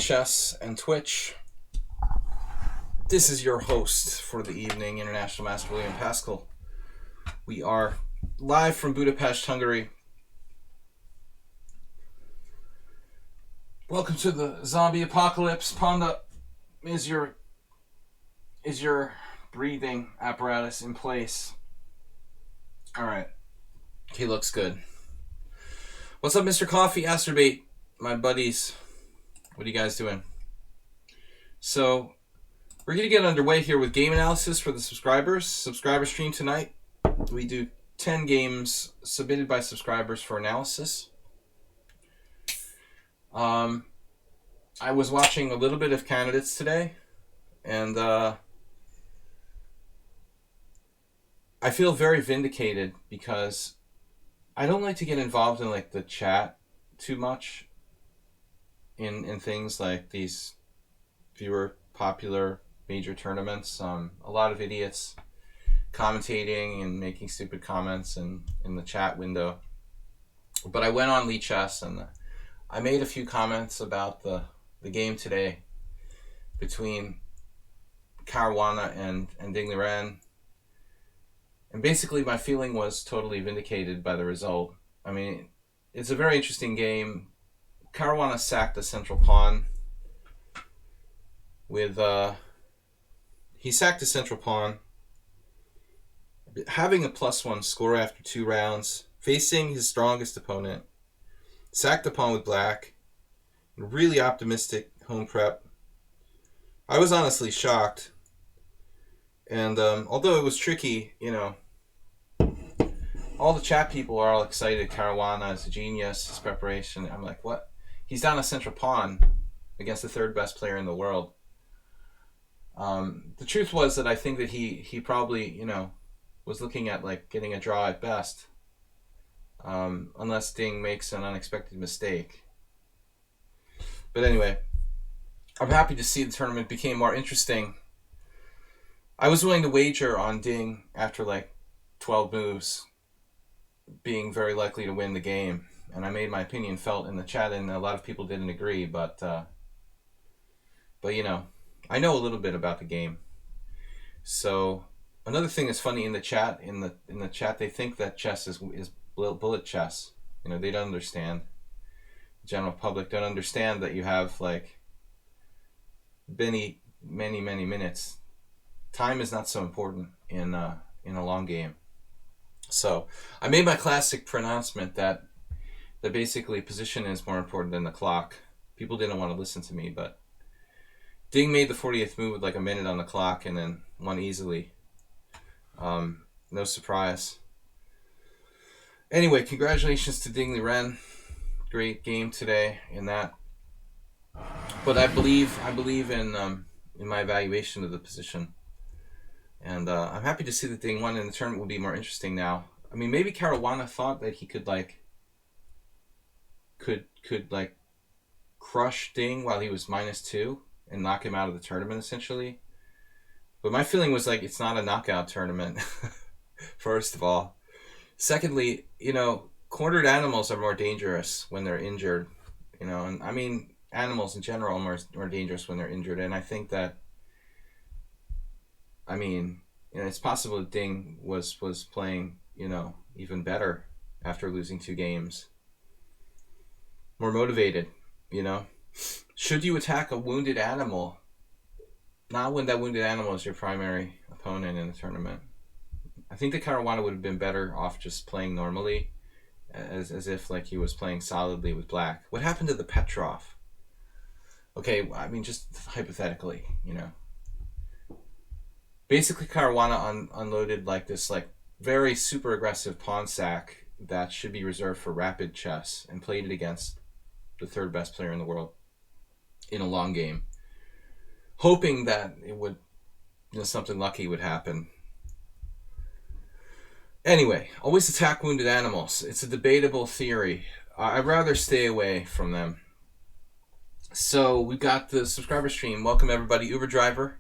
Lichess and Twitch. This is your host for the evening, International Master William Paschall. We are live from Budapest, Hungary. Welcome to the zombie apocalypse. Panda, is your breathing apparatus in place? All right. He looks good. What's up, Mr. Coffee? Asterbate, my buddies. What are you guys doing? So, we're going to get underway here with game analysis for the subscribers. Subscriber stream tonight. We do 10 games submitted by subscribers for analysis. I was watching a little bit of candidates today, and I feel very vindicated because I don't like to get involved in like the chat too much in things like these fewer popular major tournaments. A lot of idiots commentating and making stupid comments in the chat window. But I went on lichess and I made a few comments about the game today between Caruana and Ding Liren. And basically my feeling was totally vindicated by the result. I mean, it's a very interesting game. Caruana sacked the central pawn with he sacked the central pawn, having a +1 score after 2 rounds, facing his strongest opponent, sacked the pawn with black, really optimistic home prep. I was honestly shocked, and although it was tricky, you know, all the chat people are all excited. Caruana is a genius, his preparation. I'm like, what? He's down a central pawn against the third best player in the world. The truth was that I think that he probably, you know, was looking at like getting a draw at best, unless Ding makes an unexpected mistake. But anyway, I'm happy to see the tournament became more interesting. I was willing to wager on Ding after like 12 moves being very likely to win the game. And I made my opinion felt in the chat, and a lot of people didn't agree, but you know, I know a little bit about the game. So another thing that's funny in the chat, they think that chess is bullet chess. You know, they don't understand. The general public don't understand that you have like many minutes. Time is not so important in a long game. So I made my classic pronouncement that basically position is more important than the clock. People didn't want to listen to me, but Ding made the 40th move with like a minute on the clock and then won easily. No surprise. Anyway, congratulations to Ding Liren. Great game today in that. But I believe in my evaluation of the position. And I'm happy to see that Ding won, and the tournament will be more interesting now. I mean, maybe Caruana thought that he could crush Ding while he was -2 and knock him out of the tournament, essentially. But my feeling was like, it's not a knockout tournament, first of all. Secondly, you know, cornered animals are more dangerous when they're injured. You know, and I mean, animals in general are more dangerous when they're injured. And I think that, I mean, you know, it's possible that Ding was playing, you know, even better after losing 2 games. More motivated, you know. Should you attack a wounded animal? Not when that wounded animal is your primary opponent in the tournament. I think the Caruana would have been better off just playing normally, as if like he was playing solidly with black. What happened to the Petrov? Okay, I mean, just hypothetically, you know. Basically, Caruana unloaded like this like very super aggressive pawn sack that should be reserved for rapid chess and played it against the third best player in the world in a long game, hoping that it would, you know, something lucky would happen. Anyway, always attack wounded animals. It's a debatable theory. I'd rather stay away from them. So we got the subscriber stream. Welcome everybody. Uber driver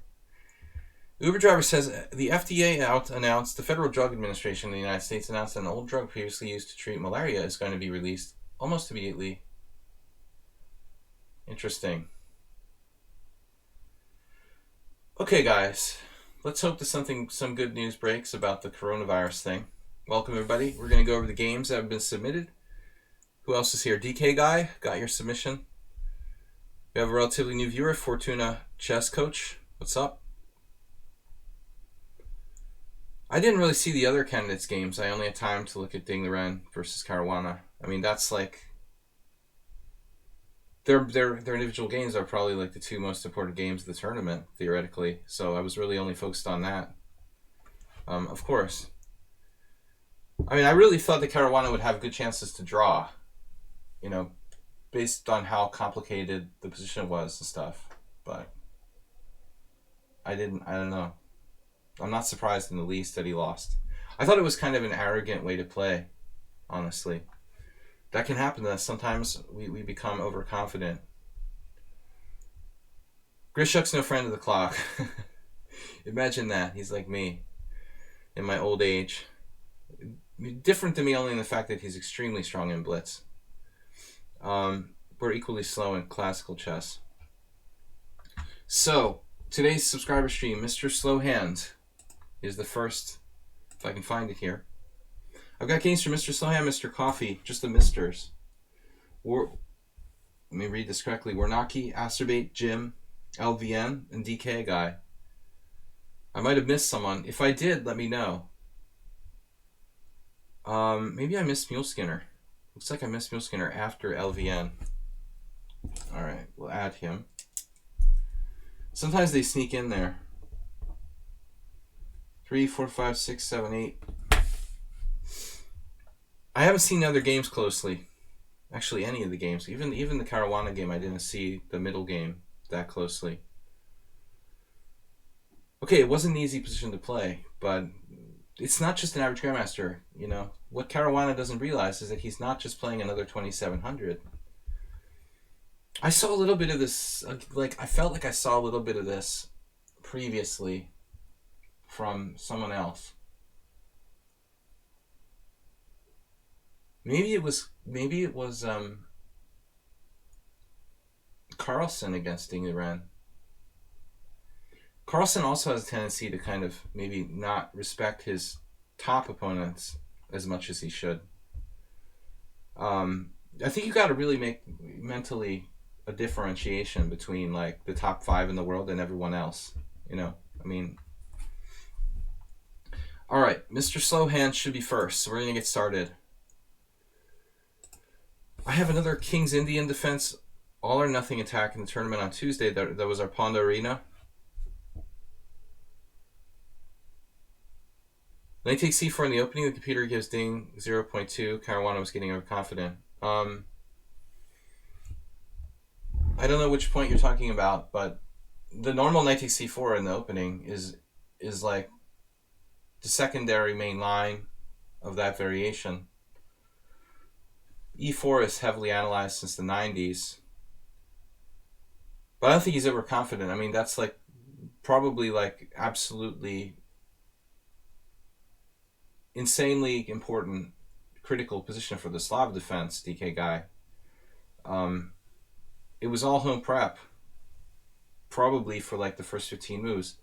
says the FDA announced, the Federal Drug Administration in the United States announced an old drug previously used to treat malaria is going to be released almost immediately. Interesting. Okay, guys, let's hope that some good news breaks about the coronavirus thing. Welcome, everybody. We're going to go over the games that have been submitted. Who else is here? DK Guy, got your submission. We have a relatively new viewer, Fortuna Chess Coach. What's up? I didn't really see the other candidates' games. I only had time to look at Ding Liren versus Caruana. I mean, that's like their individual games are probably like the two most important games of the tournament, theoretically. So I was really only focused on that. Of course. I mean, I really thought that Caruana would have good chances to draw, you know, based on how complicated the position was and stuff. But I don't know. I'm not surprised in the least that he lost. I thought it was kind of an arrogant way to play, honestly. That can happen to us. Sometimes we become overconfident. Grishuk's no friend of the clock. Imagine that. He's like me in my old age. Different than me only in the fact that he's extremely strong in blitz. We're equally slow in classical chess. So, today's subscriber stream, Mr. Slowhand, is the first, if I can find it here. I've got games for Mr. Slowhand, Mr. Coffee, just the misters. Let me read this correctly. Warnaki, Acerbate, Jim, LVN, and DK Guy. I might have missed someone. If I did, let me know. Maybe I missed Mule Skinner. Looks like I missed Mule Skinner after LVN. Alright, we'll add him. Sometimes they sneak in there. 3, 4, 5, 6, 7, 8. I haven't seen the other games closely. Actually, any of the games. Even the Caruana game, I didn't see the middle game that closely. Okay, it wasn't an easy position to play, but it's not just an average Grandmaster, you know. What Caruana doesn't realize is that he's not just playing another 2700. I saw a little bit of this, I felt like I saw a little bit of this previously from someone else. Maybe it was Carlsen against Ding Liren. Carlsen also has a tendency to kind of maybe not respect his top opponents as much as he should. I think you got to really make mentally a differentiation between like the top 5 in the world and everyone else. You know, I mean. All right, Mr. Slowhand should be first, so we're gonna get started. I have another King's Indian defense, all or nothing attack in the tournament on Tuesday. That was our Ponda Arena. Knight takes c4 in the opening. The computer gives Ding 0.2. Caruana was getting overconfident. I don't know which point you're talking about, but the normal knight takes c4 in the opening is like the secondary main line of that variation. E4 is heavily analyzed since the 90s. But I don't think he's overconfident. I mean, that's like probably like absolutely insanely important critical position for the Slav defense, DK Guy. It was all home prep, probably for like the first 15 moves,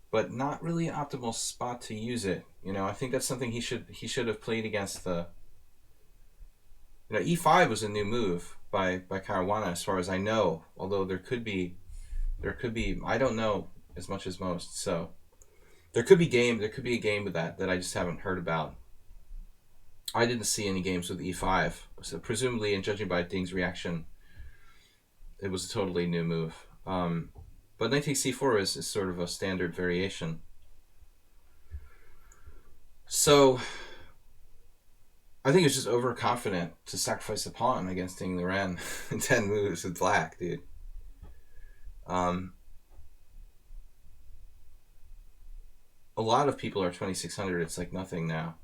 but not really an optimal spot to use it. You know, I think that's something he should have played against the. You know, E5 was a new move by Caruana, as far as I know. Although there could be, I don't know as much as most, so there could be a game with that I just haven't heard about. I didn't see any games with E5, so presumably, and judging by Ding's reaction, it was a totally new move. But knight takes c4 is sort of a standard variation. So I think it's just overconfident to sacrifice a pawn against Ding Liren in 10 moves with black, dude. A lot of people are 2600. It's like nothing now.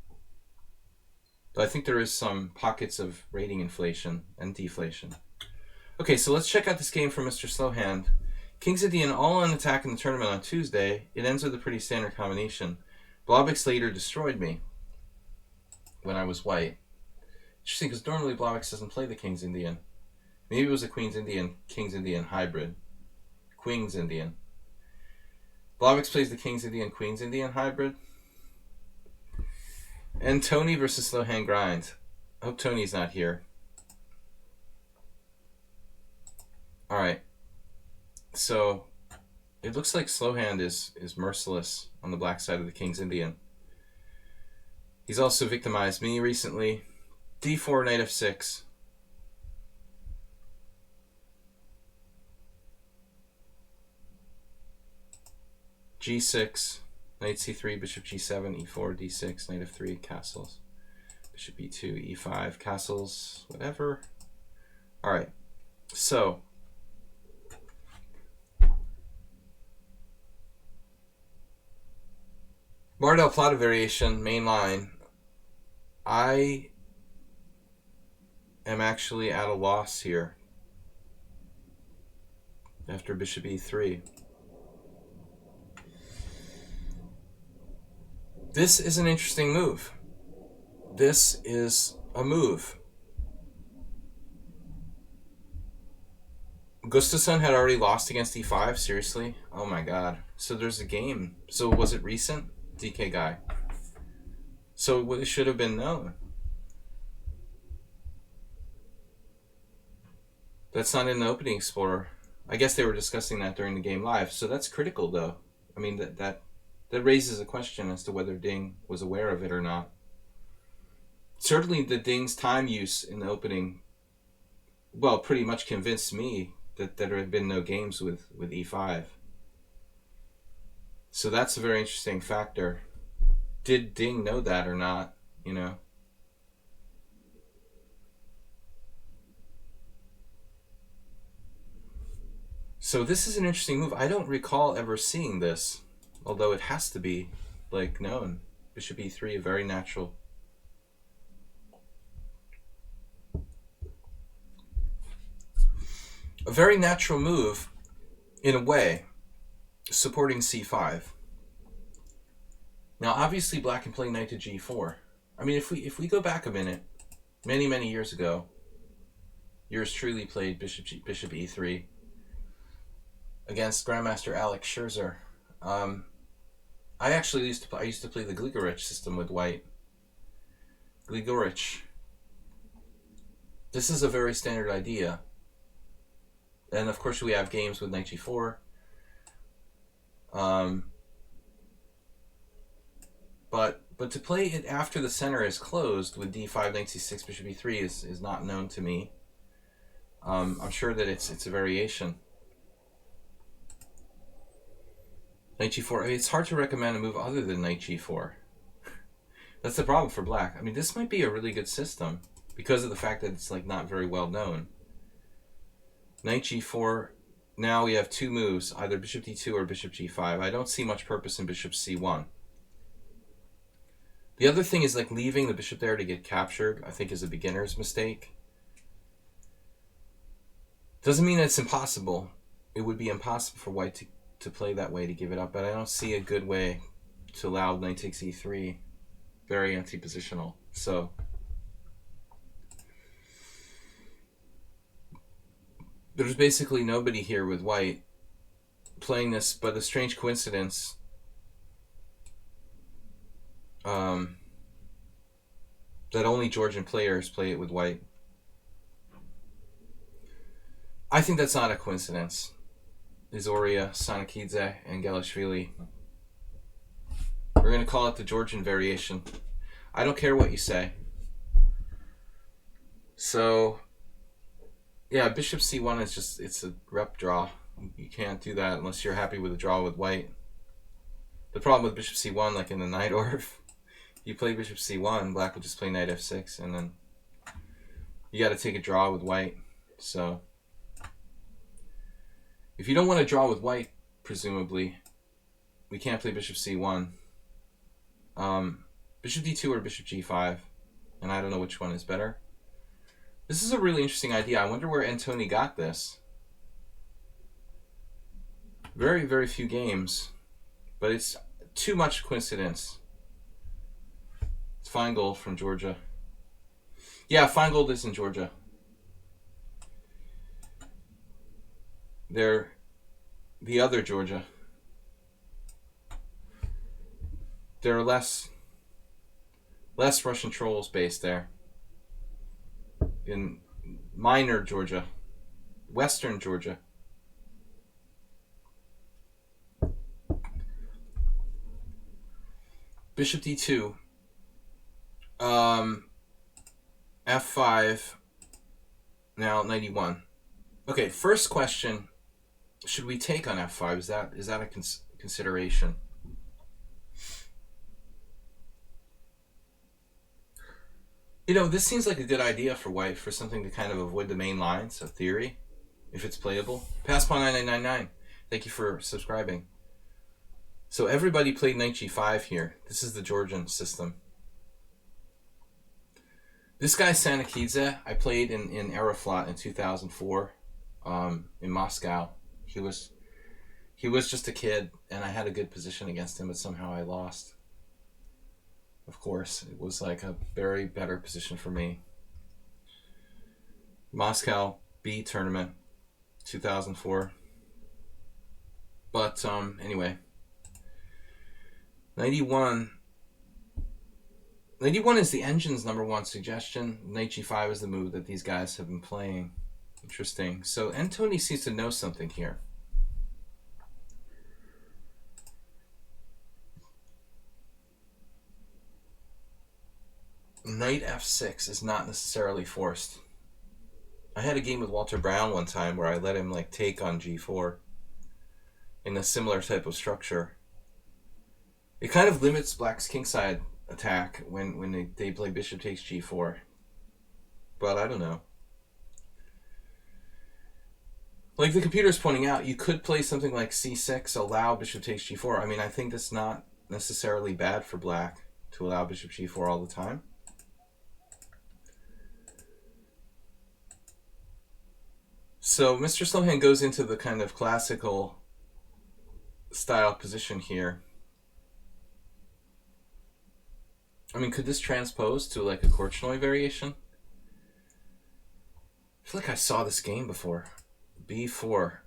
But I think there is some pockets of rating inflation and deflation. Okay, so let's check out this game from Mr. Slowhand. King's Indian all on attack in the tournament on Tuesday. It ends with a pretty standard combination. Blavik Slater destroyed me when I was white. Interesting, because normally Blavik doesn't play the King's Indian. Maybe it was a Queen's Indian, King's Indian hybrid. Queen's Indian. Blavix plays the King's Indian, Queen's Indian hybrid. And Tony versus Slow Hand Grind. I hope Tony's not here. Alright. So, it looks like Slow Hand is merciless on the black side of the King's Indian. He's also victimized me recently. D4, Knight F6. G6, Knight C3, Bishop G7, E4, D6, Knight F3, castles. Bishop E2, E5, castles, whatever. Alright, so Mar-del Plata variation, main line. I am actually at a loss here after Bishop E3. This is an interesting move. This is a move. Gustafsson had already lost against E5, seriously? Oh my god. So there's a game. So was it recent? DK guy. So it should have been known. That's not in the opening explorer. I guess they were discussing that during the game live. So that's critical though. I mean that raises a question as to whether Ding was aware of it or not. Certainly the Ding's time use in the opening, well, pretty much convinced me that there had been no games with E5. So that's a very interesting factor. Did Ding know that or not, you know? So this is an interesting move. I don't recall ever seeing this, although it has to be, like, known. Bishop E3, a very natural. A very natural move, in a way, supporting C5. Now, obviously, black can play knight to G4. I mean, if we go back a minute, many years ago, yours truly played Bishop E3 against Grandmaster Alex Scherzer. I actually used to play the Gligorich system with white. Gligorich. This is a very standard idea. And of course we have games with knight G4. But to play it after the center is closed with D5, knight C6, Bishop E3 is not known to me. I'm sure that it's a variation. Knight G4. I mean, it's hard to recommend a move other than knight G4. That's the problem for black. I mean, this might be a really good system because of the fact that it's like not very well known. Knight G4. Now we have two moves, either Bishop D2 or Bishop G5. I don't see much purpose in Bishop C1. The other thing is like leaving the bishop there to get captured, I think is a beginner's mistake. Doesn't mean it's impossible. It would be impossible for white to play that way, to give it up, but I don't see a good way to allow knight takes E3. Very anti-positional. So there's basically nobody here with white playing this, but a strange coincidence. That only Georgian players play it with white. I think that's not a coincidence. Izoria, Sanakidze, and Gelashvili. We're going to call it the Georgian variation. I don't care what you say. So, yeah, Bishop C1 is just, it's a rep draw. You can't do that unless you're happy with a draw with white. The problem with Bishop C1, like in the Knight Orf, you play Bishop C1, black will just play Knight F6, and then you got to take a draw with white. So, if you don't want to draw with white, presumably, we can't play Bishop C1. Bishop D2 or Bishop G5, and I don't know which one is better. This is a really interesting idea. I wonder where Antoni got this. Very, very few games, but it's too much coincidence. It's Feingold from Georgia. Yeah, Feingold is in Georgia. They're the other Georgia. there are less Russian trolls based there in minor Georgia, western Georgia. Bishop d2, f5, now knight e1. Okay, first question: should we take on f5? Is that a consideration? You know, this seems like a good idea for white, for something to kind of avoid the main lines of theory, if it's playable. Paschall 9999, thank you for subscribing. So everybody played knight g5 here. This is the Georgian system. This guy Sanakidze, I played in Aeroflot in 2004, in Moscow. He was just a kid, and I had a good position against him, but somehow I lost. Of course, it was like a very better position for me. Moscow B tournament, 2004. But anyway, knight e1. Knight e1 is the engine's #1 suggestion. Knight g5 is the move that these guys have been playing. Interesting. So Antoni seems to know something here. Knight f6 is not necessarily forced. I had a game with Walter Brown one time where I let him like take on g4 in a similar type of structure. It kind of limits black's kingside attack when they play bishop takes g4. But I don't know. Like the computer's pointing out, you could play something like c6, allow bishop takes g4. I mean, I think that's not necessarily bad for black to allow bishop g4 all the time. So Mr. Slowhand goes into the kind of classical style position here. I mean, could this transpose to like a Korchnoi variation? I feel like I saw this game before. b4.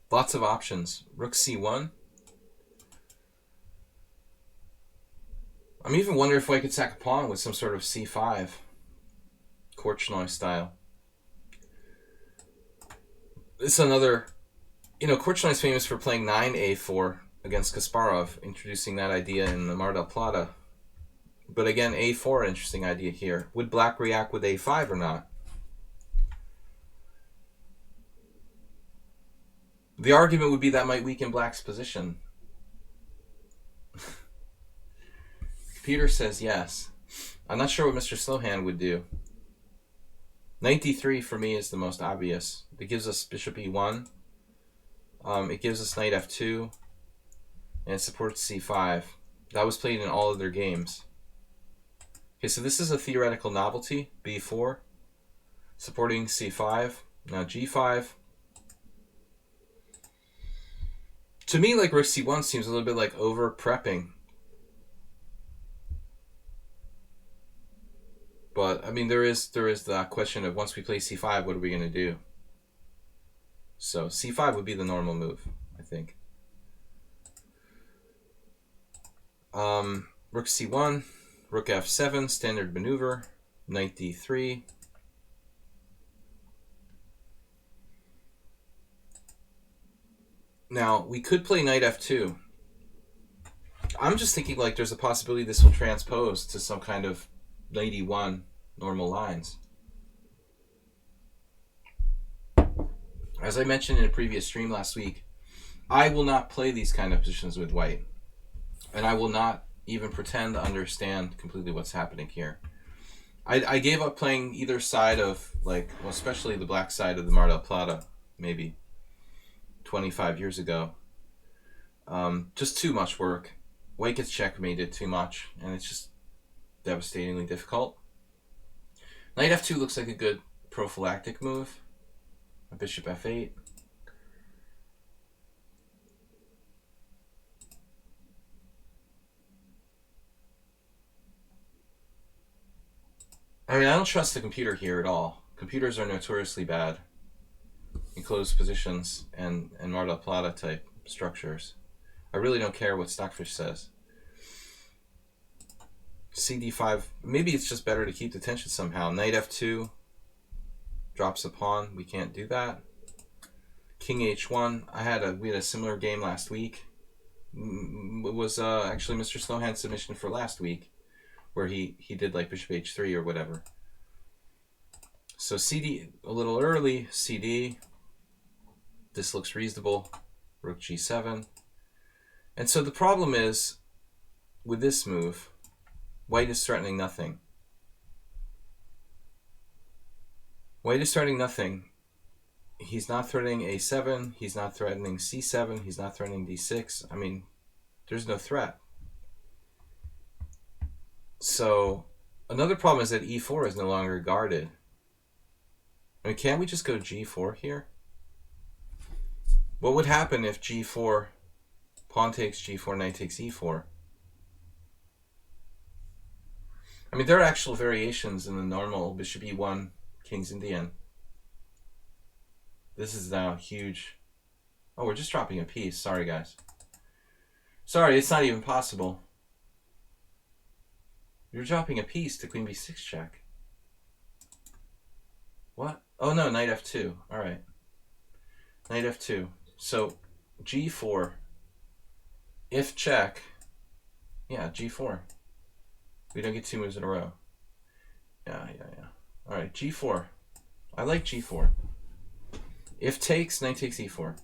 Lots of options. Rook c1. I'm even wondering if I could sack a pawn with some sort of c5. Korchnoi style. It's another... You know, Korchnoi is famous for playing 9a4 against Kasparov, introducing that idea in the Mar del Plata. But again, a4, interesting idea here. Would black react with a5 or not? The argument would be that might weaken black's position. Computer says yes. I'm not sure what Mr. Slowhand would do. Knight d3 for me is the most obvious. It gives us bishop e1. It gives us knight f2. And it supports c5. That was played in all of their games. Okay, so this is a theoretical novelty. b4. Supporting c5. Now g5. To me, like rook c1 seems a little bit like over-prepping. But, I mean, there is the question of once we play c5, what are we going to do? So, c5 would be the normal move, I think. Rook c1, rook f7, standard maneuver, knight d3. Now, we could play knight f2. I'm just thinking like there's a possibility this will transpose to some kind of knight e1 normal lines. As I mentioned in a previous stream last week, I will not play these kind of positions with white. And I will not even pretend to understand completely what's happening here. I gave up playing either side of, like, well, especially the black side of the Mar del Plata, maybe 25 years ago. Just too much work. White gets checkmated too much, and it's just devastatingly difficult. Knight f2 looks like a good prophylactic move. Bishop f8. I mean, I don't trust the computer here at all, Computers are notoriously bad in closed positions and Mar del Plata type structures. I really don't care what Stockfish says. CD5, maybe it's just better to keep the tension somehow. Knight F2 drops a pawn. We can't do that. King H1. We had a similar game last week. It was actually Mr. Snowhand's submission for last week, where he did like Bishop H3 or whatever. So CD a little early. CD. This looks reasonable. Rook G7. And so the problem is with this move, White is threatening nothing. White is threatening nothing. He's not threatening A7. He's not threatening C7. He's not threatening D6. I mean, there's no threat. So another problem is that E4 is no longer guarded. I mean, can't we just go G4 here? What would happen if G4, pawn takes G4, knight takes E4? I mean, there are actual variations in the normal Bishop E1, King's Indian. This is now huge. Oh, we're just dropping a piece. Sorry, guys. Sorry, it's not even possible. You're dropping a piece to Queen B6 check. What? Oh, no, Knight F2. All right. Knight F2. So, G4. If check. Yeah, G4. We don't get two moves in a row. Yeah. All right, G4. I like G4. If takes, knight takes E4.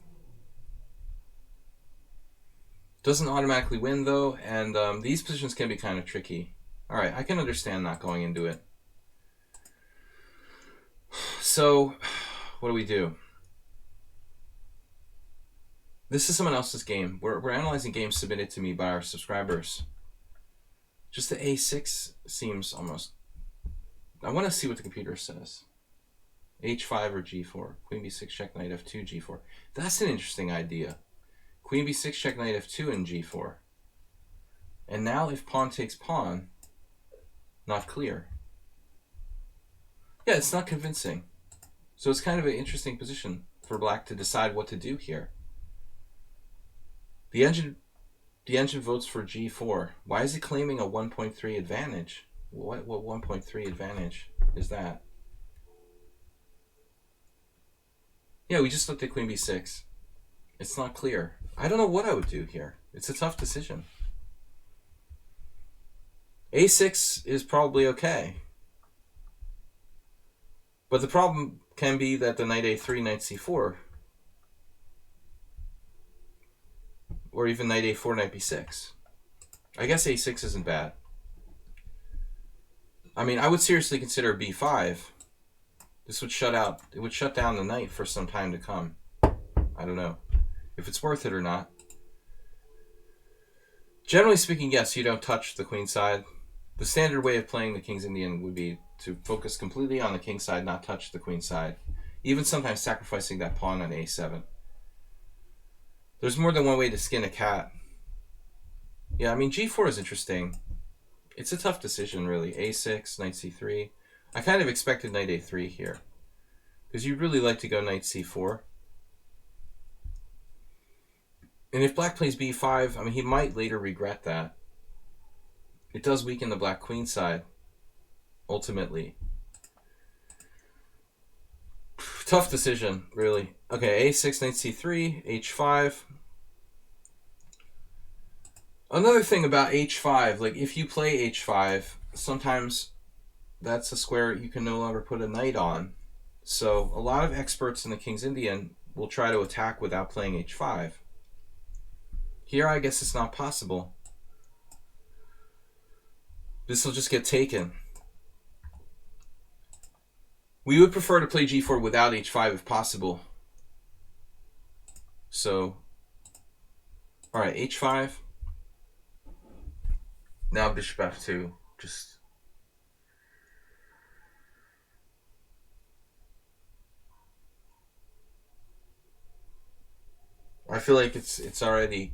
Doesn't automatically win, though, and these positions can be kind of tricky. All right, I can understand not going into it. So, what do we do? This is someone else's game. We're analyzing games submitted to me by our subscribers. Just the A6 seems almost... I want to see what the computer says. H5 or G4. Queen B6 check, knight F2, G4. That's an interesting idea. Queen B6 check, knight F2 and G4. And now if pawn takes pawn, not clear. Yeah, it's not convincing. So it's kind of an interesting position for black to decide what to do here. The engine votes for G4. Why is he claiming a 1.3 advantage? What 1.3 advantage is that? Yeah, we just looked at Queen B6. It's not clear. I don't know what I would do here. It's a tough decision. A6 is probably okay. But the problem can be that the knight A3, knight C4, or even knight A4, knight B6. I guess A6 isn't bad. I mean, I would seriously consider B5. This would it would shut down the knight for some time to come. I don't know if it's worth it or not. Generally speaking, yes, you don't touch the queen side. The standard way of playing the King's Indian would be to focus completely on the king side, not touch the queen side. Even sometimes sacrificing that pawn on A7. There's more than one way to skin a cat. Yeah, I mean, G4 is interesting. It's a tough decision, really. A6, knight C3. I kind of expected knight A3 here, because you'd really like to go knight C4. And if black plays B5, I mean, he might later regret that. It does weaken the black queen side, ultimately. Tough decision, really. Okay, A6, knight C3, H5. Another thing about H5, like if you play H5, sometimes that's a square you can no longer put a knight on. So a lot of experts in the King's Indian will try to attack without playing H5. Here, I guess it's not possible. This will just get taken. We would prefer to play G4 without H5 if possible. So, all right, H5. Now Bishop F2. Just... I feel like it's already...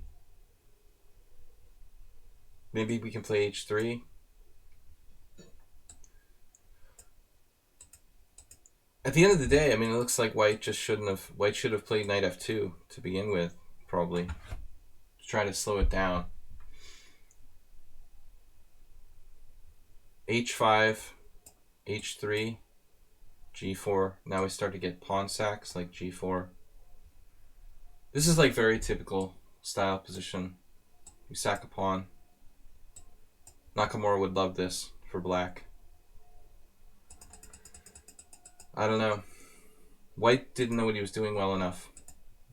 Maybe we can play H3. At the end of the day, I mean, it looks like White should have played knight f2 to begin with, probably, to try to slow it down. h5, h3, g4. Now we start to get pawn sacks like g4. This is like very typical style position. You sack a pawn. Nakamura would love this for black. I don't know. White didn't know what he was doing well enough.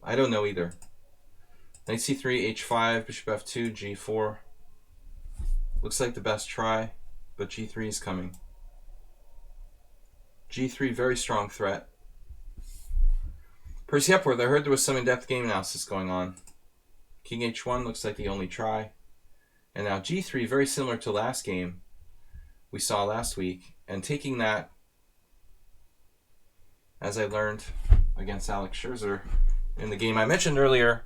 I don't know either. Knight c3, h5, bishop f2, g4. Looks like the best try, but g3 is coming. g3, very strong threat. Percy Hepworth, I heard there was some in-depth game analysis going on. King h1 looks like the only try. And now g3, very similar to last game we saw last week. And taking that, as I learned against Alex Scherzer in the game I mentioned earlier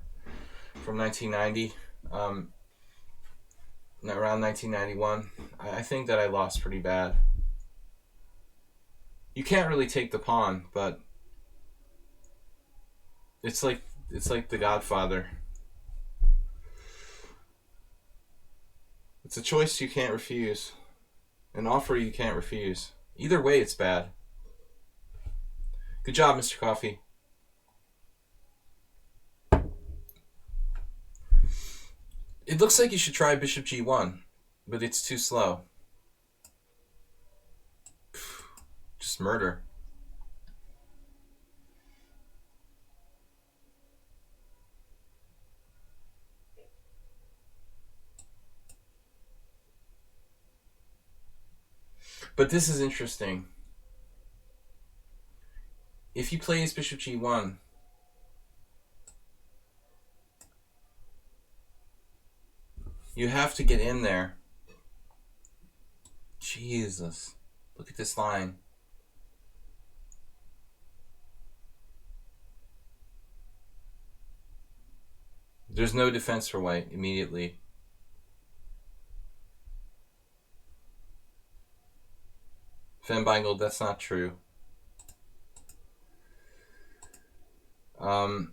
from 1990, around 1991, I think that I lost pretty bad. You can't really take the pawn, but it's like The Godfather. It's a choice you can't refuse. An offer you can't refuse. Either way, it's bad. Good job, Mr. Coffee. It looks like you should try bishop g1, but it's too slow. Just murder. But this is interesting. If he plays bishop g1, you have to get in there. Jesus. Look at this line. There's no defense for white immediately. Fenbeingold, that's not true. All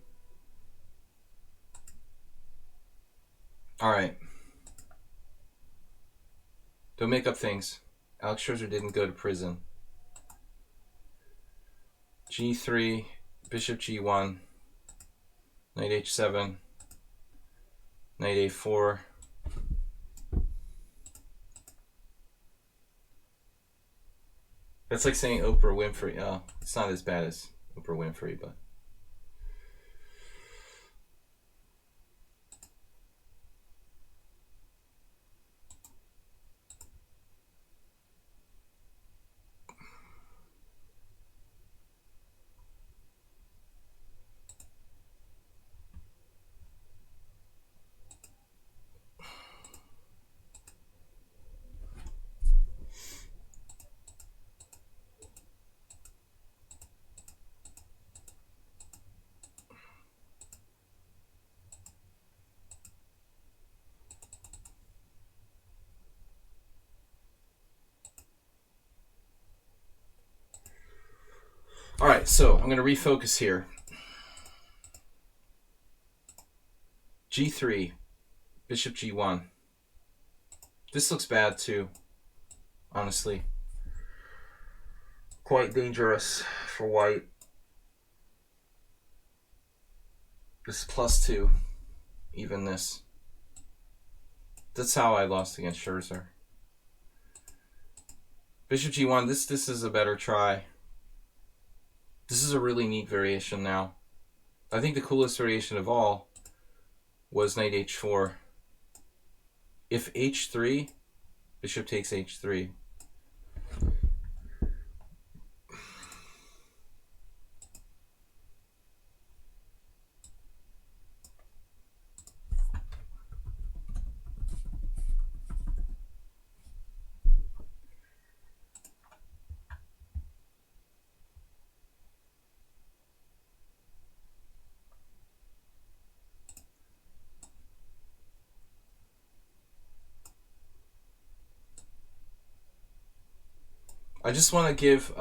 right. Don't make up things. Alex Scherzer didn't go to prison. g3, bishop g1, knight h7, knight a4. That's like saying Oprah Winfrey. Oh, it's not as bad as Oprah Winfrey, but... All right, so I'm going to refocus here. g3, bishop g1. This looks bad too, honestly. Quite dangerous for white. This is +2, even this. That's how I lost against Scherzer. Bishop g1, this is a better try. This is a really neat variation now. I think the coolest variation of all was knight h4. If h3, bishop takes h3. I just want to give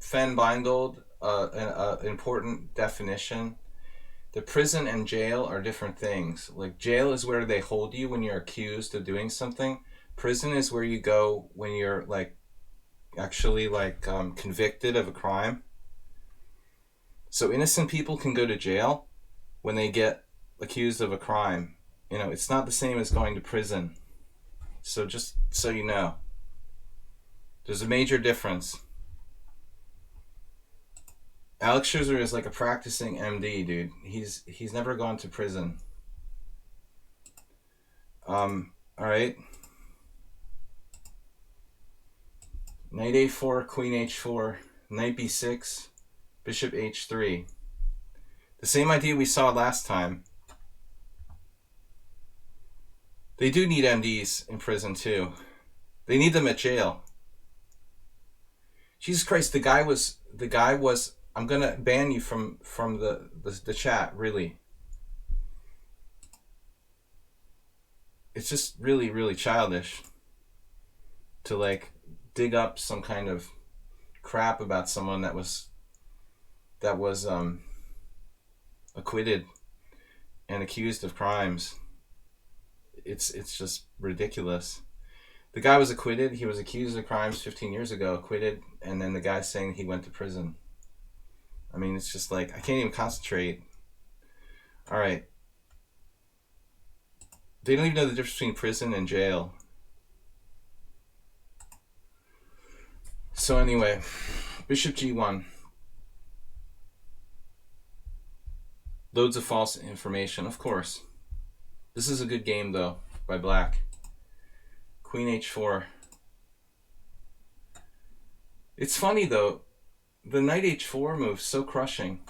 Fenbeingold an important definition. The prison and jail are different things. Like, jail is where they hold you when you're accused of doing something. Prison is where you go when you're like actually like convicted of a crime. So innocent people can go to jail when they get accused of a crime. You know, it's not the same as going to prison. So just so you know, there's a major difference. Alex Scherzer is like a practicing MD, dude. He's never gone to prison. All right. Knight a4, queen h4, knight b6, bishop h3. The same idea we saw last time. They do need MDs in prison too. They need them at jail. Jesus Christ, the guy was I'm gonna ban you from the chat, really. It's just really, really childish to like dig up some kind of crap about someone that was acquitted and accused of crimes. It's just ridiculous. The guy was acquitted. He was accused of crimes 15 years ago, acquitted, and then the guy's saying he went to prison. I mean, it's just like, I can't even concentrate. All right. They don't even know the difference between prison and jail. So anyway, bishop g1. Loads of false information, of course. This is a good game, though, by black. Queen h4. It's funny, though. The knight h4 move's so crushing.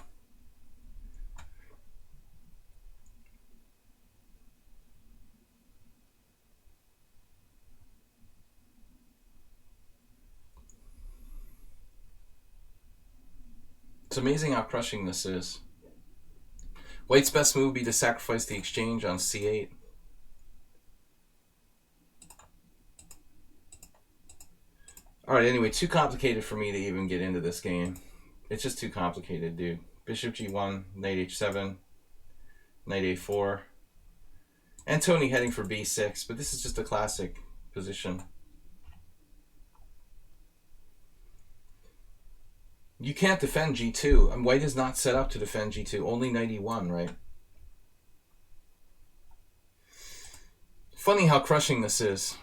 It's amazing how crushing this is. White's best move would be to sacrifice the exchange on c8. Alright, anyway, too complicated for me to even get into this game. It's just too complicated, dude. Bishop g1, knight h7, knight a4. And Tony heading for b6, but this is just a classic position. You can't defend g2. And white is not set up to defend g2. Only knight e1, right? Funny how crushing this is.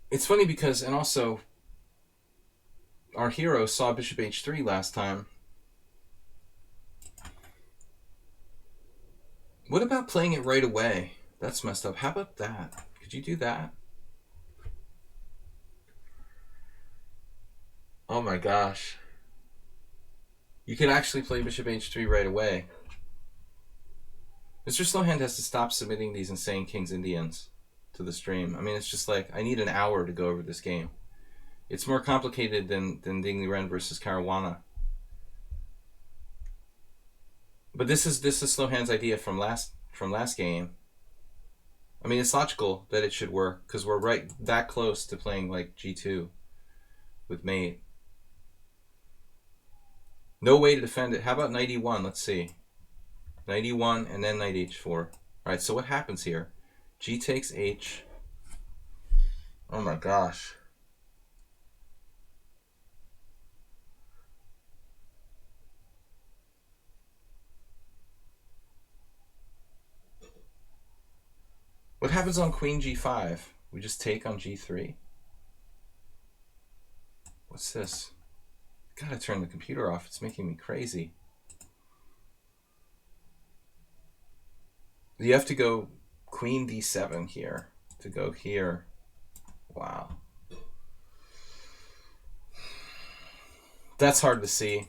It's funny because, and also, our hero saw bishop h3 last time. What about playing it right away? That's messed up. How about that? Could you do that? Oh my gosh. You could actually play bishop h3 right away. Mr. Slowhand has to stop submitting these insane King's Indians to the stream. I mean, it's just like, I need an hour to go over this game. It's more complicated than Ding Liren versus Caruana. But this is Slowhand's idea from last game. I mean, it's logical that it should work because we're right that close to playing like g2 with mate. No way to defend it. How about knight e1? Let's see. Knight e1 and then knight h4. All right, so what happens here? G takes h. Oh my gosh. What happens on queen g5? We just take on g3? What's this? Gotta turn the computer off. It's making me crazy. You have to go queen d7 here to go here. Wow. That's hard to see.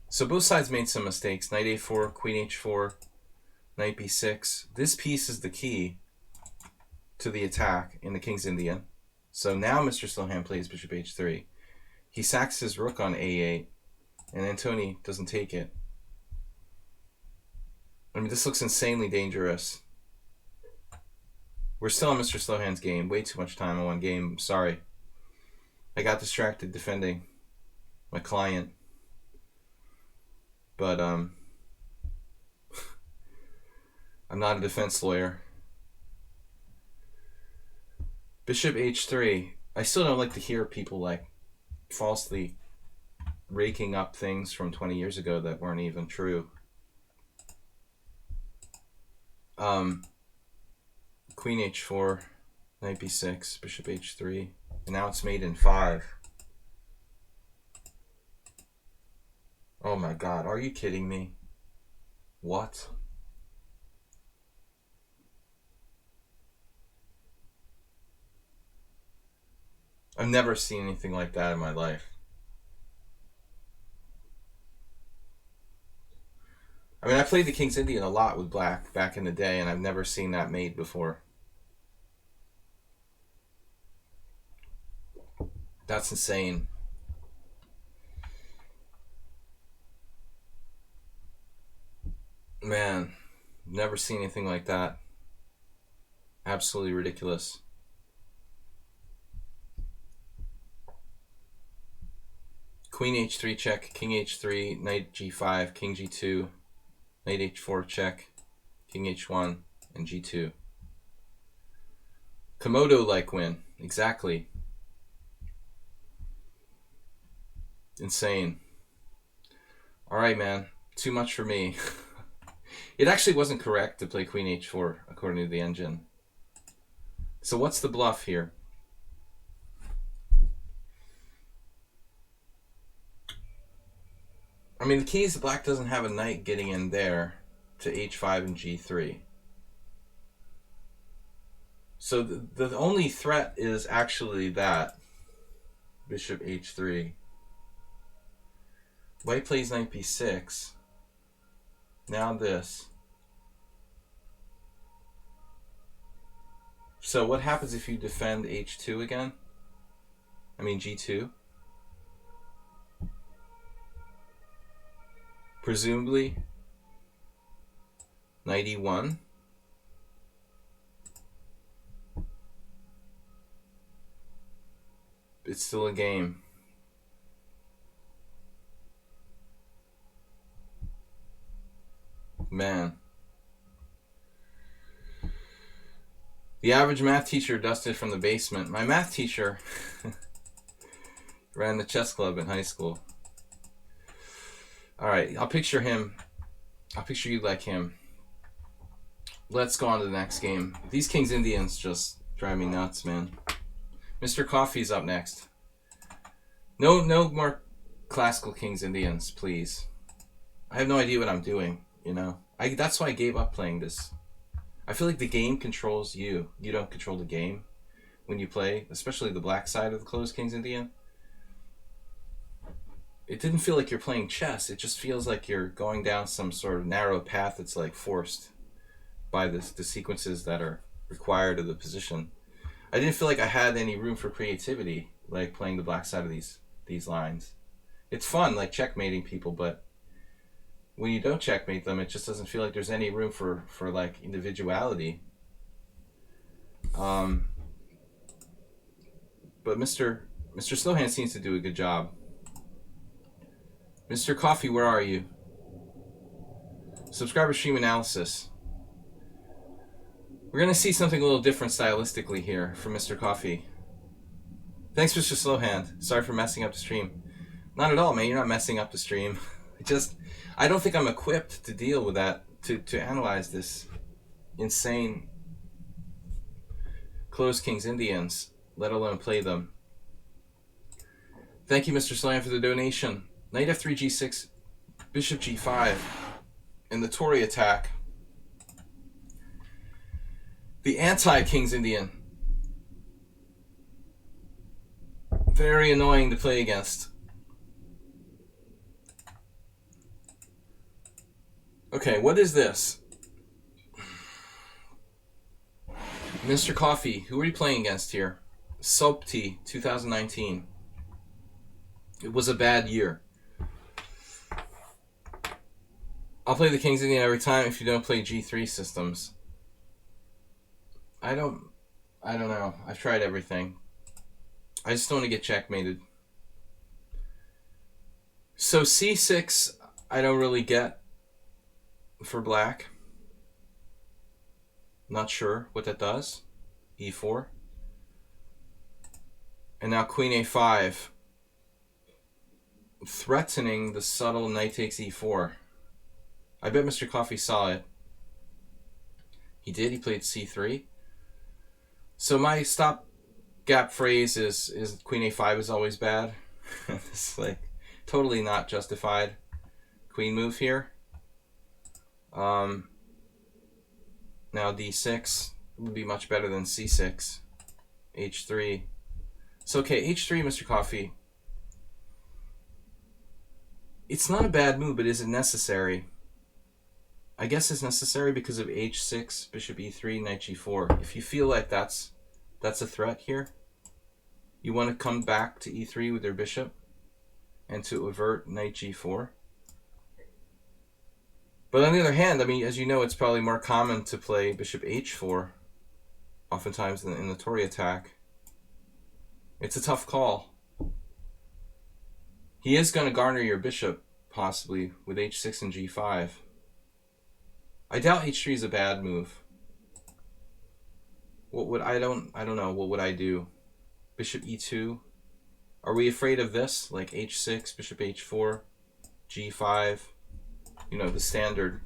So both sides made some mistakes. Knight a4, queen h4, knight b6. This piece is the key to the attack in the King's Indian. So now Mr. Slowhand plays bishop h3. He sacks his rook on a8, and Antoni doesn't take it. I mean, this looks insanely dangerous. We're still on Mr. Slowhand's game. Way too much time on one game. Sorry. I got distracted defending my client. But I'm not a defense lawyer. Bishop h3. I still don't like to hear people like falsely raking up things from 20 years ago that weren't even true. Queen h4, knight b6, bishop h3, and now it's made in 5. Oh my god, are you kidding me? What? I've never seen anything like that in my life. I mean, I played the King's Indian a lot with black back in the day, and I've never seen that made before. That's insane. Man, never seen anything like that. Absolutely ridiculous. Queen h3 check, king h3, knight g5, king g2, knight h4 check, king h1, and g2. Komodo-like win. Exactly. Insane. Alright, man. Too much for me. It actually wasn't correct to play queen h4, according to the engine. So what's the bluff here? I mean, the key is black doesn't have a knight getting in there to h5 and g3. So the only threat is actually that. Bishop h3. White plays knight b6. Now this. So what happens if you defend h2 again? I mean g2? Presumably knight e1. It's still a game. Man. The average math teacher dusted from the basement. My math teacher ran the chess club in high school. Alright, I'll picture him. I'll picture you like him. Let's go on to the next game. These King's Indians just drive me nuts, man. Mr. Coffee's up next. No more classical King's Indians, please. I have no idea what I'm doing, you know. That's why I gave up playing this. I feel like the game controls you. You don't control the game when you play, especially the black side of the closed King's Indian. It didn't feel like you're playing chess. It just feels like you're going down some sort of narrow path that's like forced by the sequences that are required of the position. I didn't feel like I had any room for creativity, like playing the black side of these lines. It's fun, like checkmating people, but when you don't checkmate them, it just doesn't feel like there's any room for like individuality. But Mr. Slowhand seems to do a good job. Mr. Coffee, where are you? Subscriber stream analysis. We're going to see something a little different stylistically here from Mr. Coffee. Thanks, Mr. Slowhand. Sorry for messing up the stream. Not at all, man. You're not messing up the stream. I don't think I'm equipped to deal with that, to analyze this insane closed King's Indians, let alone play them. Thank you, Mr. Slowhand, for the donation. Knight f3, g6, bishop g5, and the Tory attack. The anti-King's Indian. Very annoying to play against. Okay, what is this? Mr. Coffee, who are you playing against here? Sobti, 2019. It was a bad year. I'll play the King's Indian every time if you don't play G3 systems. I don't know. I've tried everything. I just don't want to get checkmated. So c6, I don't really get for black. Not sure what that does. e4. And now queen a5. Threatening the subtle knight takes e4. I bet Mr. Coffee saw it. He did. He played c3. So my stopgap phrase is queen a5 is always bad. It's like totally not justified queen move here. Now d6 would be much better than c6. h3. So okay, h3, Mr. Coffee. It's not a bad move, but is it necessary? I guess it's necessary because of h6, bishop e3, knight g4. If you feel like that's a threat here, you want to come back to e3 with your bishop and to avert knight g4. But on the other hand, I mean, as you know, it's probably more common to play bishop h4, oftentimes in the Tory attack. It's a tough call. He is going to garner your bishop, possibly, with h6 and g5. I doubt h3 is a bad move. What would I don't know. What would I do? Bishop e2. Are we afraid of this? Like h6, bishop h4, g5. You know, the standard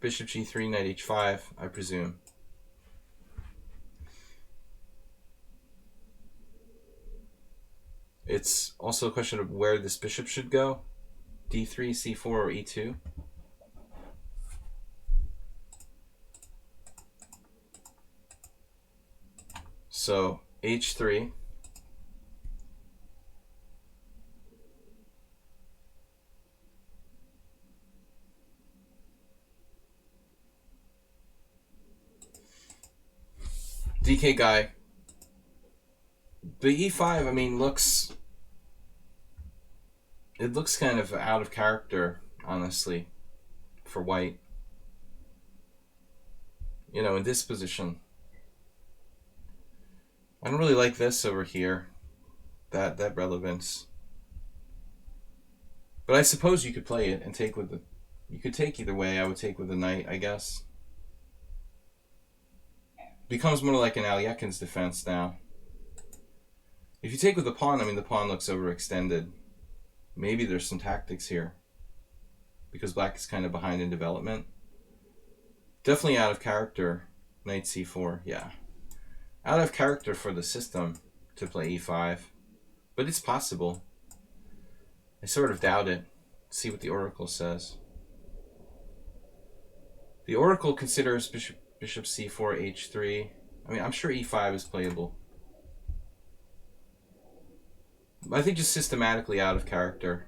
bishop g3, knight h5, I presume. It's also a question of where this bishop should go. d3, c4, or e2. So h3. DK guy. The e5, I mean, it looks kind of out of character, honestly, for white. You know, in this position. I don't really like this over here, that relevance. But I suppose you could play it and take with the... You could take either way. I would take with the knight, I guess. Becomes more like an Alyekin's defense now. If you take with the pawn, I mean, the pawn looks overextended. Maybe there's some tactics here, because black is kind of behind in development. Definitely out of character, knight c4, yeah. Out of character for the system to play e5, but it's possible. I sort of doubt it. Let's see what the oracle says. The oracle considers bishop c4, h3. I mean, I'm sure e5 is playable. I think just systematically out of character.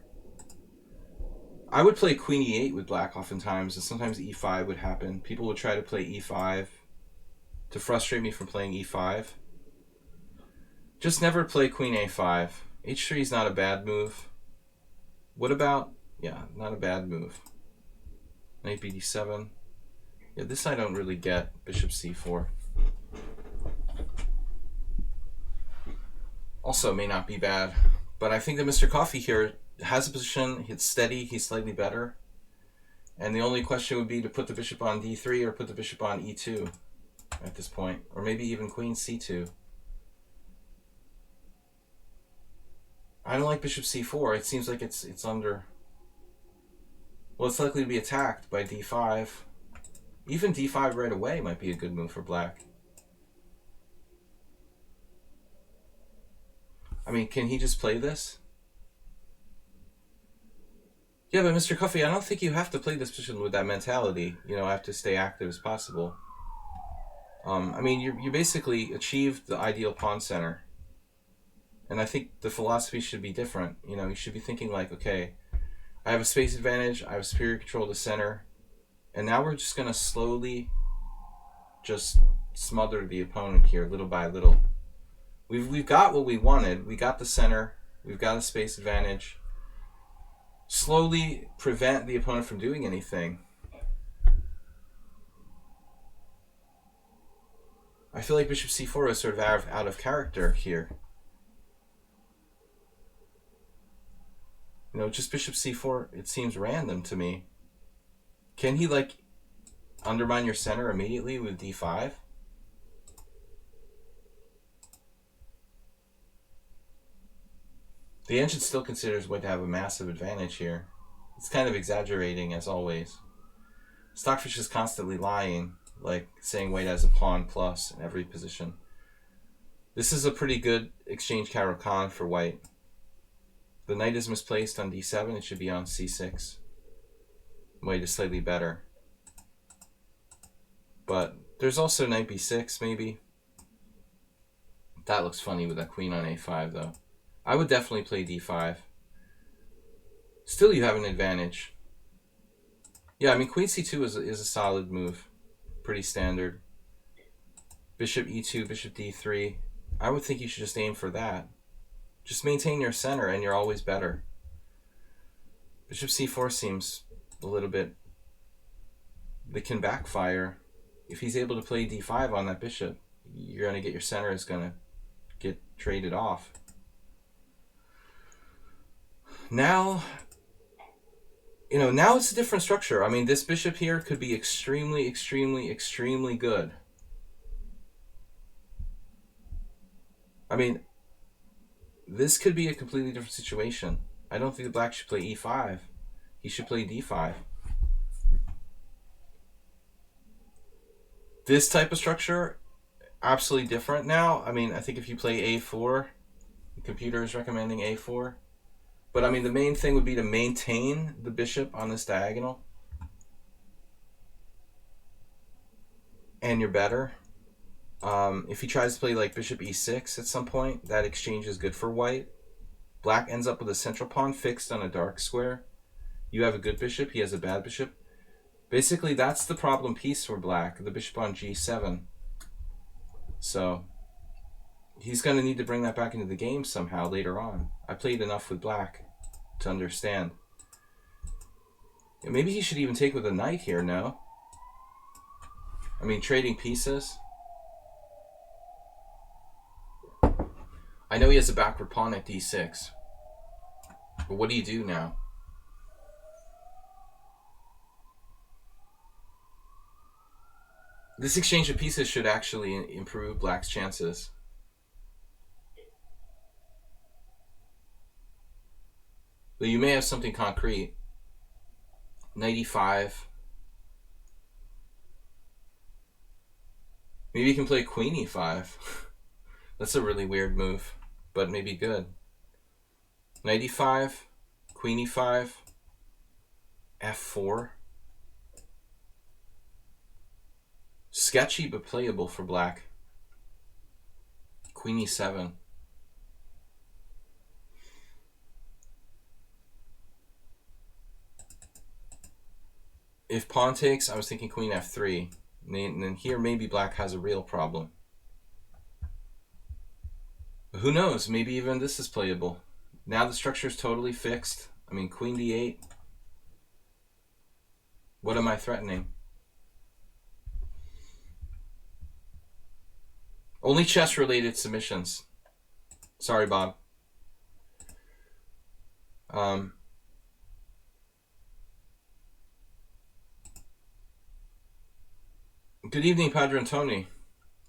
I would play queen e8 with black oftentimes, and sometimes e5 would happen. People would try to play e5 to frustrate me from playing e5. Just never play queen a5. h3 is not a bad move. What about... Yeah, not a bad move. Knight bd7. Yeah, this I don't really get. Bishop c4. Also may not be bad. But I think that Mr. Coffee here has a position. It's steady. He's slightly better. And the only question would be to put the bishop on d3 or put the bishop on e2 at this point. Or maybe even queen c2. I don't like bishop c4. It seems like it's under... Well, it's likely to be attacked by d5. Even d5 right away might be a good move for black. I mean, can he just play this? Yeah, but Mr. Coffee, I don't think you have to play this position with that mentality. You know, I have to stay active as possible. I mean, you basically achieved the ideal pawn center. And I think the philosophy should be different. You know, you should be thinking like, okay, I have a space advantage, I have superior control of the center, and now we're just going to slowly just smother the opponent here, little by little. We've got what we wanted. We got the center. We've got a space advantage. Slowly prevent the opponent from doing anything. I feel like bishop c4 is sort of out of character here. You know, just bishop c4, it seems random to me. Can he, like, undermine your center immediately with d5? The engine still considers white to have a massive advantage here. It's kind of exaggerating, as always. Stockfish is constantly lying, like saying white has a pawn plus in every position. This is a pretty good exchange Caro-Kann for white. The knight is misplaced on d7. It should be on c6. White is slightly better. But there's also knight b6, maybe. That looks funny with that queen on a5, though. I would definitely play d5. Still, you have an advantage. Yeah, I mean, queen c2 is a solid move. Pretty standard. Bishop e2, bishop d3. I would think you should just aim for that. Just maintain your center and you're always better. Bishop c4 seems a little bit... It can backfire. If he's able to play d5 on that bishop, you're going to get your center is going to get traded off. Now, you know, now it's a different structure. I mean, this bishop here could be extremely, extremely, extremely good. I mean, this could be a completely different situation. I don't think the black should play e5. He should play d5. This type of structure, absolutely different now. I mean, I think if you play a4, the computer is recommending a4. But I mean, the main thing would be to maintain the bishop on this diagonal. And you're better. If he tries to play like bishop e6 at some point, that exchange is good for white. Black ends up with a central pawn fixed on a dark square. You have a good bishop, he has a bad bishop. Basically, that's the problem piece for black, the bishop on g7. So he's going to need to bring that back into the game somehow later on. I played enough with black to understand. And maybe he should even take with a knight here, no? I mean, trading pieces. I know he has a backward pawn at d6. But what do you do now? This exchange of pieces should actually improve black's chances. But you may have something concrete. Knight e5. Maybe you can play queen e5. That's a really weird move, but maybe good. Knight e5, queen e5, f4. Sketchy but playable for black. Queen e7. If pawn takes, I was thinking queen f3. And then here maybe black has a real problem. But who knows? Maybe even this is playable. Now the structure is totally fixed. I mean, queen d8. What am I threatening? Only chess-related submissions. Sorry, Bob. Good evening, Padre and Tony.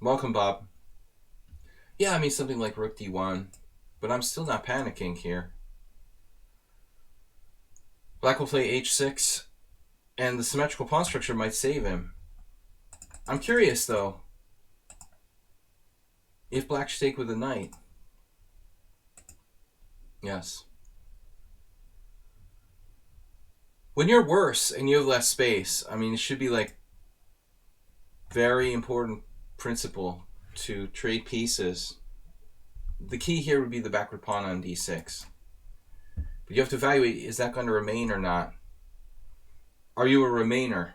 Welcome, Bob. Yeah, I mean something like rook d1, but I'm still not panicking here. Black will play h6, and the symmetrical pawn structure might save him. I'm curious, though, if black should take with a knight. Yes. When you're worse and you have less space, I mean, it should be like very important principle to trade pieces. The key here would be the backward pawn on d6. But you have to evaluate, is that going to remain or not? Are you a remainer?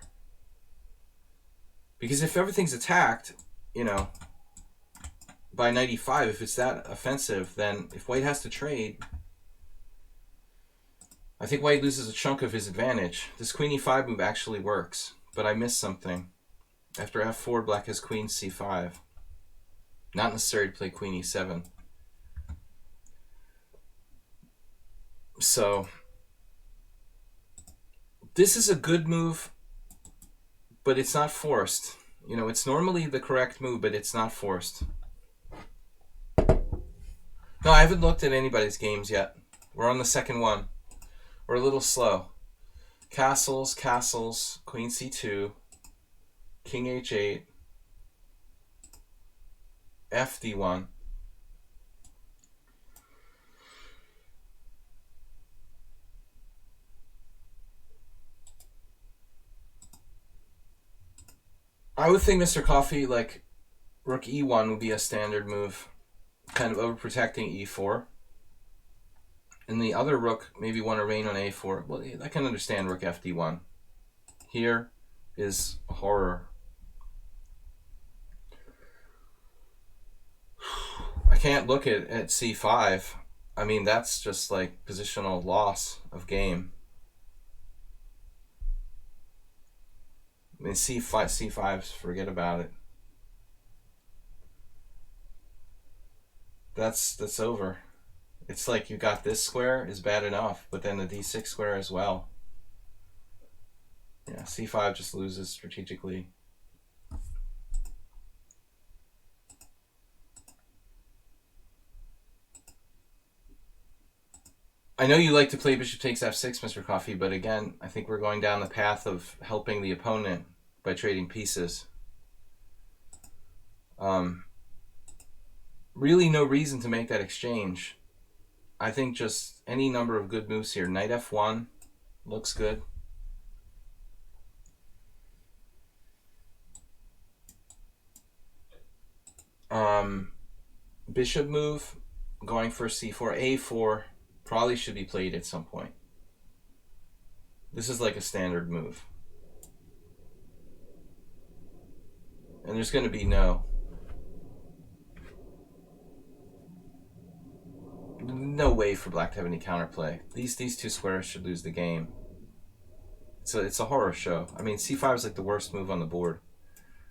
Because if everything's attacked, you know, by knight e5, if it's that offensive, then if white has to trade, I think white loses a chunk of his advantage. This queen e5 move actually works, but I missed something. After f4, black has queen c5. Not necessary to play queen e7. So this is a good move, but it's not forced. You know, it's normally the correct move, but it's not forced. No, I haven't looked at anybody's games yet. We're on the second one. We're a little slow. Castles, castles, queen c2, king h8, fd1. I would think Mr. Coffee, like, rook e1 would be a standard move, kind of overprotecting e4. And the other rook maybe want to reign on a4. Well, I can understand rook fd1. Here is a horror. I can't look at c5. I mean, that's just like positional loss of game. I mean, c5's forget about it. That's over. It's like you got this square is bad enough, but then the d6 square as well. Yeah, c5 just loses strategically. I know you like to play bishop takes f6, Mr. Coffee, but again, I think we're going down the path of helping the opponent by trading pieces. Really no reason to make that exchange. I think just any number of good moves here. Knight f1 looks good. Bishop move, going for c4, a4, probably should be played at some point. This is like a standard move. And there's going to be no way for black to have any counterplay. These two squares should lose the game. So it's a horror show. I mean, c5 is like the worst move on the board.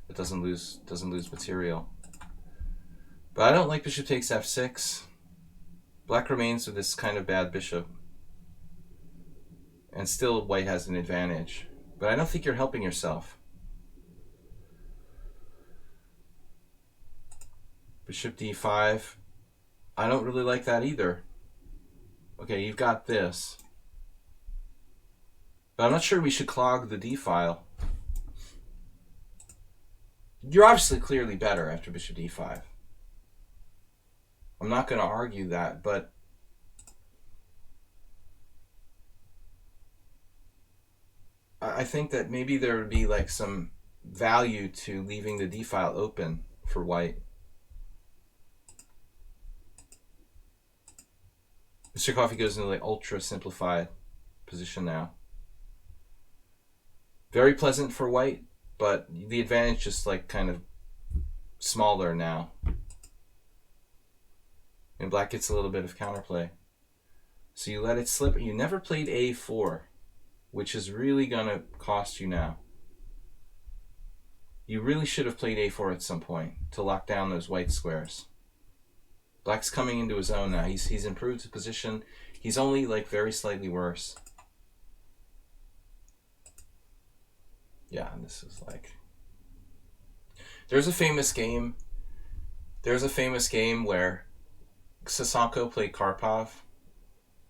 It doesn't lose material. But I don't like bishop takes f6. Black remains with this kind of bad bishop. And still white has an advantage. But I don't think you're helping yourself. Bishop d5. I don't really like that either. Okay, you've got this. But I'm not sure we should clog the d file. You're obviously clearly better after bishop d5. I'm not going to argue that, but I think that maybe there would be like some value to leaving the d file open for white. Mr. Coffee goes into the ultra simplified position now. Very pleasant for white, but the advantage just like kind of smaller now. And black gets a little bit of counterplay. So you let it slip. You never played a4, which is really going to cost you now. You really should have played a4 at some point to lock down those white squares. Black's coming into his own now. He's improved his position. He's only like very slightly worse. Yeah, and this is like... There's a famous game where Sassanko played Karpov,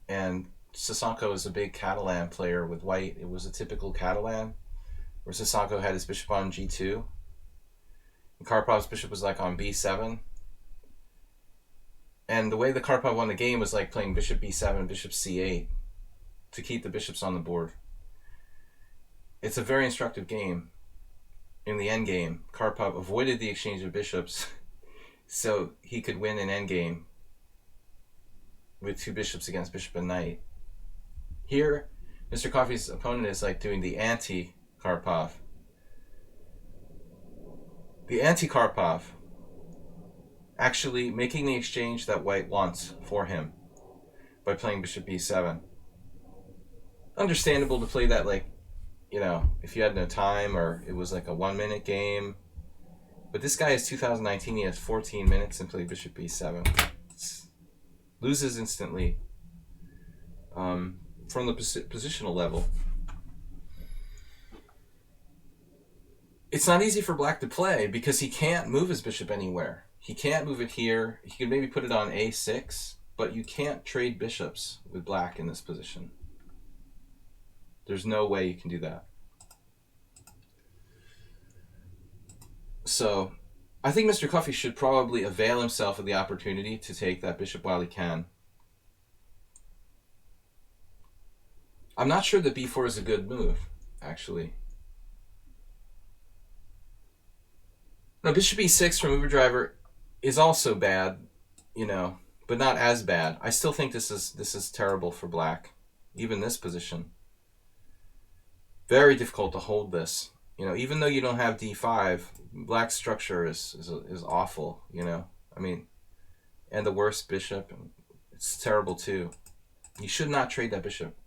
and Sassanko is a big Catalan player with white. It was a typical Catalan, where Sassanko had his bishop on g2, and Karpov's bishop was like on b7. And the way the Karpov won the game was like playing bishop b7, bishop c8 to keep the bishops on the board. It's a very instructive game. In the endgame, Karpov avoided the exchange of bishops so he could win an endgame with two bishops against bishop and knight. Here, Mr. Coffee's opponent is like doing the anti-Karpov. The anti-Karpov, actually making the exchange that white wants for him by playing bishop b7. Understandable to play that, like, you know, if you had no time or it was like a 1 minute game, But this guy is 2019. He has 14 minutes and played bishop b7. Loses instantly from the positional level. It's not easy for black to play because he can't move his bishop anywhere. He can't move it here. He can maybe put it on a6, but you can't trade bishops with black in this position. There's no way you can do that. So I think Mr. Coffey should probably avail himself of the opportunity to take that bishop while he can. I'm not sure that b4 is a good move, actually. No, bishop e6 from overdriver is also bad, you know, but not as bad. I still think this is terrible for black, even this position. Very difficult to hold this. You know, even though you don't have d5, black's structure is awful, you know. I mean, and the worst bishop, it's terrible too. You should not trade that bishop.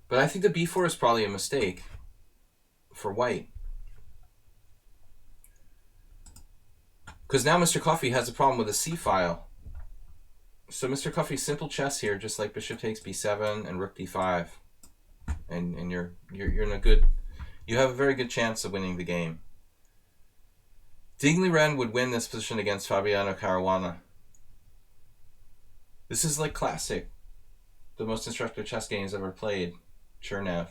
But I think the b4 is probably a mistake for white. Because now Mr. Coffey has a problem with the c file. So Mr. Coffey's simple chess here, just like bishop takes b7 and rook d5. And you're in a good, you have a very good chance of winning the game. Dingley Wren would win this position against Fabiano Caruana. This is like classic, the most instructive chess games ever played. Chernev.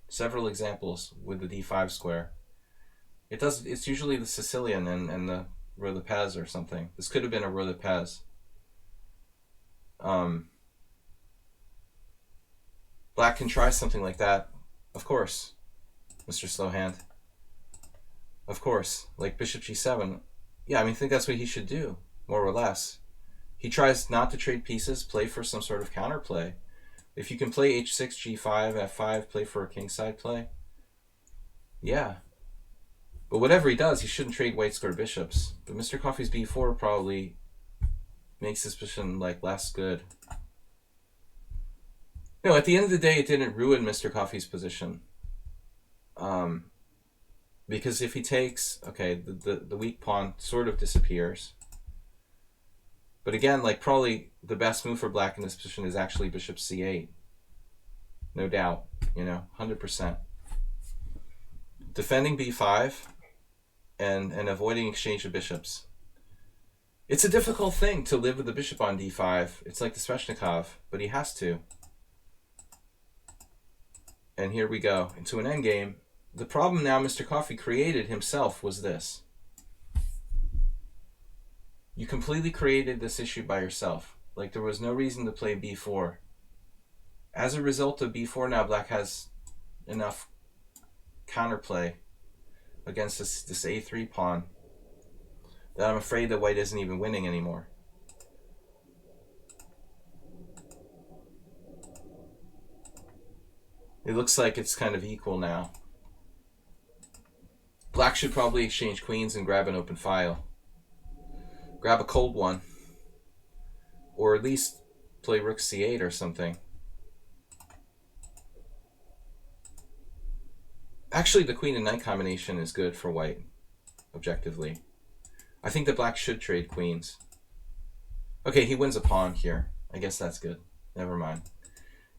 Several examples with the d5 square. It's usually the Sicilian and the Roi de Pez or something. This could have been a Roi de Pez. Black can try something like that. Of course, Mr. Slowhand. Of course. Like bishop g7. Yeah, I mean, I think that's what he should do, more or less. He tries not to trade pieces, play for some sort of counterplay. If you can play h6, g5, f5, play for a kingside play. Yeah. But whatever he does, he shouldn't trade white square bishops. But Mr. Coffey's b4 probably makes this position like less good. No, at the end of the day, it didn't ruin Mr. Coffey's position. Because if he takes, okay, the weak pawn sort of disappears. But again, like probably the best move for black in this position is actually bishop c8. No doubt, you know, 100%. Defending b5 and avoiding exchange of bishops. It's a difficult thing to live with the bishop on d5. It's like the Sveshnikov, but he has to. And here we go into an endgame. The problem now Mr. Coffey created himself was this. You completely created this issue by yourself. Like there was no reason to play b4. As a result of b4 now, black has enough counterplay against this a3 pawn that I'm afraid that white isn't even winning anymore. It looks like it's kind of equal now. Black should probably exchange queens and grab an open file. Grab a cold one. Or at least play rook c8 or something. Actually, the queen and knight combination is good for white, objectively. I think that black should trade queens. Okay, he wins a pawn here. I guess that's good. Never mind.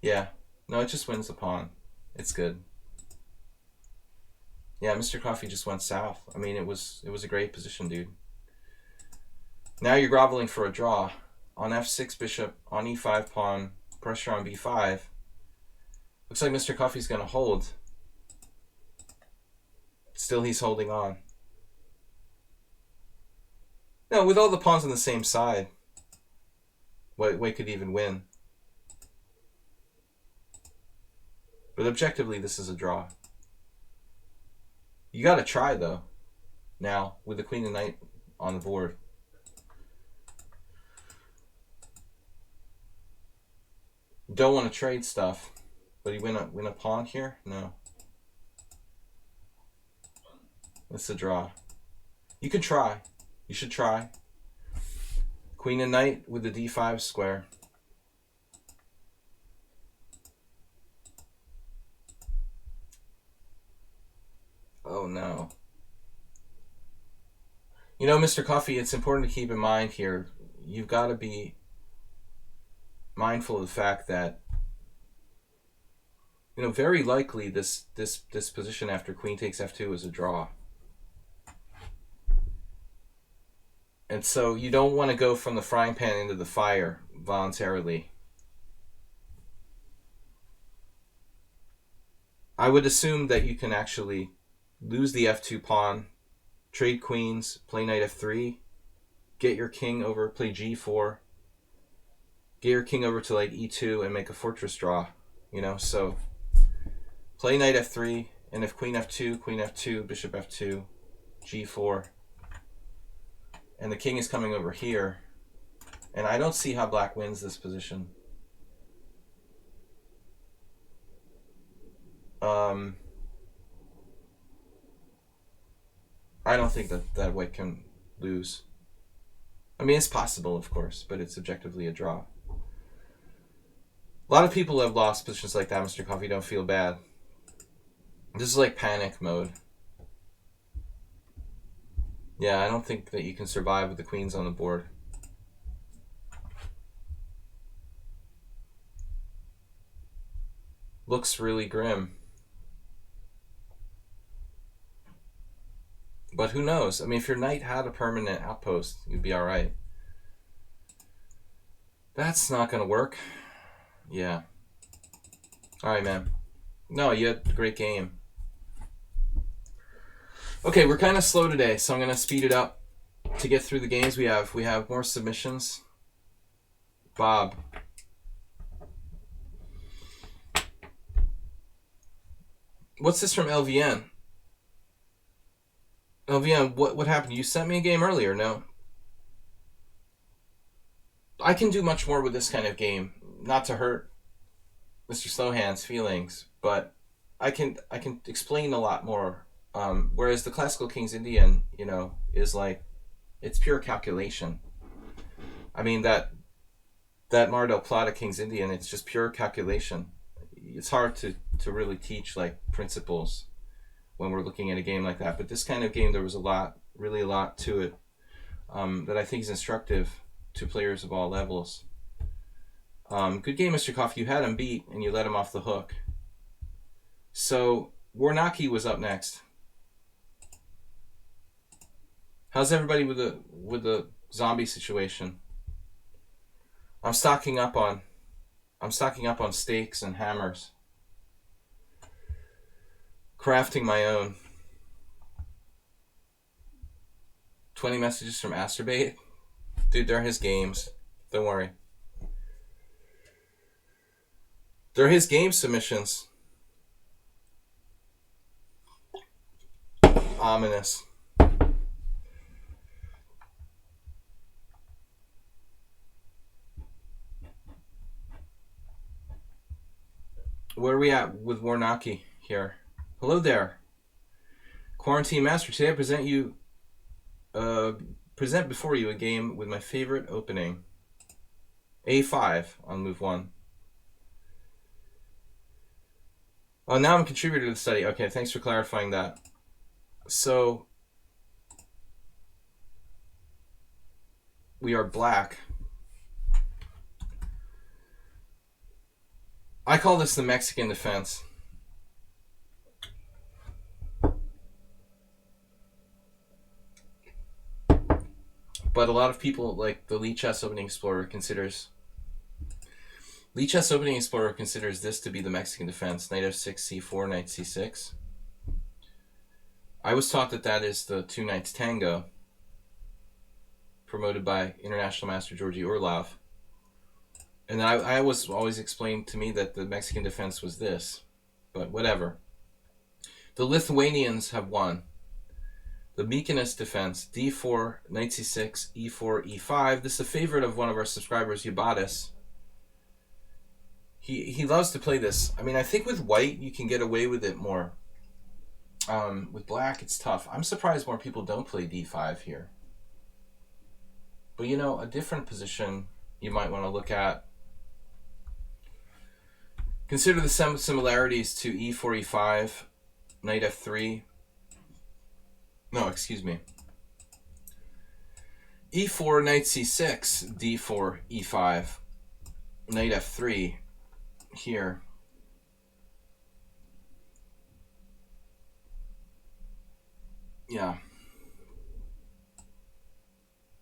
Yeah, no, it just wins the pawn. It's good. Yeah, Mr. Coffey just went south. I mean, it was a great position, dude. Now you're groveling for a draw. On f6 bishop, on e5 pawn, pressure on b5. Looks like Mr. Coffey's going to hold. Still he's holding on. No, with all the pawns on the same side, white could even win. But objectively, this is a draw. You got to try, though, now, with the queen and knight on the board. Don't want to trade stuff, but you win a pawn here? No. It's a draw. You can try. You should try. Queen and knight with the d5 square. Oh no. You know, Mr. Coffee, it's important to keep in mind here, you've got to be mindful of the fact that, you know, very likely this position after queen takes f2 is a draw. And so you don't want to go from the frying pan into the fire voluntarily. I would assume that you can actually lose the f2 pawn, trade queens, play knight f3, get your king over, play g4, get your king over to like e2 and make a fortress draw, you know. So play knight f3, and if queen f2, bishop f2, g4, and the king is coming over here, and I don't see how black wins this position. I don't think that white can lose. I mean, it's possible, of course, but it's objectively a draw. A lot of people have lost positions like that, Mr. Coffee. Don't feel bad. This is like panic mode. Yeah, I don't think that you can survive with the queens on the board. Looks really grim. But who knows? I mean, if your knight had a permanent outpost, you'd be alright. That's not going to work. Yeah. Alright, man. No, you had a great game. Okay, we're kind of slow today, so I'm going to speed it up to get through the games we have. We have more submissions. Bob. What's this from LVN? LVN, what happened? You sent me a game earlier, no? I can do much more with this kind of game. Not to hurt Mr. Slowhand's feelings, but I can explain a lot more. Whereas the classical King's Indian, you know, is like, it's pure calculation. I mean, that Mar del Plata King's Indian, it's just pure calculation. It's hard to really teach like principles when we're looking at a game like that. But this kind of game, there was really a lot to it that I think is instructive to players of all levels. Good game, Mr. Coffee. You had him beat and you let him off the hook. So Warnacki was up next. How's everybody with the zombie situation? I'm stocking up on steaks and hammers. Crafting my own. 20 messages from Asterbait. Dude, they're his games. Don't worry. They're his game submissions. Ominous. Where are we at with Warnacki here? Hello there. Quarantine Master. Today I present before you a game with my favorite opening. A5 on move 1. Oh, now I'm a contributor to the study. Okay, thanks for clarifying that. So, we are black. I call this the Mexican defense. But a lot of people, like the lichess Opening Explorer, considers this to be the Mexican defense. Knight f6, c4, knight c6. I was taught that is the two knights tango, promoted by international master Georgi Orlov. And I was always explained to me that the Mexican defense was this, but whatever. The Lithuanians have won. The Mykonos defense, d4, knight c6, e4, e5. This is a favorite of one of our subscribers, Ubatis. He loves to play this. I mean, I think with white, you can get away with it more. With black, it's tough. I'm surprised more people don't play d5 here. But, you know, a different position you might want to look at. Consider the similarities to e4, e5, knight f3. No, excuse me. e4, knight c6, d4, e5, knight f3 here. Yeah.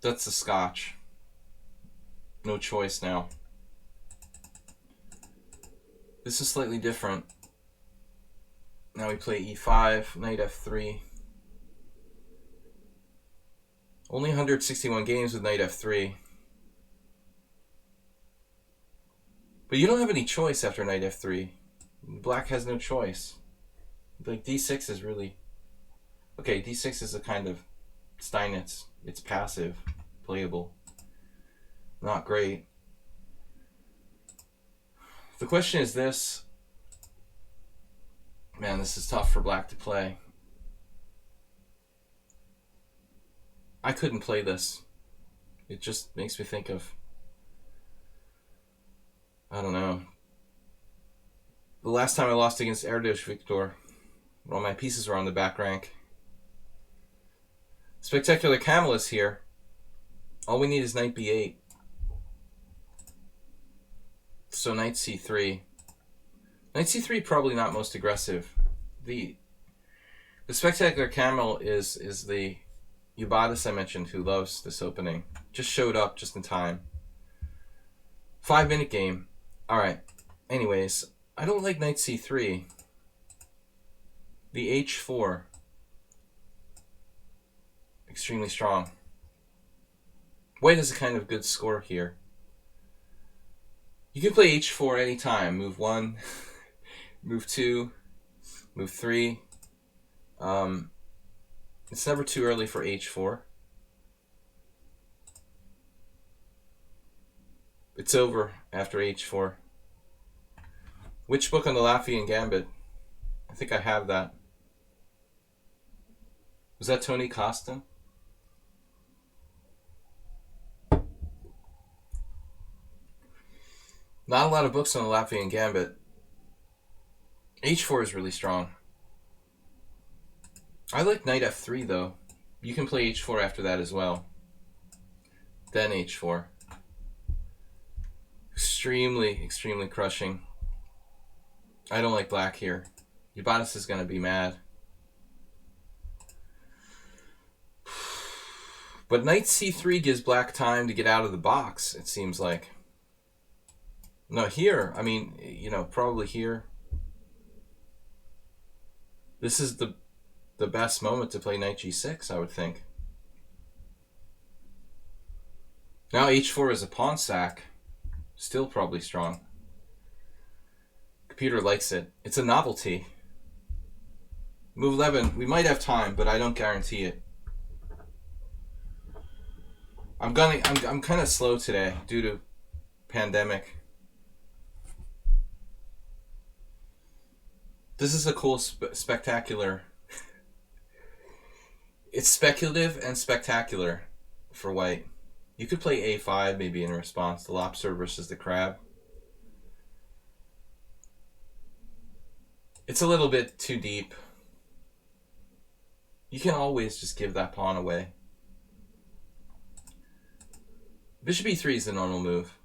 That's the scotch. No choice now. This is slightly different. Now we play e5, knight f3. Only 161 games with knight f3. But you don't have any choice after knight f3. Black has no choice. Like d6 is really... Okay, d6 is a kind of Steinitz. It's passive, playable. Not great. The question is this. Man, this is tough for black to play. I couldn't play this. It just makes me think of... I don't know. The last time I lost against Erdős Viktor, all my pieces were on the back rank. Spectacular Camel is here. All we need is knight b8. So knight c3. Knight c3 probably not most aggressive. The Spectacular Camel is the Ubatis I mentioned who loves this opening. Just showed up just in time. 5-minute game. Alright. Anyways, I don't like knight c3. The h4. Extremely strong. White has a kind of good score here. You can play h4 anytime. Move 1, move 2, move 3. It's never too early for h4. It's over after h4. Which book on the Latvian Gambit? I think I have that. Was that Tony Costin? Not a lot of books on the Latvian Gambit. h4 is really strong. I like knight f3 though. You can play h4 after that as well. Then h4. Extremely crushing. I don't like black here. Ubatis is going to be mad. But knight c3 gives black time to get out of the box, it seems like. No, here, I mean, you know, probably here. This is the best moment to play knight g6, I would think. Now h4 is a pawn sack. Still probably strong. Computer likes it. It's a novelty. Move 11. We might have time, but I don't guarantee it. I'm kind of slow today due to pandemic. This is a cool spectacular. It's speculative and spectacular for white. You could play a5 maybe in response. The lobster versus the crab. It's a little bit too deep. You can always just give that pawn away. Bishop e3 is the normal move.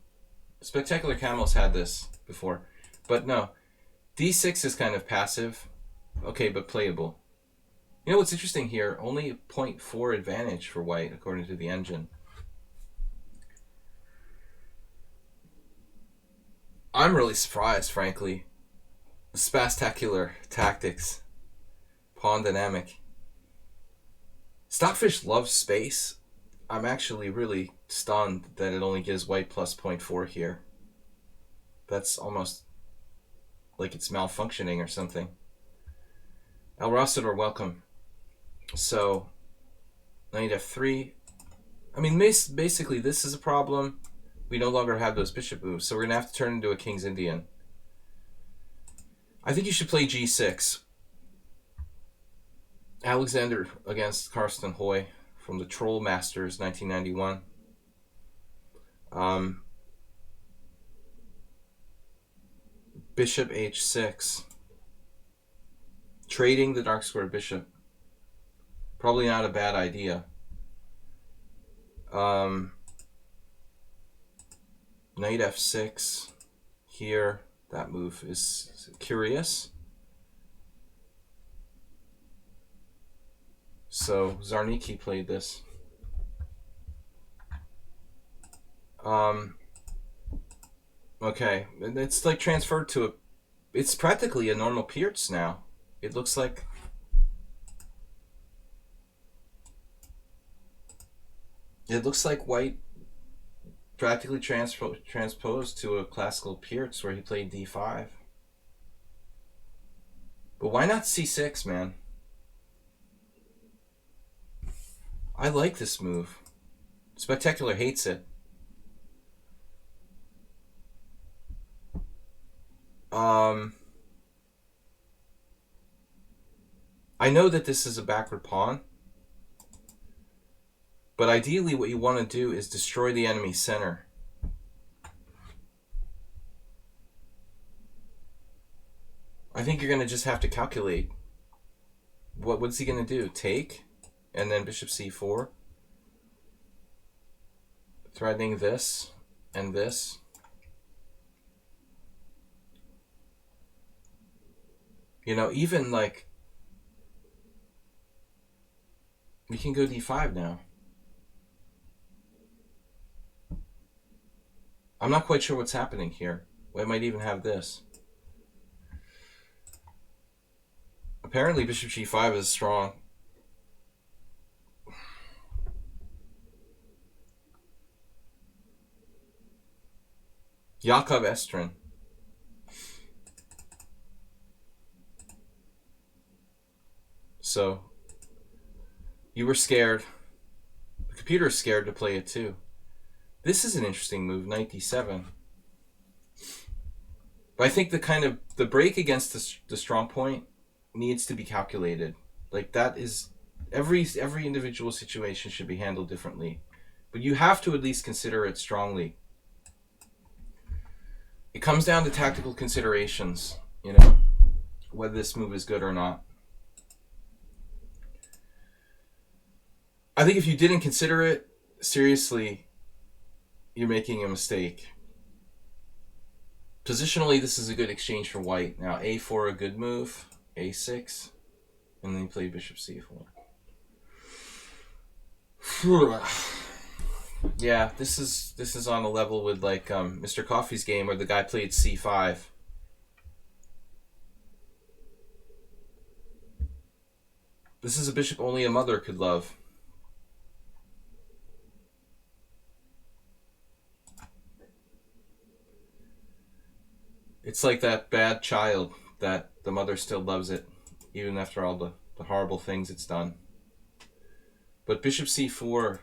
Spectacular Camel's had this before. But no. d6 is kind of passive. Okay, but playable. You know what's interesting here? Only 0.4 advantage for white, according to the engine. I'm really surprised, frankly. Spectacular tactics. Pawn dynamic. Stockfish loves space. I'm actually really stunned that it only gives white plus 0.4 here. That's almost like it's malfunctioning or something. El Rosador, welcome. So, knight f3. I mean, basically, this is a problem. We no longer have those bishop moves, so we're going to have to turn into a King's Indian. I think you should play g6. Alexander against Karsten Hoy from the Troll Masters 1991. Bishop h6. Trading the dark square bishop. Probably not a bad idea. Knight f6 here. That move is curious. So Zarnicki played this. Okay, it's like transferred to a. It's practically a normal Pierce now. It looks like. It looks like white practically transposed to a classical Pierce where he played d5. But why not c6, man? I like this move. Spectacular hates it. I know that this is a backward pawn, but ideally what you want to do is destroy the enemy's center. I think you're going to just have to calculate. What's he going to do? Take, and then bishop c4, threatening this and this. You know, even like, we can go d5 now. I'm not quite sure what's happening here. We might even have this. Apparently bishop g5 is strong. Yakov Estrin. So, you were scared. The computer is scared to play it too. This is an interesting move, knight d7. But I think the break against the strong point needs to be calculated. Like that is every individual situation should be handled differently. But you have to at least consider it strongly. It comes down to tactical considerations, you know, whether this move is good or not. I think if you didn't consider it seriously, you're making a mistake. Positionally, this is a good exchange for white. Now, a4 a good move, a6, and then you play bishop c4. Yeah, this is on a level with like Mr. Coffee's game where the guy played c5. This is a bishop only a mother could love. It's like that bad child that the mother still loves it, even after all the horrible things it's done. But bishop c4,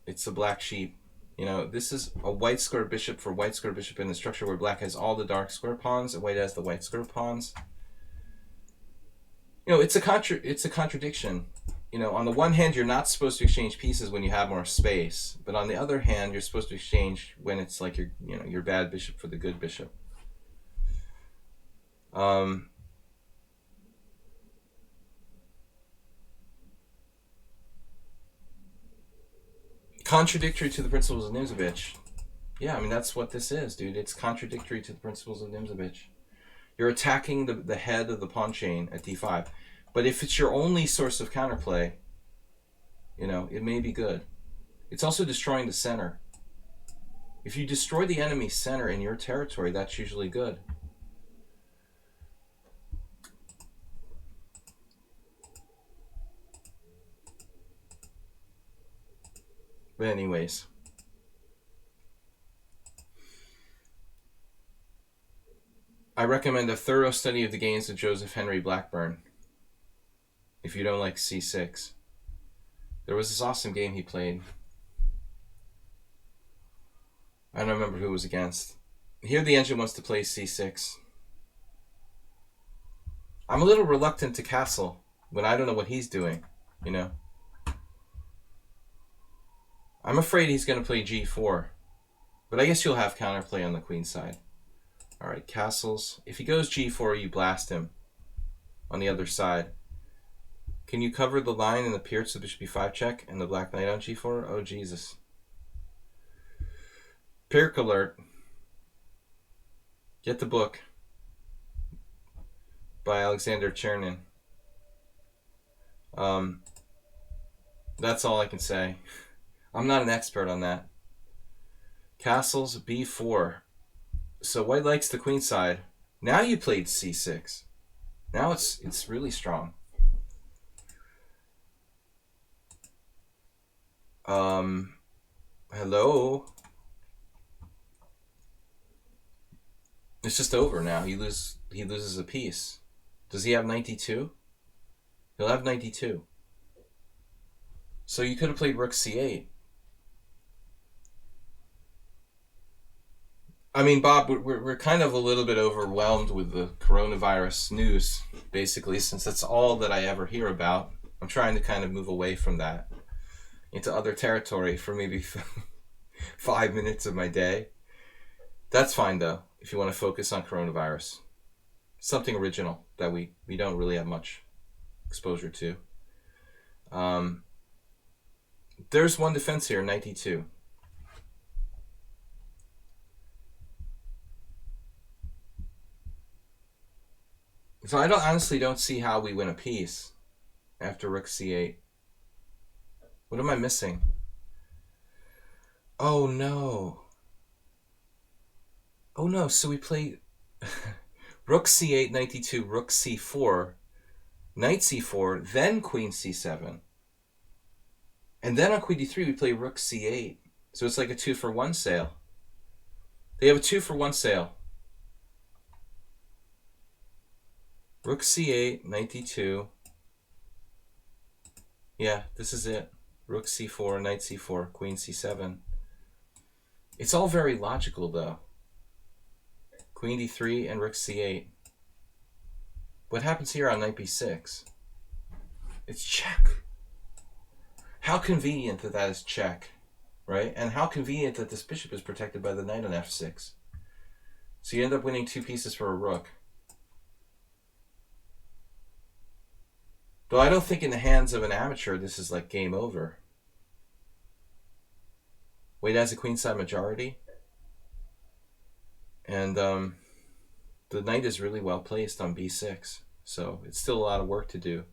it's a black sheep. You know, this is a white square bishop for white square bishop in a structure where black has all the dark square pawns and white has the white square pawns. You know, it's a contradiction. You know, on the one hand, you're not supposed to exchange pieces when you have more space, but on the other hand, you're supposed to exchange when it's like your bad bishop for the good bishop. Contradictory to the principles of Nimzovich. Yeah, I mean, that's what this is, dude. It's contradictory to the principles of Nimzovich. You're attacking the head of the pawn chain at d5. But if it's your only source of counterplay, you know, it may be good. It's also destroying the center. If you destroy the enemy's center in your territory, that's usually good. But anyways, I recommend a thorough study of the games of Joseph Henry Blackburn if you don't like c6. There was this awesome game he played. I don't remember who it was against. Here the engine wants to play c6. I'm a little reluctant to castle when I don't know what he's doing, you know. I'm afraid he's going to play g4. But I guess you'll have counterplay on the queen side. Alright, castles. If he goes g4, you blast him on the other side. Can you cover the line and appear to the bishop b5 check and the black knight on g4? Oh, Jesus. Pirk alert. Get the book by Alexander Chernin. That's all I can say. I'm not an expert on that. Castles b4. So white likes the queen side. Now you played c6. Now it's really strong. Hello. It's just over now. He loses a piece. Does he have 92? He'll have 92. So you could have played rook c8. I mean, Bob, we're kind of a little bit overwhelmed with the coronavirus news, basically, since that's all that I ever hear about. I'm trying to kind of move away from that into other territory for maybe 5 minutes of my day. That's fine, though, if you want to focus on coronavirus. Something original that we don't really have much exposure to. There's one defense here, 92. So I honestly don't see how we win a piece after rook c8. What am I missing? Oh no. Oh no, so we play rook c8, 92, rook c4, knight c4, then queen c7. And then on queen d3 we play rook c8. So it's like a 2-for-1 sale. They have a 2-for-1 sale. Rook c8, knight d2. Yeah, this is it. Rook c4, knight c4, queen c7. It's all very logical, though. Queen d3 and rook c8. What happens here on knight b6? It's check. How convenient that that is check, right? And how convenient that this bishop is protected by the knight on f6. So you end up winning 2 pieces for a rook. Though I don't think in the hands of an amateur this is like game over. White has a queenside majority. And the knight is really well placed on b6. So it's still a lot of work to do.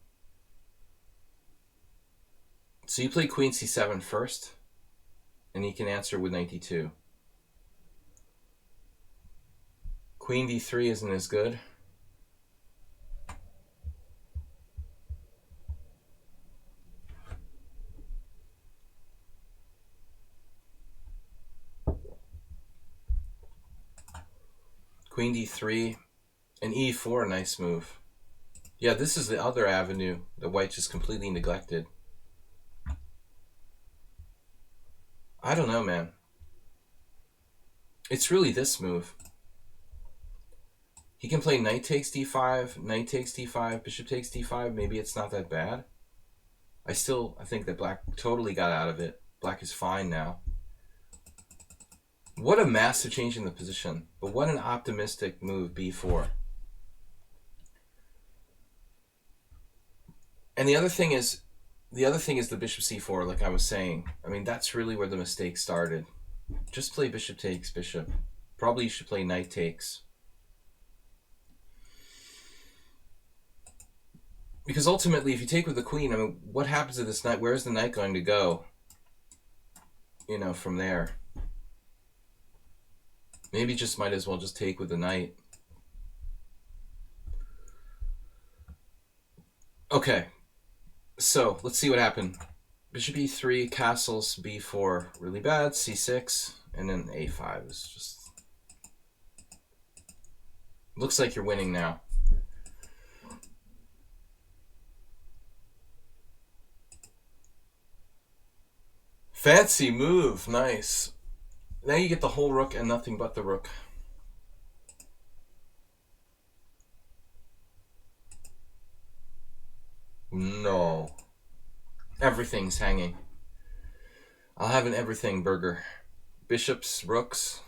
So you play queen c7 first. And he can answer with knight d2. Queen d3 isn't as good. Queen d3 and e4, nice move. Yeah, this is the other avenue that white just completely neglected. I don't know, man. It's really this move. He can play knight takes d5, knight takes d5, bishop takes d5. Maybe it's not that bad. I think that black totally got out of it. Black is fine now. What a massive change in the position. But what an optimistic move, b4. And the other thing is the bishop c4, like I was saying. I mean, that's really where the mistake started. Just play bishop takes, bishop. Probably you should play knight takes. Because ultimately, if you take with the queen, I mean, what happens to this knight? Where's the knight going to go? You know, from there. Maybe just might as well just take with the knight. Okay. So, let's see what happened. Bishop e3, castles, b4, really bad, c6, and then a5 is just... Looks like you're winning now. Fancy move, nice. Now you get the whole rook and nothing but the rook. No. Everything's hanging. I'll have an everything burger. Bishops, rooks.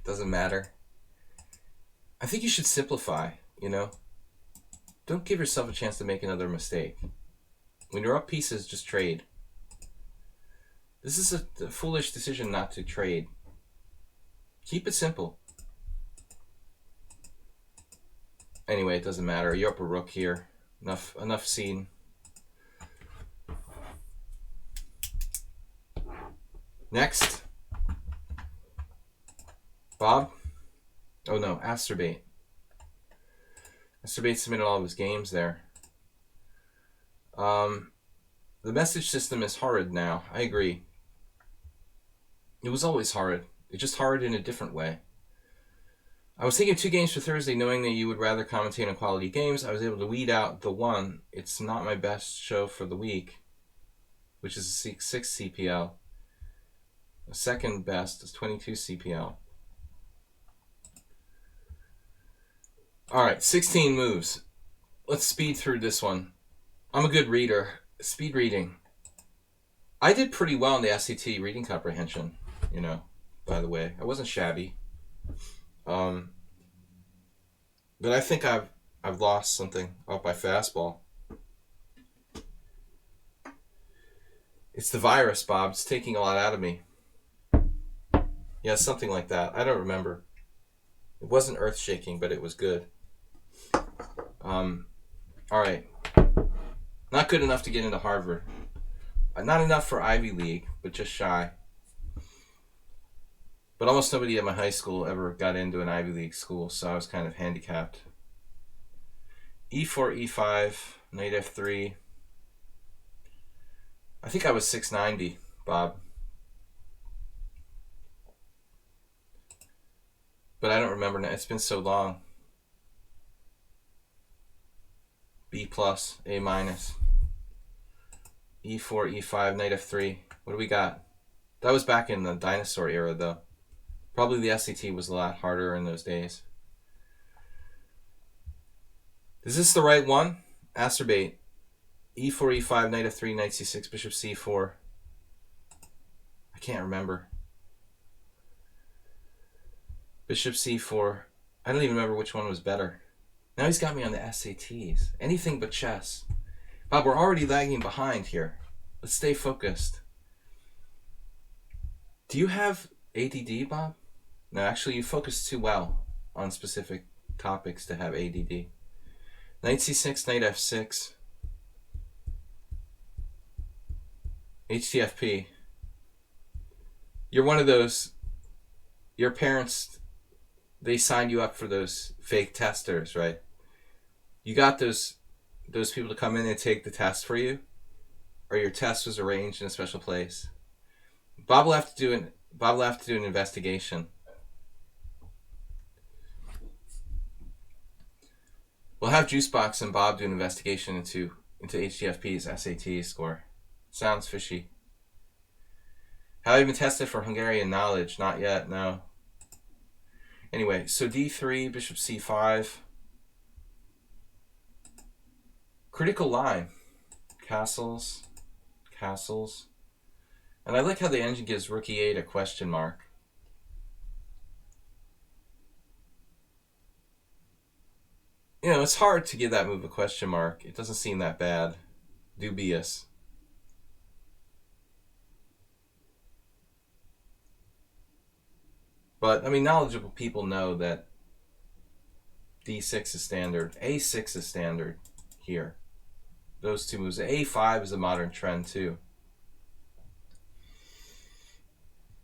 Doesn't matter. I think you should simplify, you know? don't give yourself a chance to make another mistake. When you're up pieces, just trade. This is a foolish decision not to trade. Keep it simple. Anyway, it doesn't matter. You're up a rook here. Enough seen. Next. Bob? Oh no, Asterbate. Asterbate submitted all of his games there. The message system is horrid now. I agree. It was always horrid. It's just horrid in a different way. I was thinking 2 games for Thursday, knowing that you would rather commentate on quality games. I was able to weed out the one. It's not my best show for the week, which is a 6 CPL. The second best is 22 CPL. All right, 16 moves. Let's speed through this one. I'm a good reader. Speed reading. I did pretty well in the SAT reading comprehension, by the way. I wasn't shabby. But I think I've lost something off my fastball. It's the virus, Bob. It's taking a lot out of me. Yeah, something like that. I don't remember. It wasn't earth-shaking, but it was good. All right. Not good enough to get into Harvard. Not enough for Ivy League, but just shy. But almost nobody at my high school ever got into an Ivy League school, so I was kind of handicapped. E4, E5, knight F3. I think I was 690, Bob. But I don't remember now. It's been so long. B plus, A minus. E4, E5, knight F3. What do we got? That was back in the dinosaur era, though. Probably the SAT was a lot harder in those days. Is this the right one? Asterbate. E4, E5, knight F3, knight C6, bishop C4. I can't remember. Bishop C4. I don't even remember which one was better. Now he's got me on the SATs. Anything but chess. Bob, we're already lagging behind here. Let's stay focused. Do you have ADD, Bob? No, actually, you focus too well on specific topics to have ADD. Knight C6, knight F6. HTFP. You're one of those... Your parents, they signed you up for those fake testers, right? You got those people to come in and take the test for you? Or your test was arranged in a special place? Bob will have to do an investigation. We'll have Juicebox and Bob do an investigation into HTFP's SAT score. Sounds fishy. Have I been tested for Hungarian knowledge? Not yet, no. Anyway, so D3, bishop C5. Critical line. Castles. And I like how the engine gives rook E8 a question mark. It's hard to give that move a question mark. It doesn't seem that bad. Dubious. But, knowledgeable people know that D6 is standard. A6 is standard here. Those two moves. A5 is a modern trend, too.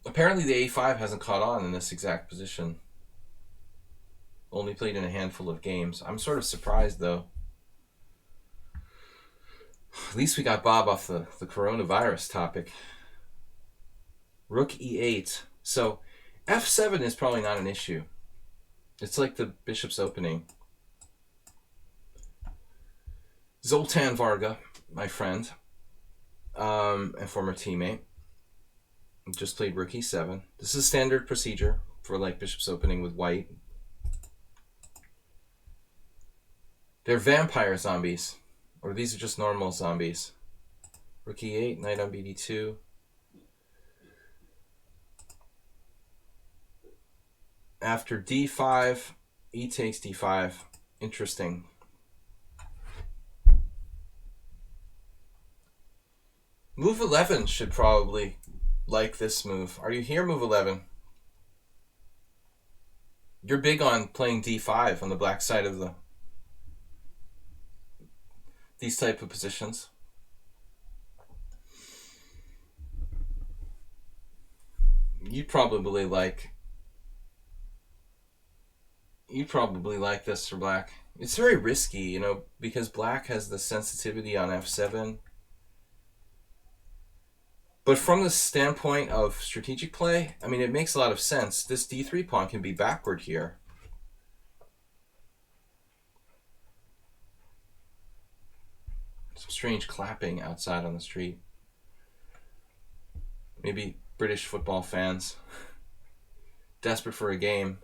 Apparently the A5 hasn't caught on in this exact position. Only played in a handful of games. I'm sort of surprised, though. At least we got Bob off the coronavirus topic. Rook E8. So F7 is probably not an issue. It's like the bishop's opening. Zoltan Varga, my friend, and former teammate, just played rook E7. This is standard procedure for like bishop's opening with white. They're vampire zombies, or these are just normal zombies. Rook E8, knight on BD2. After D5, E takes D5. Interesting. Move 11 should probably like this move. Are you here, move 11? You're big on playing d5 on the black side of these type of positions. You'd probably like this for black. It's very risky, you know, because black has the sensitivity on f7. But from the standpoint of strategic play, I mean, it makes a lot of sense. This d3 pawn can be backward here. Some strange clapping outside on the street. Maybe British football fans desperate for a game.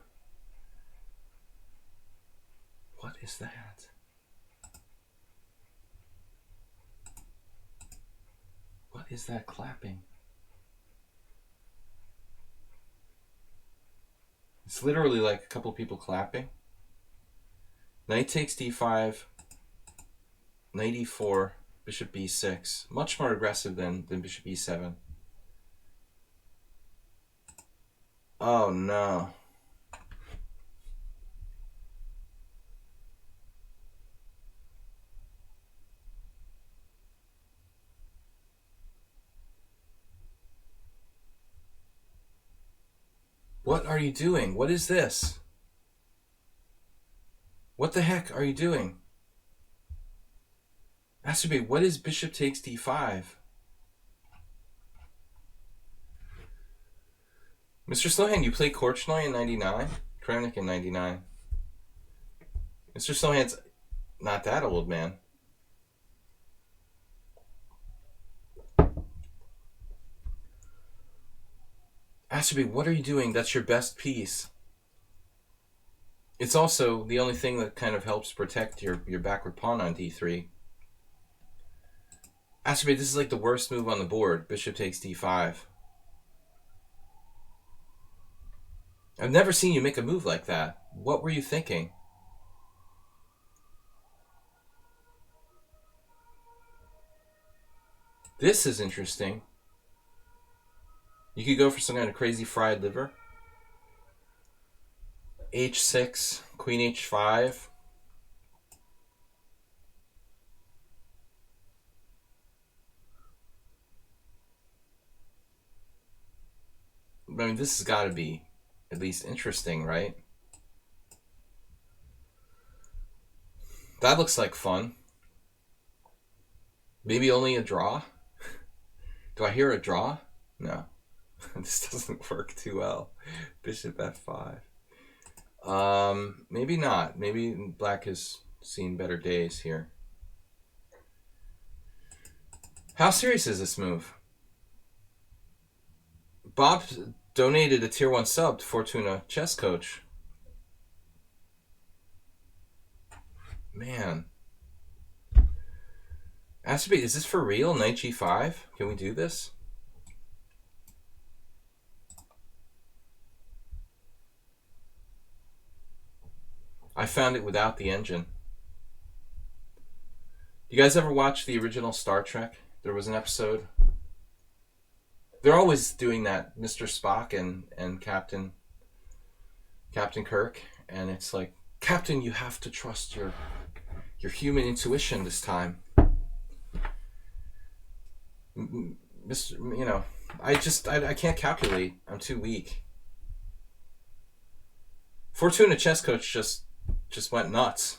What is that? What is that clapping? It's literally like a couple people clapping. Knight takes d5, knight e4, bishop b6. Much more aggressive than bishop e7. Oh no. What are you doing? What is this? What the heck are you doing? Masturbate, what is bishop takes d5? Mr. Slohan, you play Korchnoi in 99? Kramnik in 99. Mr. Slohan's not that old, man. Masturbate, what are you doing? That's your best piece. It's also the only thing that kind of helps protect your backward pawn on d3. Masturbate, this is like the worst move on the board. Bishop takes d5. I've never seen you make a move like that. What were you thinking? This is interesting. You could go for some kind of crazy fried liver. h6, queen h5. I mean, this has got to be at least interesting, right? That looks like fun. Maybe only a draw? Do I hear a draw? No. This doesn't work too well. Bishop f5. Maybe not. Maybe black has seen better days here. How serious is this move? Bob donated a tier 1 sub to Fortuna Chess Coach. Man. Masturbate, is this for real? Knight g5? Can we do this? I found it without the engine. You guys ever watch the original Star Trek? There was an episode. They're always doing that, Mr. Spock and Captain Kirk, and it's like, Captain, you have to trust your human intuition this time. Mr. You know, I can't calculate. I'm too weak. Fortuna Chess Coach just went nuts.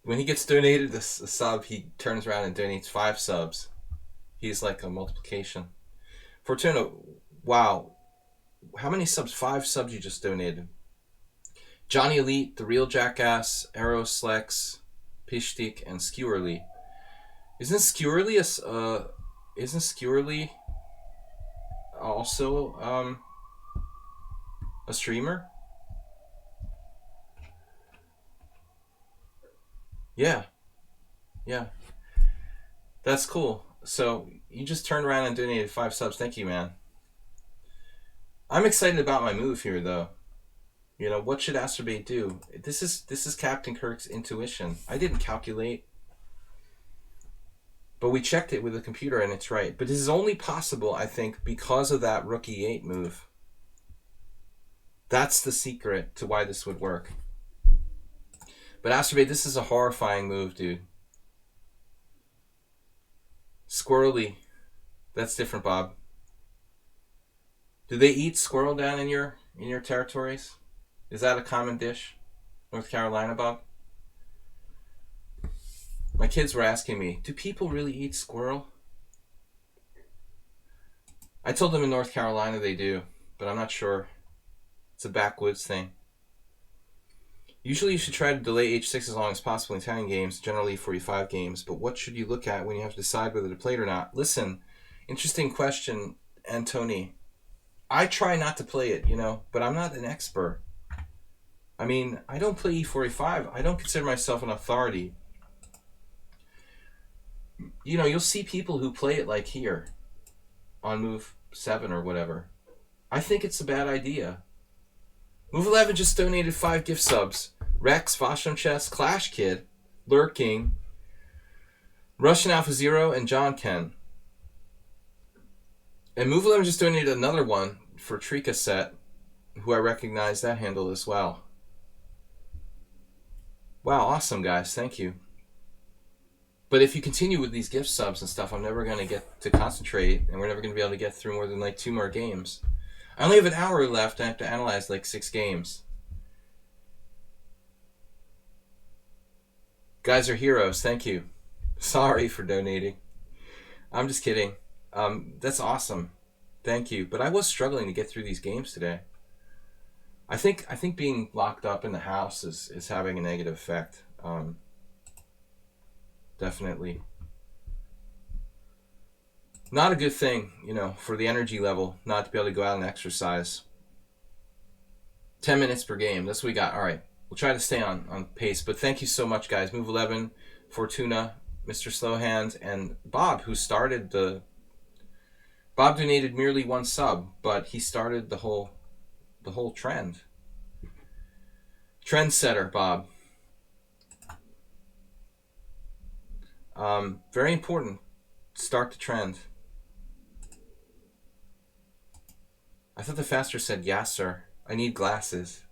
When he gets donated a sub, he turns around and donates 5 subs. He's like a multiplication. Fortuna, wow. How many subs? 5 subs you just donated. Johnny Elite, The Real Jackass, Eros Slex, Pishtik, and Skewerly. Isn't Skewerly also a streamer? Yeah. Yeah. That's cool. So you just turned around and donated 5 subs. Thank you, man. I'm excited about my move here, though. You know, what should Astrobate do? This is Captain Kirk's intuition. I didn't calculate. But we checked it with the computer and it's right. But this is only possible, I think, because of that rook e8 move. That's the secret to why this would work. But Astrobate, this is a horrifying move, dude. Squirrely. That's different, Bob. Do they eat squirrel down in your territories? Is that a common dish? North Carolina, Bob? My kids were asking me, do people really eat squirrel? I told them in North Carolina they do, but I'm not sure. It's a backwoods thing. Usually you should try to delay h6 as long as possible in Italian games, generally 45 games, but what should you look at when you have to decide whether to play it or not? Listen, interesting question, Antony. I try not to play it, but I'm not an expert. I mean, I don't play e45. I don't consider myself an authority. You'll see people who play it like here on move 7 or whatever. I think it's a bad idea. Move 11 just donated 5 gift subs. Rex, Vosham Chess, Clash Kid, Lurking, Russian Alpha Zero, and John Ken. And Move 11 just donated another one for Trika Set, who I recognize that handle as well. Wow, awesome, guys. Thank you. But if you continue with these gift subs and stuff, I'm never going to get to concentrate, and we're never going to be able to get through more than like 2 more games. I only have an hour left. I have to analyze like 6 games. Guys are heroes. Thank you. Sorry for donating. I'm just kidding. That's awesome. Thank you. But I was struggling to get through these games today. I think being locked up in the house is having a negative effect. Definitely. Not a good thing, for the energy level, not to be able to go out and exercise. 10 minutes per game. That's what we got. All right. We'll try to stay on pace. But thank you so much, guys. Move 11, Fortuna, Mr. Slowhand, and Bob, who started Bob donated merely 1 sub, but he started the whole trend. Trendsetter, Bob. Very important. Start the trend. I thought the faster said, yes, sir. I need glasses.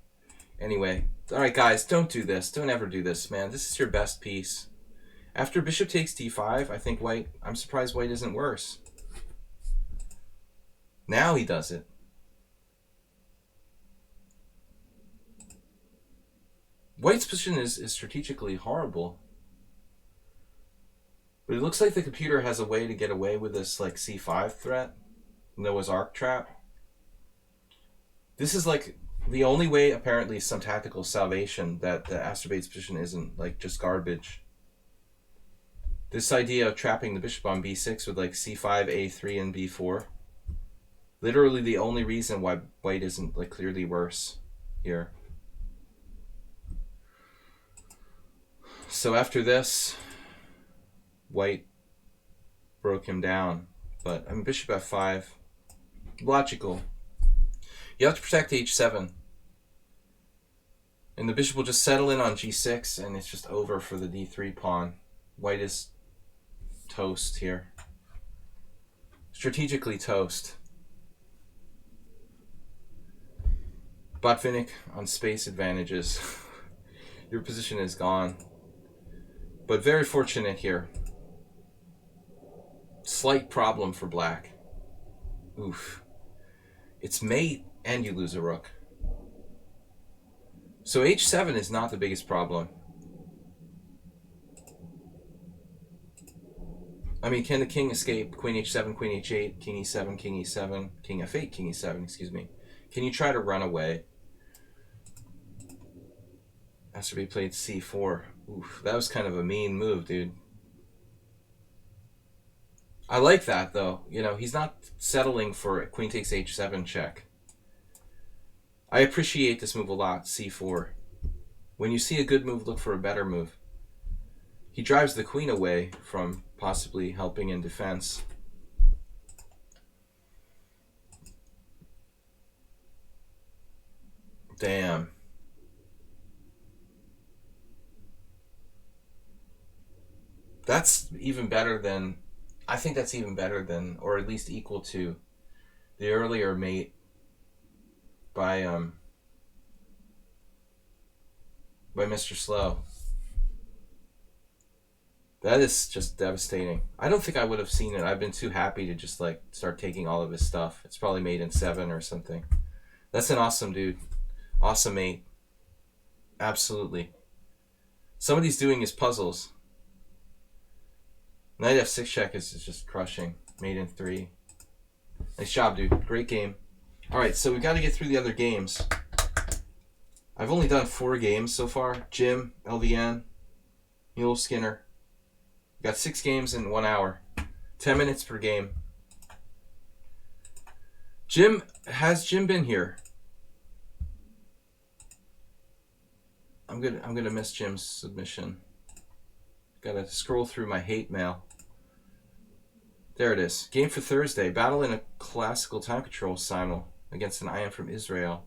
Anyway. Alright, guys, don't do this. Don't ever do this, man. This is your best piece. After bishop takes d5, I think I'm surprised white isn't worse. Now he does it. White's position is strategically horrible. But it looks like the computer has a way to get away with this like c5 threat. Noah's Ark trap. This is like the only way, apparently, some tactical salvation that the Astrobate's position isn't like just garbage. This idea of trapping the bishop on b6 with like c5, a3, and b4. Literally the only reason why white isn't like clearly worse here. So after this, white broke him down. But I mean, bishop f5, logical. You have to protect h7. And the bishop will just settle in on g6, and it's just over for the d3 pawn. White is toast here. Strategically toast. Botvinnik on space advantages. Your position is gone. But very fortunate here. Slight problem for black. Oof. It's mate, and you lose a rook. So h7 is not the biggest problem. I mean, can the king escape? Queen h7, queen h8, king e7, king e7, king f8, king e7, excuse me. Can you try to run away? Astrobate played c4. Oof, that was kind of a mean move, dude. I like that, though. He's not settling for a queen takes h7 check. I appreciate this move a lot, c4. When you see a good move, look for a better move. He drives the queen away from possibly helping in defense. Damn. That's even better than I think that's even better than, or at least equal to, the earlier mate by Mr. Slow. That is just devastating. I don't think I would have seen it. I've been too happy to just like start taking all of his stuff. It's probably made in 7 or something. That's an awesome dude. Awesome mate. Absolutely. Somebody's doing his puzzles. Knight f6 check is just crushing. Mate in 3. Nice job, dude. Great game. Alright, so we got to get through the other games. I've only done 4 games so far. Jim, LVN, Mule Skinner. We got 6 games in 1 hour. 10 minutes per game. Has Jim been here? I'm gonna miss Jim's submission. Gotta scroll through my hate mail. There it is. Game for Thursday. Battle in a classical time control simul against an IM from Israel.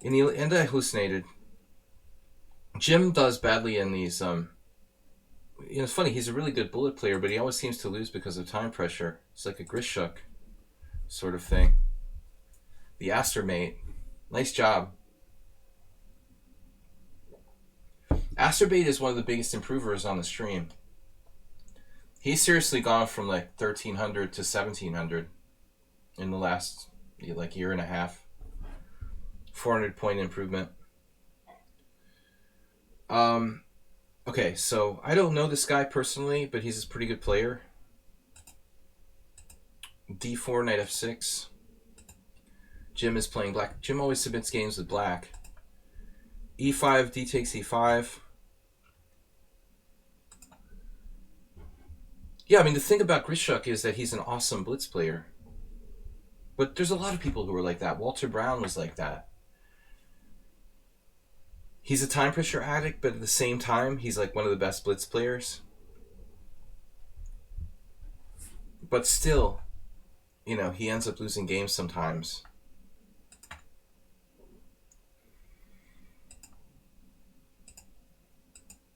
And I hallucinated. Jim does badly in these. It's funny. He's a really good bullet player, but he always seems to lose because of time pressure. It's like a Grishuk sort of thing. The Aster mate. Nice job. Asterbait is one of the biggest improvers on the stream. He's seriously gone from like 1300 to 1700 in the last like year and a half. 400 point improvement. Okay, so I don't know this guy personally, but he's a pretty good player. D4, knight f6. Jim is playing black. Jim always submits games with black. E5, d takes e5. Yeah, I mean, the thing about Grishuk is that he's an awesome blitz player. But there's a lot of people who are like that. Walter Brown was like that. He's a time pressure addict, but at the same time, he's like one of the best blitz players. But still, he ends up losing games sometimes.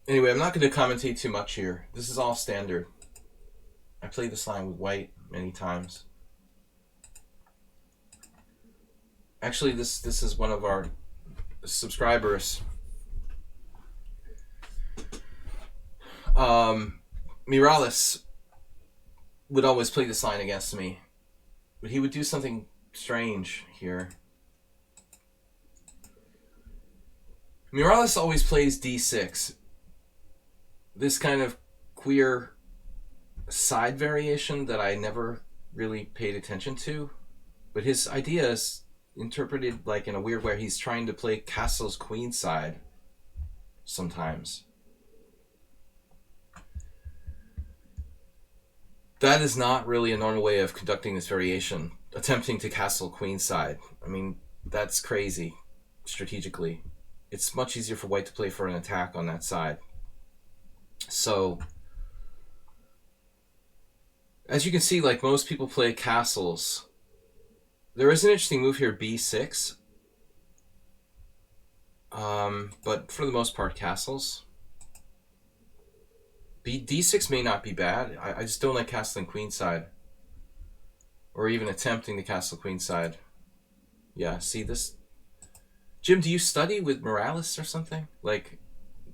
Anyway, I'm not going to commentate too much here. This is all standard. I played this line with white many times. Actually, this is one of our subscribers. Miralles would always play this line against me, but he would do something strange here. Miralles always plays d6. This kind of queer side variation that I never really paid attention to, but his idea is interpreted like in a weird way. He's trying to play castle's queen side sometimes. That is not really a normal way of conducting this variation, attempting to castle queen side. I mean, that's crazy strategically. It's much easier for white to play for an attack on that side. So, as you can see, like most people play castles. There is an interesting move here, b6. But for the most part, castles. d6 may not be bad. I just don't like castling queenside. Or even attempting to castle queenside. Yeah, see this? Jim, do you study with Miralles or something? Like,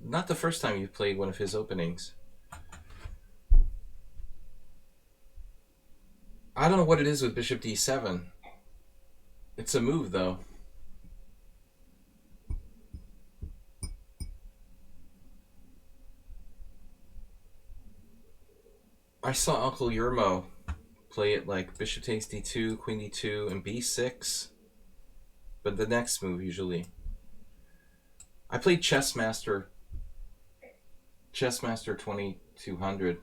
not the first time you've played one of his openings. I don't know what it is with bishop d7. It's a move, though. I saw Uncle Yermo play it like bishop takes d2, queen d2, and b6. But the next move, usually. I played Chessmaster 2200.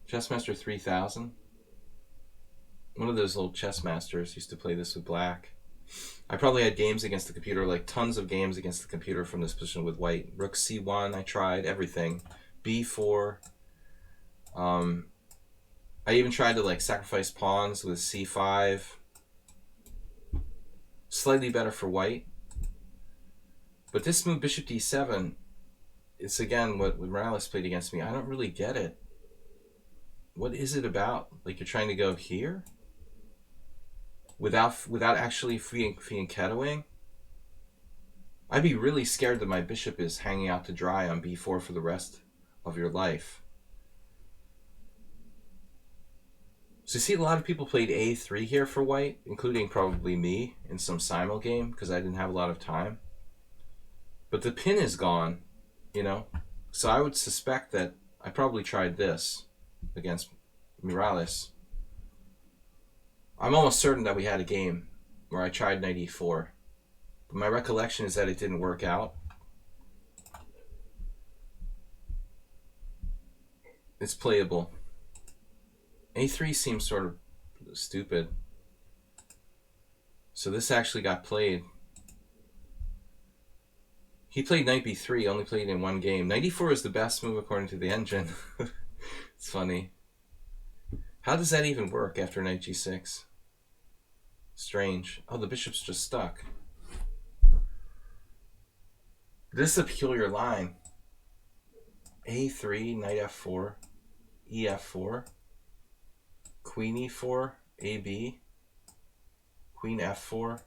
Chessmaster 3000. One of those old chess masters used to play this with black. I probably had games against the computer, like tons of games against the computer from this position with white. Rook c1, I tried everything. b4. I even tried to like sacrifice pawns with c5. Slightly better for white. But this move, bishop d7, it's again what Morales played against me. I don't really get it. What is it about? Like you're trying to go here without actually fianchettoing? I'd be really scared that my bishop is hanging out to dry on b4 for the rest of your life. So you see a lot of people played a3 here for white, including probably me in some simul game because I didn't have a lot of time. But the pin is gone, you know? So I would suspect that I probably tried this against Morales. I'm almost certain that we had a game where I tried knight e4. But my recollection is that it didn't work out. It's playable. a3 seems sort of stupid. So this actually got played. He played knight b3, only played in one game. Knight e4 is the best move according to the engine. It's funny. How does that even work after knight g6? Strange. Oh, the bishop's just stuck. This is a peculiar line. a3, knight f4, ef4, queen e4, ab, queen f4.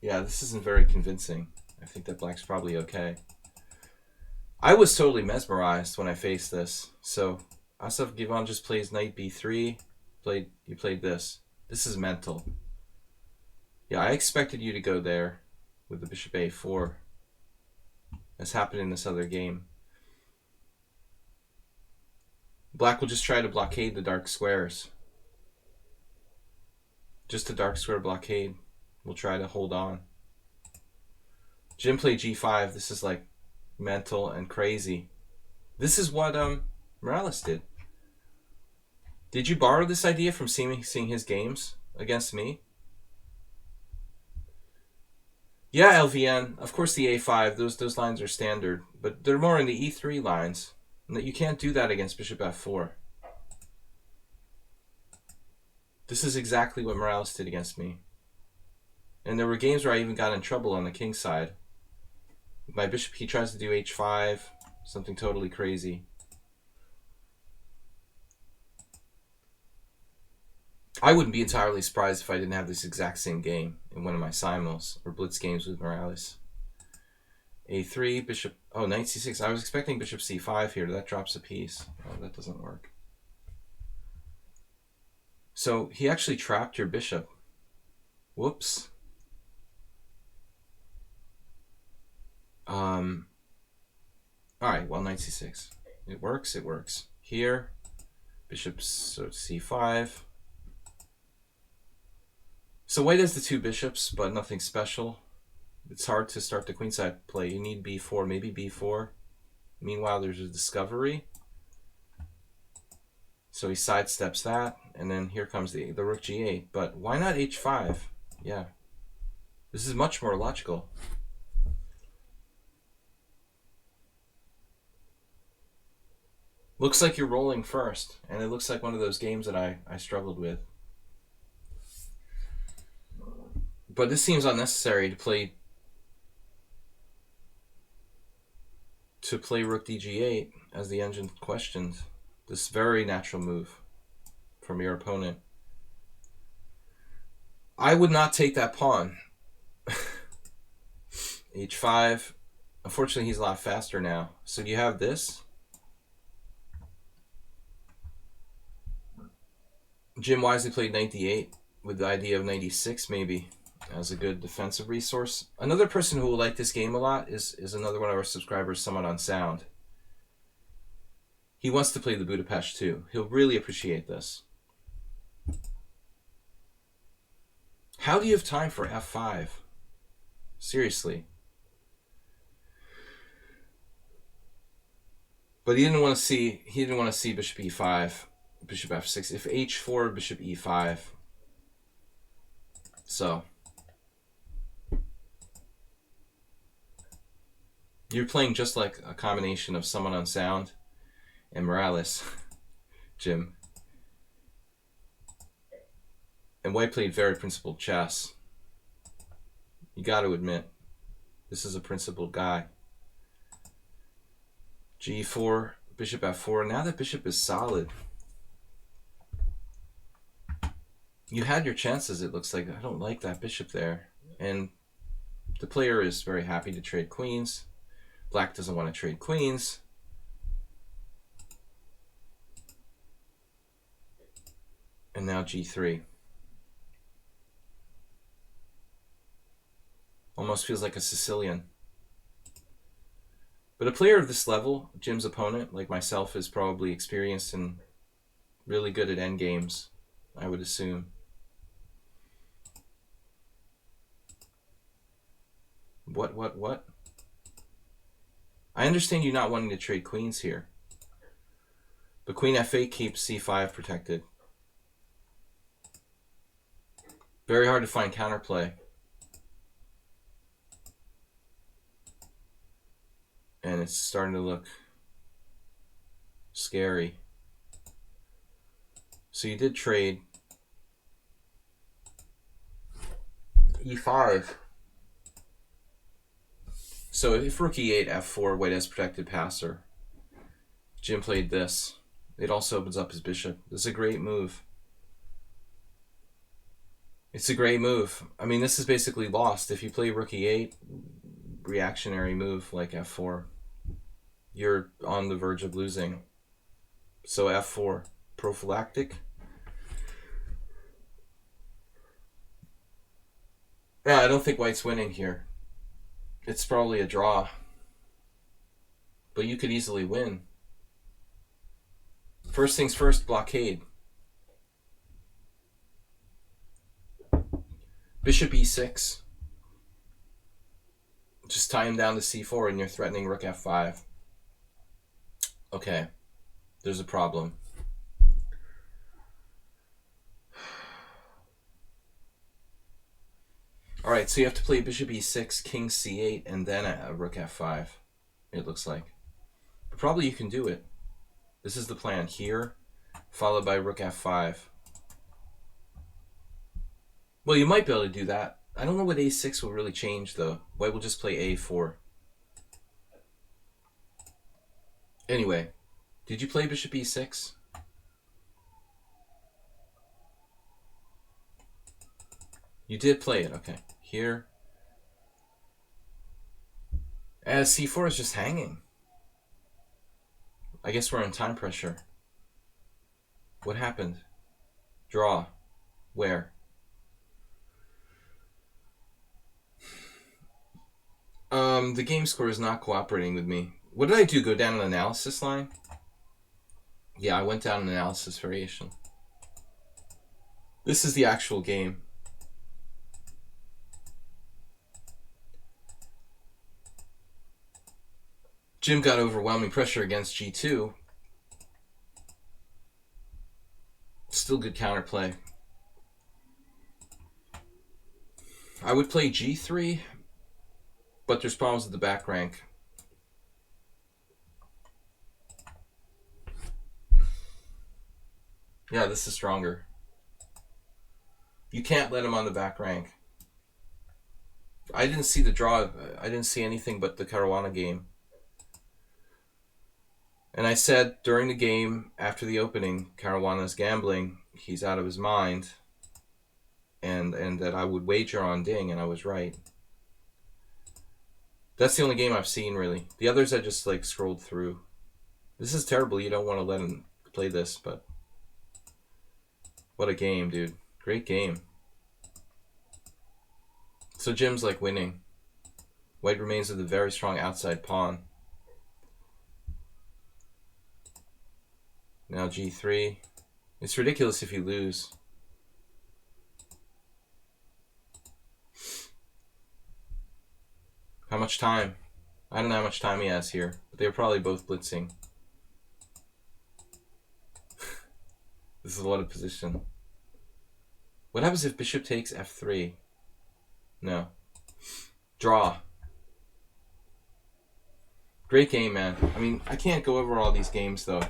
Yeah, this isn't very convincing. I think that black's probably okay. I was totally mesmerized when I faced this. So Asaf Givon just plays knight b3. You played this. This is mental. Yeah, I expected you to go there with the bishop a4. As happened in this other game. Black will just try to blockade the dark squares. Just a dark square blockade. We'll try to hold on. Jim played g5. This is like mental and crazy. This is what Morales did. Did you borrow this idea from seeing his games against me? Yeah, LVN. Of course the a5. Those lines are standard, but they're more in the e3 lines. You can't do that against bishop f4. This is exactly what Morales did against me. And there were games where I even got in trouble on the king side. My bishop, he tries to do h5, something totally crazy. I wouldn't be entirely surprised if I didn't have this exact same game in one of my simuls or blitz games with Morales. a3, bishop, oh, knight c6. I was expecting bishop c5 here. That drops a piece. Oh, that doesn't work. So he actually trapped your bishop. Whoops. Alright, well, knight c6. It works, it works. Here, bishop c5. So white has the two bishops, but nothing special. It's hard to start the queenside play. You need b4, maybe b4. Meanwhile, there's a discovery. So he sidesteps that, and then here comes the rook g8. But why not h5? Yeah. This is much more logical. Looks like you're rolling first, and it looks like one of those games that I struggled with. But this seems unnecessary to play rook dg8 as the engine questioned. This very natural move from your opponent. I would not take that pawn. h5. Unfortunately, he's a lot faster now. So do you have this? Jim wisely played knight d8 with the idea of knight e6 maybe as a good defensive resource. Another person who will like this game a lot is another one of our subscribers, Someone on Sound. He wants to play the Budapest too. He'll really appreciate this. How do you have time for f5? Seriously. But he didn't want to see bishop e5, bishop f6. If h4, bishop e5. So you're playing just like a combination of Someone on Sound and Morales, Jim. And white played very principled chess. You got to admit. This is a principled guy. G4, bishop f4. Now that bishop is solid, you had your chances, it looks like. I don't like that bishop there. And the player is very happy to trade queens. Black doesn't want to trade queens. And now g3. Almost feels like a Sicilian. But a player of this level, Jim's opponent, like myself, is probably experienced and really good at endgames, I would assume. What? I understand you not wanting to trade queens here. But queen f8 keeps c5 protected. Very hard to find counterplay. And it's starting to look scary. So you did trade e5. So if rook e8, f4, white has protected passer, Jim played this. It also opens up his bishop. This is a great move. It's a great move. I mean, this is basically lost. If you play rook e8, reactionary move like f4, you're on the verge of losing. So f4, prophylactic. Yeah, I don't think white's winning here. It's probably a draw. But you could easily win. First things first, blockade. Bishop e6. Just tie him down to c4 and you're threatening rook f5. Okay, there's a problem. All right, so you have to play bishop e6, king c8, and then a rook f5, it looks like. But probably you can do it. This is the plan here, followed by rook f5. Well, you might be able to do that. I don't know what a6 will really change, though. White will just play a4. Anyway, did you play bishop e6? You did play it, okay. Here. As c4 is just hanging. I guess we're on time pressure. What happened? Draw. Where? The game score is not cooperating with me. What did I do? Go down an analysis line? Yeah, I went down an analysis variation. This is the actual game. Jim got overwhelming pressure against g2. Still good counterplay. I would play g3, but there's problems with the back rank. Yeah, this is stronger. You can't let him on the back rank. I didn't see the draw. I didn't see anything but the Caruana game. And I said during the game, after the opening, Caruana's gambling. He's out of his mind. And that I would wager on Ding, and I was right. That's the only game I've seen, really. The others I just, like, scrolled through. This is terrible. You don't want to let him play this, but... What a game, dude. Great game. So Jim's, like, winning. White remains with a very strong outside pawn. Now g3. It's ridiculous if you lose. How much time? I don't know how much time he has here, but they're probably both blitzing. This is a lot of position. What happens if bishop takes f3? No. Draw. Great game, man. I mean, I can't go over all these games, though.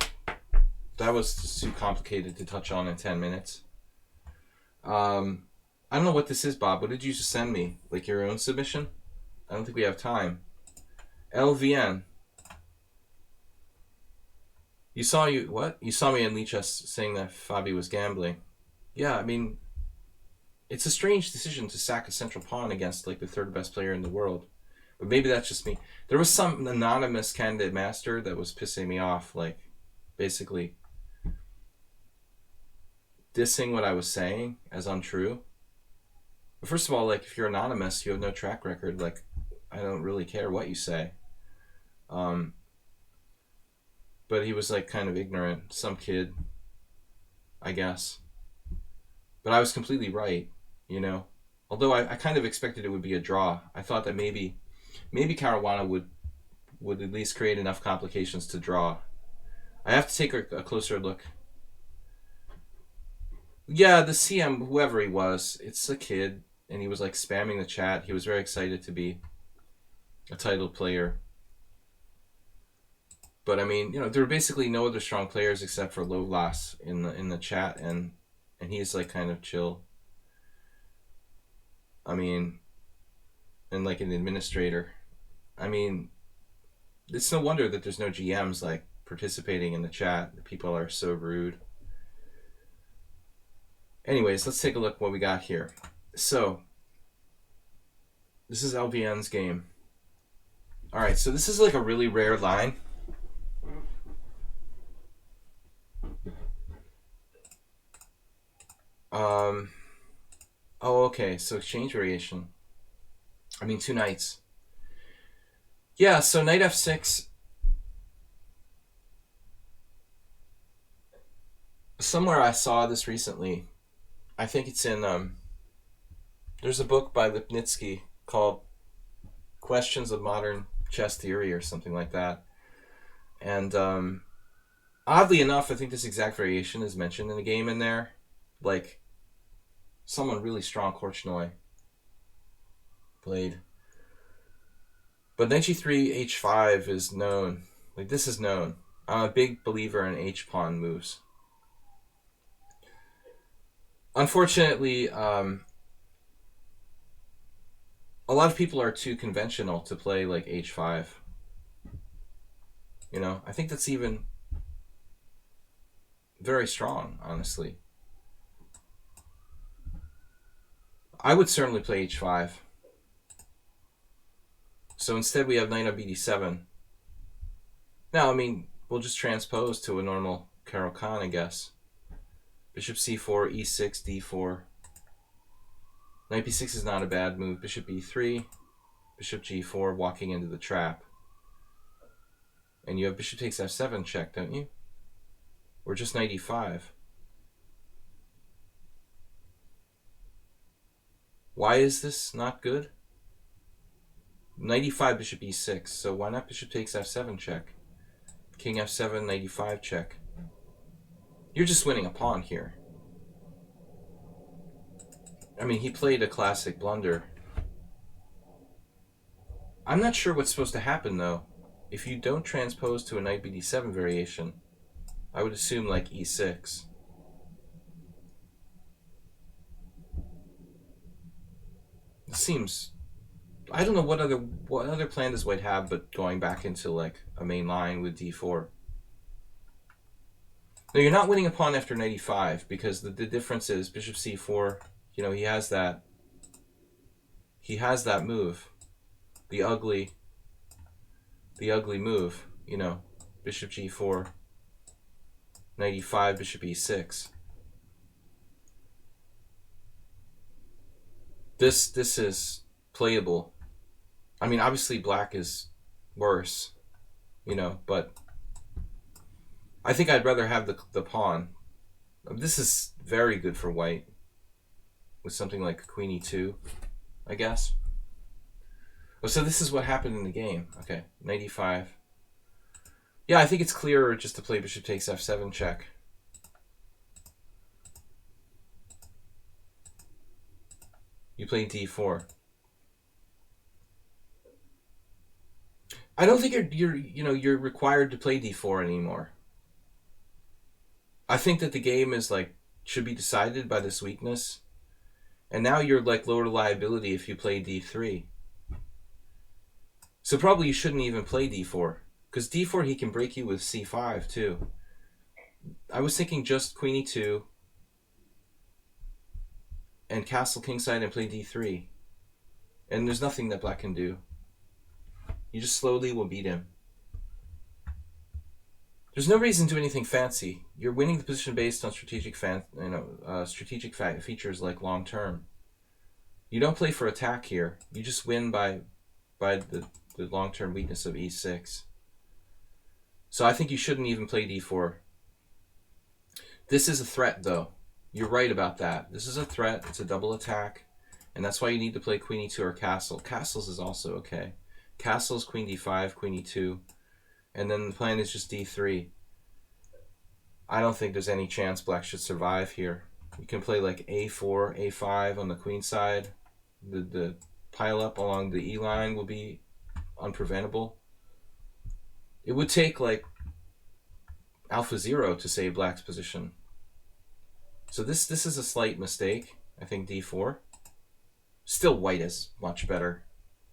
That was just too complicated to touch on in 10 minutes. I don't know what this is, Bob. What did you just send me? Like your own submission? I don't think we have time. LVN. You saw me in lichess saying that Fabi was gambling. Yeah, I mean, it's a strange decision to sack a central pawn against like the third best player in the world. But maybe that's just me. There was some anonymous candidate master that was pissing me off, like basically dissing what I was saying as untrue. But first of all, like if you're anonymous, you have no track record. Like I don't really care what you say. But he was like kind of ignorant, some kid, I guess. But I was completely right, you know. Although I kind of expected it would be a draw. I thought that maybe Caruana would at least create enough complications to draw. I have to take a closer look. Yeah, the CM, whoever he was, it's a kid, and he was like spamming the chat. He was very excited to be a title player. But I mean, you know, there were basically no other strong players except for Lovelace in the chat, and he's like kind of chill. I mean, and like an administrator. I mean, it's no wonder that there's no GMs like participating in the chat. People are so rude. Anyways, let's take a look what we got here. So, this is LVN's game. Alright, so this is like a really rare line. Oh, okay, so exchange variation. I mean, 2 knights. Yeah, so knight f6. Somewhere I saw this recently. I think it's in, there's a book by Lipnitsky called Questions of Modern Chess Theory or something like that. And oddly enough, I think this exact variation is mentioned in the game in there. Like, someone really strong, Korchnoi, played. But knight g3, h5 is known. Like, this is known. I'm a big believer in h-pawn moves. Unfortunately, a lot of people are too conventional to play like h5. You know, I think that's even very strong, honestly. I would certainly play h5. So instead we have knight on bd7. Now, I mean, we'll just transpose to a normal Caro-Kann, I guess. Bishop c4, e6, d4. Knight b6 is not a bad move. Bishop e3, bishop g4, walking into the trap. And you have bishop takes f7 check, don't you? Or just knight e5. Why is this not good? Knight e5, bishop e6. So why not bishop takes f7 check? King f7, knight e5 check. You're just winning a pawn here. I mean, he played a classic blunder. I'm not sure what's supposed to happen, though. If you don't transpose to a knight bd7 variation, I would assume like e6. It seems... I don't know what other plan does white have but going back into like a main line with d4. No, you're not winning a pawn after knight e5 because the difference is bishop c4, you know, he has that move. The ugly move, you know, bishop g4, knight e5, bishop e6. This is playable. I mean, obviously black is worse, you know, but I think I'd rather have the pawn. This is very good for white with something like queen e2, I guess. Oh, so this is what happened in the game. Okay, knight e5. Yeah, I think it's clearer just to play bishop takes f7 check. You play d4. I don't think you're required to play d4 anymore. I think that the game is like should be decided by this weakness. And now you're like lower liability if you play d3. So probably you shouldn't even play d4. Because d4 he can break you with c5 too. I was thinking just queen e2 and castle kingside and play d3. And there's nothing that black can do. You just slowly will beat him. There's no reason to do anything fancy. You're winning the position based on strategic features like long term. You don't play for attack here. You just win by the long term weakness of e6. So I think you shouldn't even play d4. This is a threat, though. You're right about that. This is a threat. It's a double attack. And that's why you need to play queen e2 or castle. Castles is also okay. Castles, queen d5, queen e2. And then the plan is just d3. I don't think there's any chance black should survive here. You can play like a4, a5 on the queen side. The pile up along the e line will be unpreventable. It would take like alpha 0 to save black's position. So this is a slight mistake. I think d4. Still white is much better.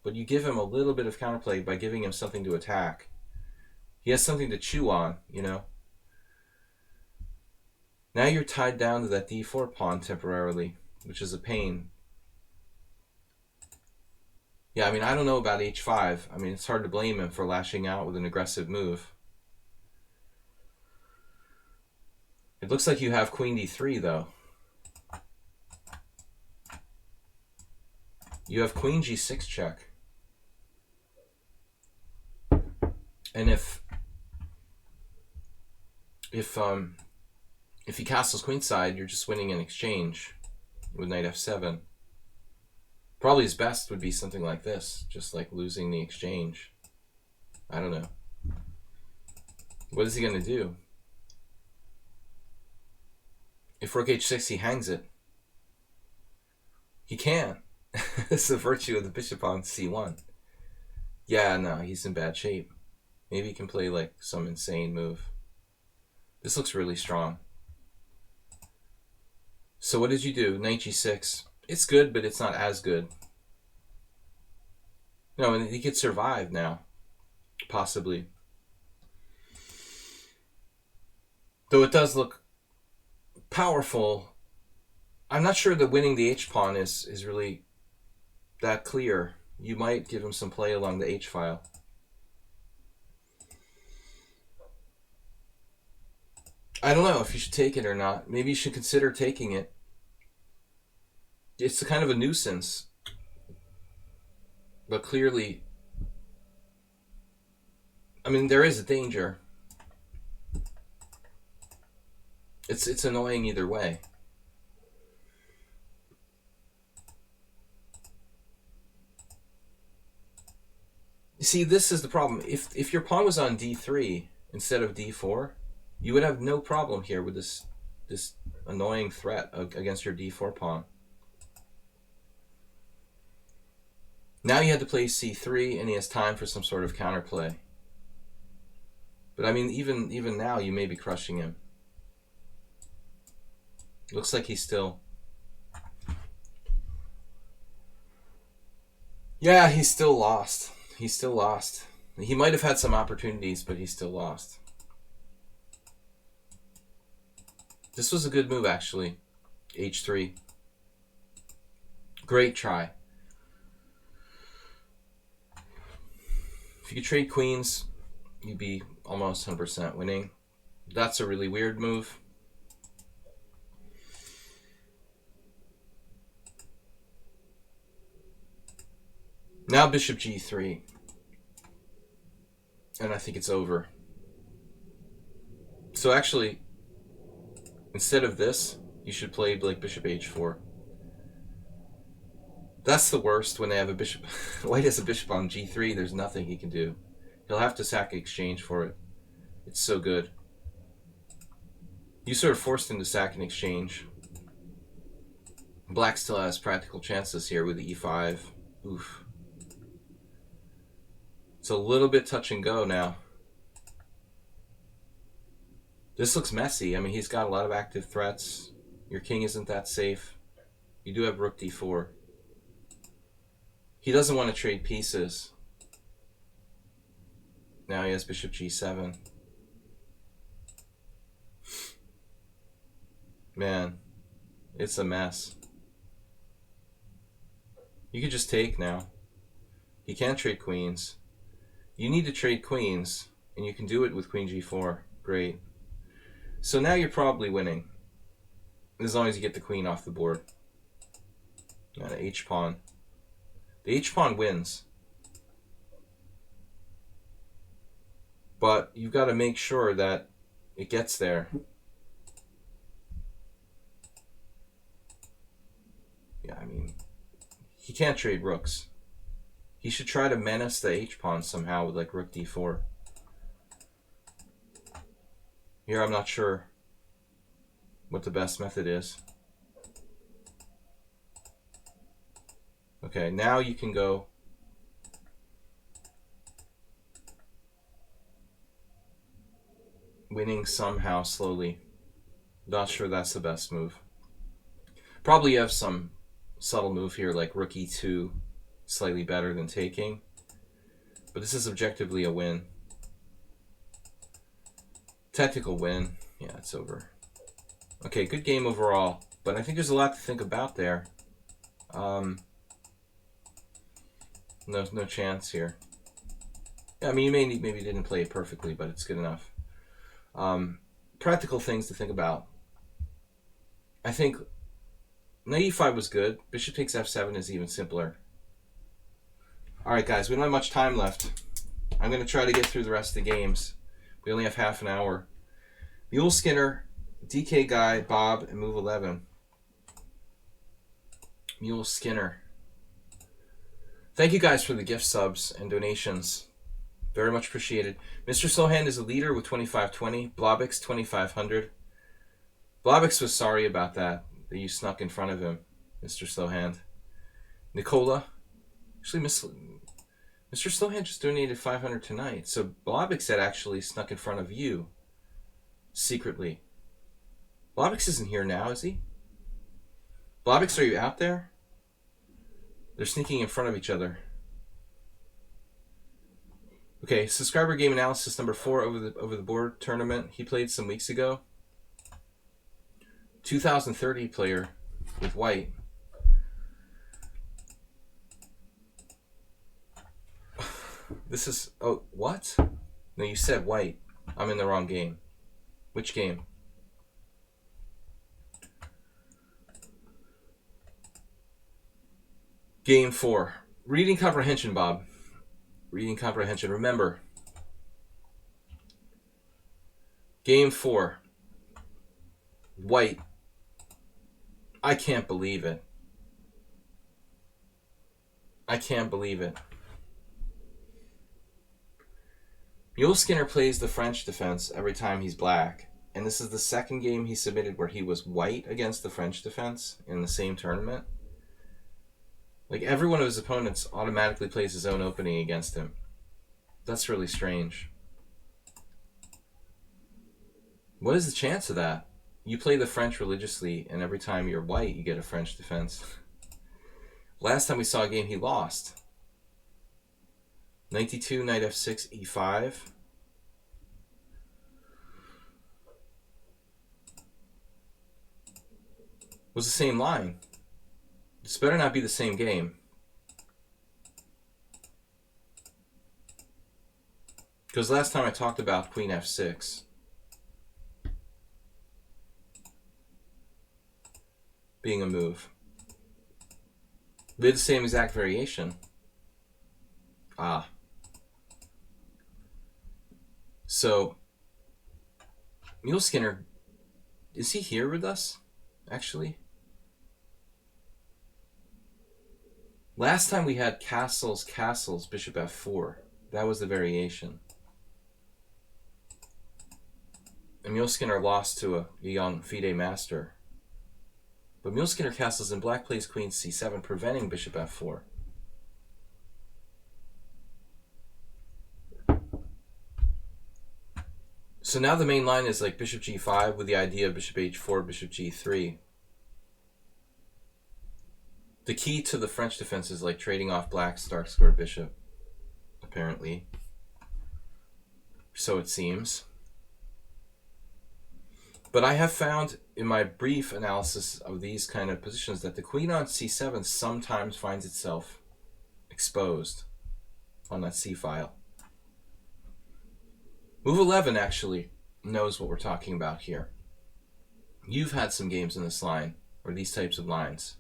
But you give him a little bit of counterplay by giving him something to attack. He has something to chew on, you know. Now you're tied down to that d4 pawn temporarily, which is a pain. Yeah, I mean, I don't know about h5. I mean, it's hard to blame him for lashing out with an aggressive move. It looks like you have queen d3, though. You have queen g6 check. And if he castles queenside, you're just winning an exchange with knight f7. Probably his best would be something like this, just like losing the exchange. I don't know. What is he going to do? If rook h6, he hangs it. He can. It's the virtue of the bishop on c1. Yeah, no, he's in bad shape. Maybe he can play like some insane move. This looks really strong. So what did you do? Knight g6. It's good, but it's not as good. No, and he could survive now. Possibly. Though it does look powerful. I'm not sure that winning the h-pawn is really that clear. You might give him some play along the h-file. I don't know if you should take it or not. Maybe you should consider taking it. It's kind of a nuisance. But clearly, I mean, there is a danger. It's annoying either way. You see, this is the problem. If your pawn was on d3 instead of d4, you would have no problem here with this annoying threat against your d4 pawn. Now you had to play c3, and he has time for some sort of counterplay. But I mean, even now, you may be crushing him. Looks like he's still... Yeah, he's still lost. He's still lost. He might have had some opportunities, but he's still lost. This was a good move, actually. h3. Great try. If you could trade queens, you'd be almost 100% winning. That's a really weird move. Now bishop g3. And I think it's over. So actually, instead of this, you should play like bishop h4. That's the worst when they have a bishop. White has a bishop on g3. There's nothing he can do. He'll have to sack exchange for it. It's so good. You sort of forced him to sack an exchange. Black still has practical chances here with the e5. Oof. It's a little bit touch and go now. This looks messy. I mean, he's got a lot of active threats. Your king isn't that safe. You do have rook d4. He doesn't want to trade pieces. Now he has bishop g7. Man, it's a mess. You could just take now. He can't trade queens. You need to trade queens, and you can do it with queen g4. Great. So now you're probably winning, as long as you get the queen off the board. And the h-pawn. The h-pawn wins. But you've got to make sure that it gets there. Yeah, I mean, he can't trade rooks. He should try to menace the h-pawn somehow with like rook d4. Here I'm not sure what the best method is. Okay, now you can go winning somehow slowly. Not sure that's the best move. Probably you have some subtle move here like rook e2, slightly better than taking. But this is objectively a win. Technical win. Yeah, it's over. Okay, good game overall. But I think there's a lot to think about there. No chance here. Yeah, I mean, you maybe didn't play it perfectly, but it's good enough. Practical things to think about. I think knight e5 was good. Bishop takes f7 is even simpler. Alright guys, we don't have much time left. I'm going to try to get through the rest of the games. We only have half an hour. Mule Skinner, DK Guy, Bob, and Move 11. Mule Skinner. Thank you guys for the gift subs and donations. Very much appreciated. Mr. Slowhand is a leader with 2520. Blobix 2500. Blobix was sorry about that you snuck in front of him, Mr. Slowhand. Nicola. Actually, Mr. Slowhand just donated 500 tonight. So Blobix had actually snuck in front of you. Secretly. Blobix isn't here now, is he? Blobix, are you out there? They're sneaking in front of each other. Okay, subscriber game analysis number 4 over the board tournament he played some weeks ago. 2030 player with white. This is, oh, what? No, you said white. I'm in the wrong game. Which game? Game 4. Reading comprehension, Bob. Reading comprehension. Remember. Game 4. White. I can't believe it. I can't believe it. Mule Skinner plays the French defense every time he's black. And this is the second game he submitted where he was white against the French defense in the same tournament. Like, every one of his opponents automatically plays his own opening against him. That's really strange. What is the chance of that? You play the French religiously, and every time you're white, you get a French defense. Last time we saw a game, he lost. 92, knight f6, e5. Was the same line. This better not be the same game. Because last time I talked about queen f6. Being a move. We did the same exact variation. Ah. So, Mule Skinner, is he here with us, actually? Last time we had castles, bishop f4. That was the variation. And Mule Skinner lost to a young FIDE master. But Mule Skinner castles and black plays queen c7, preventing bishop f4. So now the main line is like bishop g5 with the idea of bishop h4, bishop g3. The key to the French defense is like trading off black's dark squared bishop, apparently. so it seems. But I have found in my brief analysis of these kind of positions that the queen on c7 sometimes finds itself exposed on that c file. Move 11 actually knows what we're talking about here. You've had some games in this line, or these types of lines.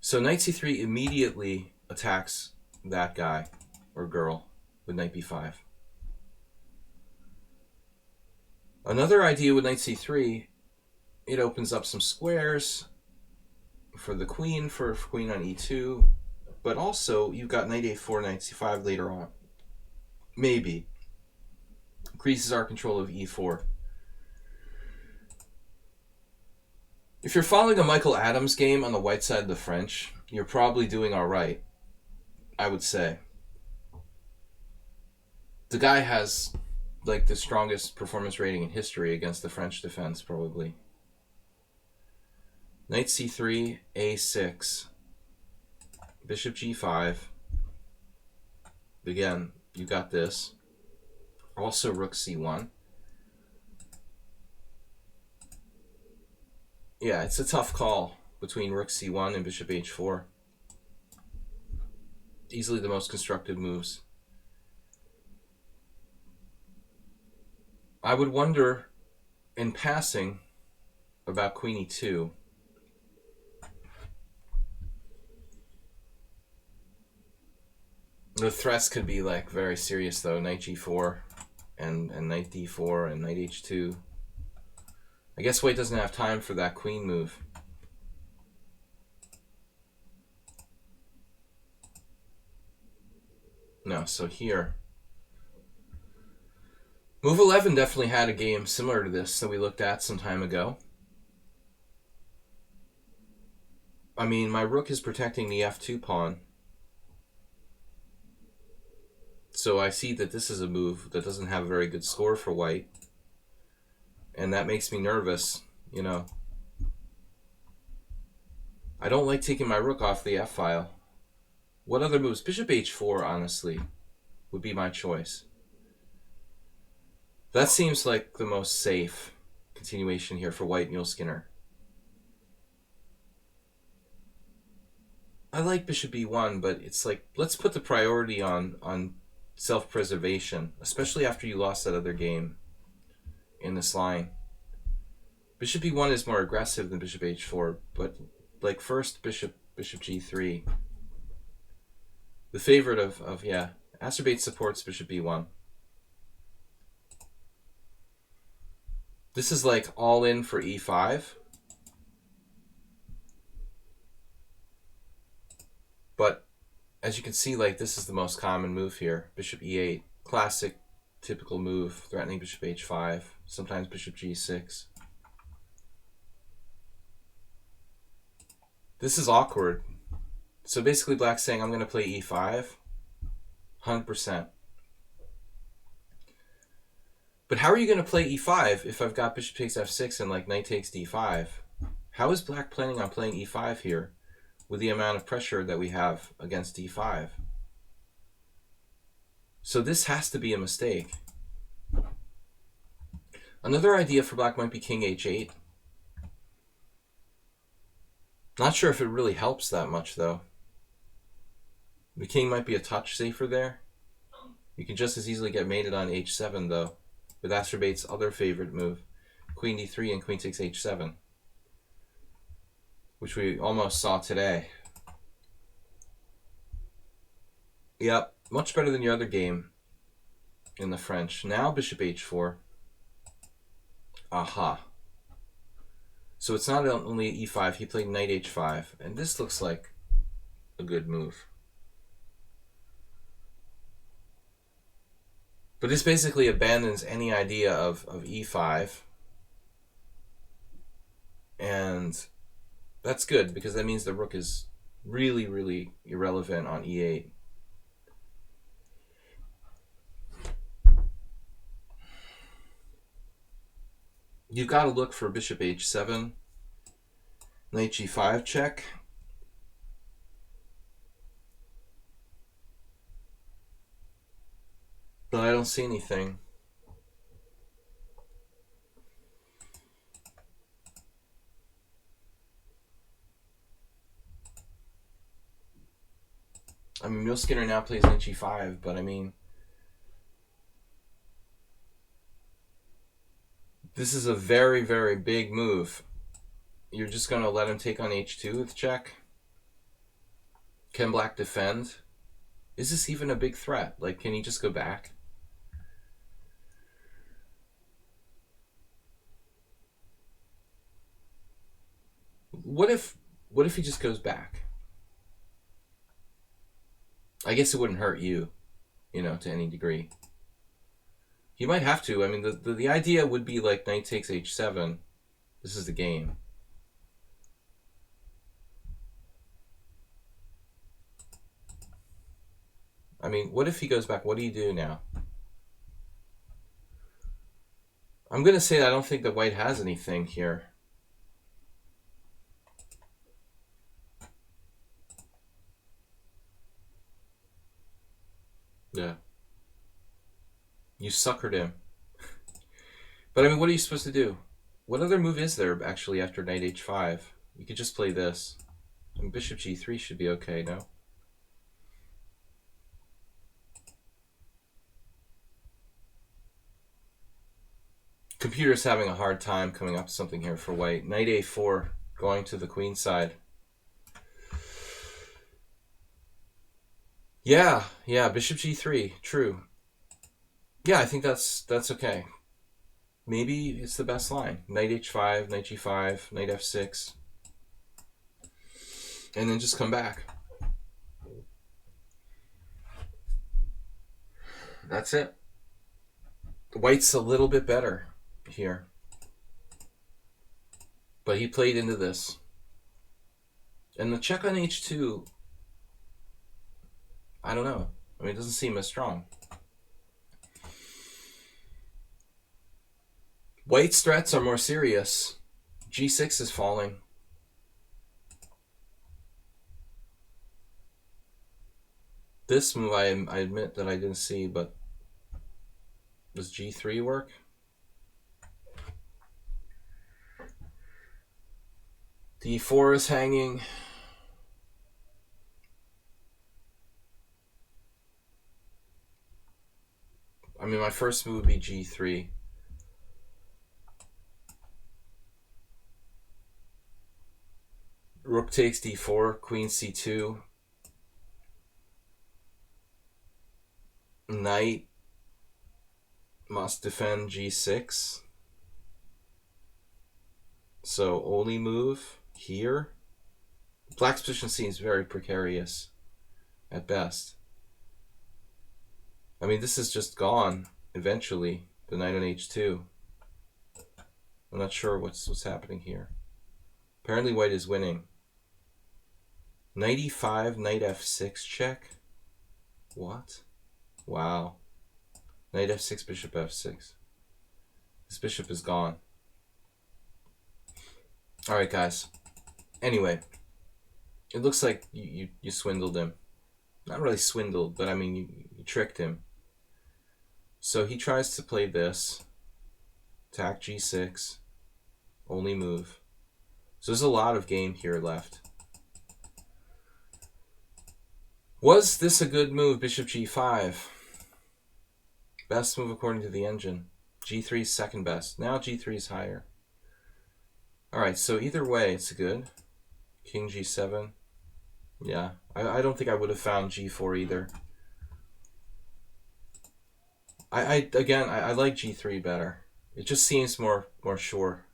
So knight c3 immediately attacks that guy or girl with knight b5. Another idea with knight c3, it opens up some squares for the queen, for queen on e2, but also you've got knight a4, knight c5 later on. Maybe. Increases our control of e4. If you're following a Michael Adams game on the white side of the French, you're probably doing all right, I would say. The guy has like the strongest performance rating in history against the French defense, probably. Knight c3, a6, bishop g5. Again, you got this. Also rook c1. Yeah, it's a tough call between rook c1 and bishop h4. Easily the most constructive moves. I would wonder, in passing, about queen e2. The threats could be like very serious though. Knight g4 and knight d4 and knight h2. I guess white doesn't have time for that queen move. No, so here. Move 11 definitely had a game similar to this that we looked at some time ago. I mean, my rook is protecting the f2 pawn. So I see that this is a move that doesn't have a very good score for white. And that makes me nervous, you know. I don't like taking my rook off the f-file. What other moves? Bishop h4, honestly, would be my choice. That seems like the most safe continuation here for white, Mule Skinner. I like bishop e1, but it's like, let's put the priority on self-preservation, especially after you lost that other game in this line. Bishop e1 is more aggressive than bishop h4, but like first bishop g3. The favorite of yeah, Acerbate supports bishop e1. This is like all in for e5. But as you can see, like this is the most common move here. Bishop e8, classic, typical move, threatening bishop h5, sometimes bishop g6. This is awkward. So basically black's saying, I'm going to play e5, 100%. But how are you going to play e5 if I've got bishop takes f6 and like knight takes d5? How is black planning on playing e5 here with the amount of pressure that we have against d5? So this has to be a mistake. Another idea for black might be king h8. Not sure if it really helps that much though. The king might be a touch safer there. You can just as easily get mated on h7 though, with Acerbate's other favorite move, queen d3 and queen takes h7, which we almost saw today. Yep, much better than your other game in the French. Now bishop h4. Aha. So it's not only e5, he played knight h5, and this looks like a good move. But this basically abandons any idea of e5. And that's good, because that means the rook is really, really irrelevant on e8. You've got to look for bishop h7, knight g5 check. But I don't see anything. I mean, Mule Skinner now plays knight g5, but I mean, this is a very, very big move. You're just going to let him take on h2 with check? Can black defend? Is this even a big threat? Like, can he just go back? What if he just goes back? I guess it wouldn't hurt you, you know, to any degree. He might have to. I mean, the idea would be like knight takes h7. This is the game. I mean, what if he goes back? What do you do now? I'm going to say I don't think that white has anything here. Yeah. You suckered him. But I mean, what are you supposed to do? What other move is there actually after knight h5? You could just play this. And bishop g3 should be okay, no? Computer's having a hard time coming up with something here for white. Knight a4, going to the queen side. Yeah, bishop g3, true. Yeah, I think that's okay. Maybe it's the best line. Knight h5, knight g5, knight f6. And then just come back. That's it. White's a little bit better here. But he played into this. And the check on h2, I don't know. I mean, it doesn't seem as strong. White's threats are more serious. g6 is falling. This move, I admit that I didn't see, but does g3 work? d4 is hanging. I mean, my first move would be g3. Rook takes d4, queen c2. Knight must defend g6. So only move here. Black's position seems very precarious at best. I mean, this is just gone eventually. The knight on h2. I'm not sure what's happening here. Apparently white is winning. Knight e5, knight f6 check. What? Wow. Knight f6, bishop f6. This bishop is gone. Alright, guys. Anyway, it looks like you swindled him. Not really swindled, but I mean, you tricked him. So he tries to play this. Attack g6. Only move. So there's a lot of game here left. Was this a good move, bishop g5? Best move according to the engine. g3 is second best. Now g3 is higher. Alright, so either way, it's good. King g7. Yeah, I don't think I would have found g4 either. I like g3 better. It just seems more sure.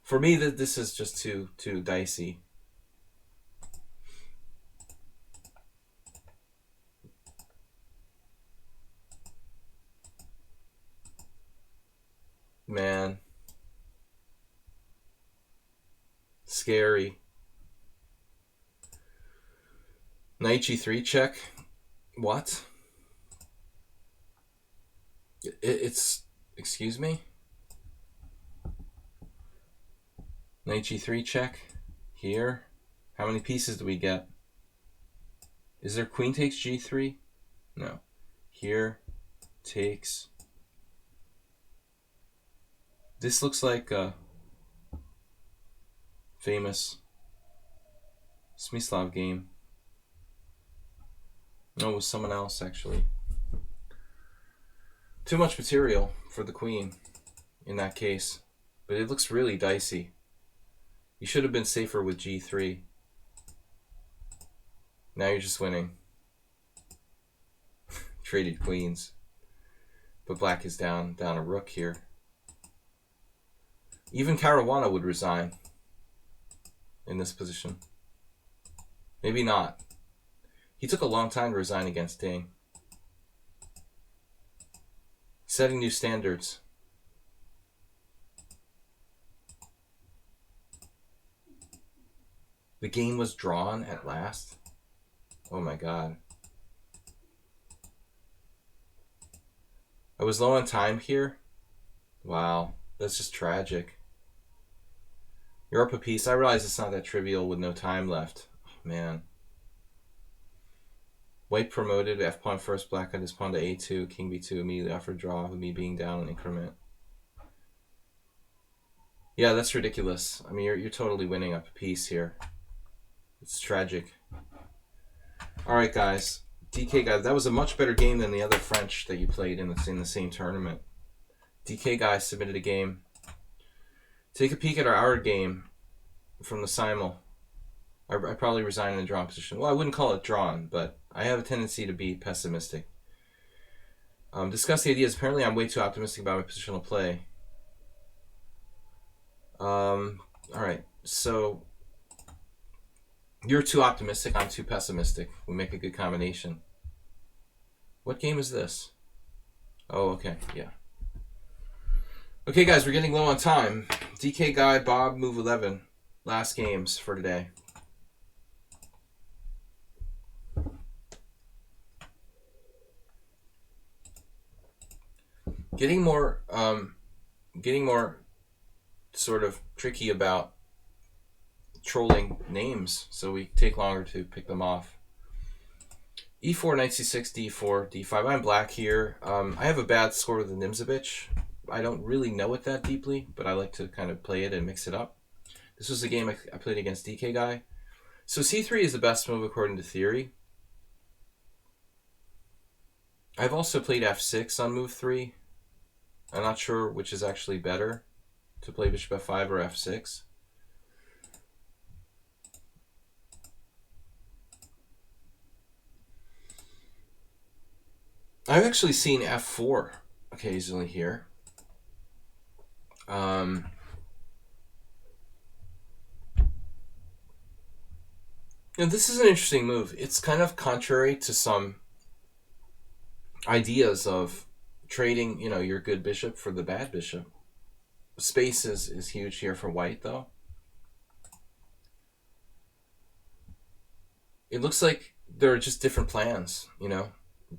For me, that this is just too dicey. Man. Scary. Knight g3 check. What? It's... Excuse me? Knight g3 check. Here. How many pieces do we get? Is there queen takes g3? No. here, takes. This looks like a famous Smyslov game. No, it was someone else, actually. Too much material for the queen in that case. But it looks really dicey. You should have been safer with g3. Now you're just winning. Traded queens. But black is down a rook here. Even Caruana would resign in this position. Maybe not. He took a long time to resign against Ding. Setting new standards. The game was drawn at last. Oh my god. I was low on time here. Wow, that's just tragic. You're up a piece. I realize it's not that trivial with no time left. Oh, man. White promoted, f-pawn first, black got his pawn to a2, king b2, immediately offered draw with me being down an increment. Yeah, that's ridiculous. I mean, you're totally winning up a piece here. It's tragic. Alright, guys. DK guy, that was a much better game than the other French that you played in the same tournament. DK guy submitted a game. Take a peek at our game from the simul. I probably resign in a drawn position. Well, I wouldn't call it drawn, but I have a tendency to be pessimistic. Discuss the ideas. Apparently, I'm way too optimistic about my positional play. Alright, so you're too optimistic, I'm too pessimistic. We make a good combination. What game is this? Oh, okay, yeah. Okay, guys, we're getting low on time. DK Guy, Bob, move 11. Last games for today. Getting more sort of tricky about trolling names, so we take longer to pick them off. E4, knight c6, d4, d5. I'm black here. I have a bad score with the Nimzovich. I don't really know it that deeply, but I like to kind of play it and mix it up. This was the game I played against DK Guy. So c3 is the best move according to theory. I've also played f6 on move 3. I'm not sure which is actually better, to play bishop f5 or f6. I've actually seen f4 occasionally here. This is an interesting move. It's kind of contrary to some ideas of trading, your good bishop for the bad bishop. Space is huge here for white, though. It looks like there are just different plans,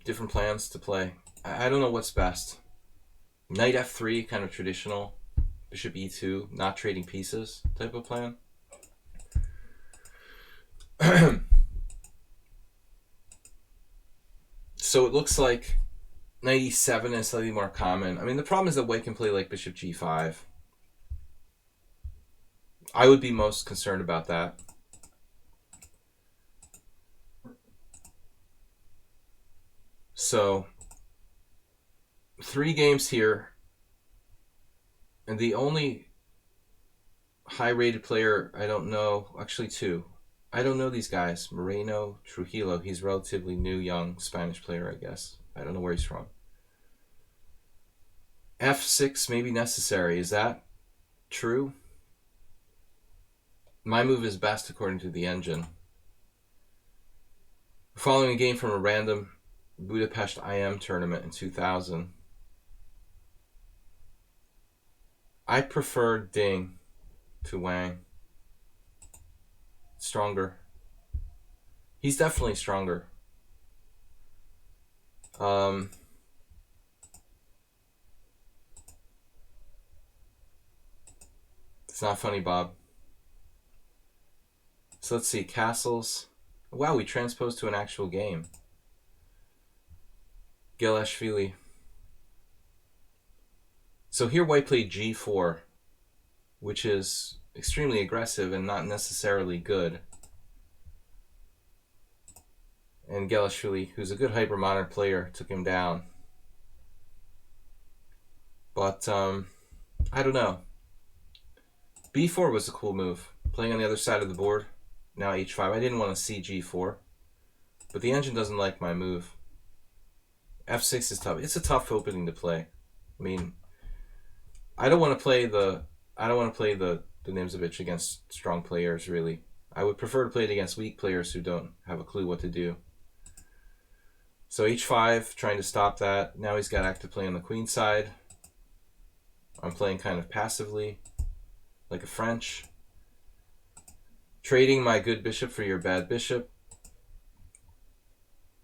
different plans to play. I don't know what's best. Knight f3, kind of traditional. Bishop e2, not trading pieces type of plan. So it looks like knight e7 is slightly more common. I mean, the problem is that white can play like bishop g5. I would be most concerned about that. So 3 games here, and the only high-rated player I don't know, actually 2. I don't know these guys. Moreno Trujillo, he's relatively new, young Spanish player, I guess. I don't know where he's from. f6 may be necessary. Is that true? My move is best according to the engine. Following a game from a random Budapest IM tournament in 2000. I prefer Ding to Wang. Stronger. He's definitely stronger. It's not funny, Bob. So let's see, castles. Wow, we transposed to an actual game. Gelashvili. So here white played g4, which is extremely aggressive and not necessarily good. And Gelashvili, who's a good hypermodern player, took him down. But I don't know. b4 was a cool move. Playing on the other side of the board. Now h5. I didn't want to see g4. But the engine doesn't like my move. f6 is tough. It's a tough opening to play. I mean, I don't want to play the Nimzovich against strong players, really. I would prefer to play it against weak players who don't have a clue what to do. So h5, trying to stop that. Now he's got active play on the queen side. I'm playing kind of passively, like a French. Trading my good bishop for your bad bishop.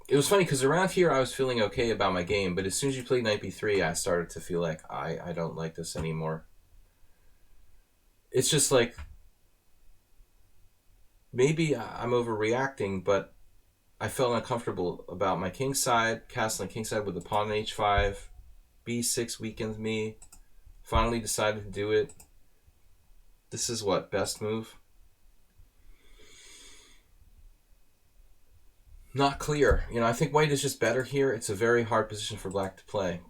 It was funny because around here I was feeling okay about my game, but as soon as you played knight b3, I started to feel like I don't like this anymore. It's just like, maybe I'm overreacting, but I felt uncomfortable about my king side, castling king side with the pawn on h5. b6 weakens me. Finally decided to do it. This is what, best move? Not clear. I think white is just better here. It's a very hard position for black to play.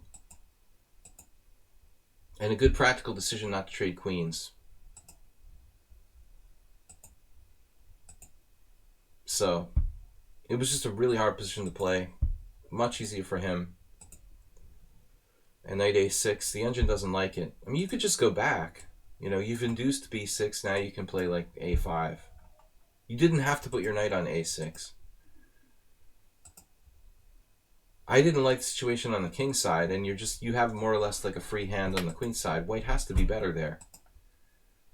And a good practical decision not to trade queens. So, it was just a really hard position to play. Much easier for him. And knight a6, the engine doesn't like it. I mean, you could just go back. You've induced b6, now you can play like a5. You didn't have to put your knight on a6. I didn't like the situation on the king side, and you have more or less like a free hand on the queen side. White has to be better there.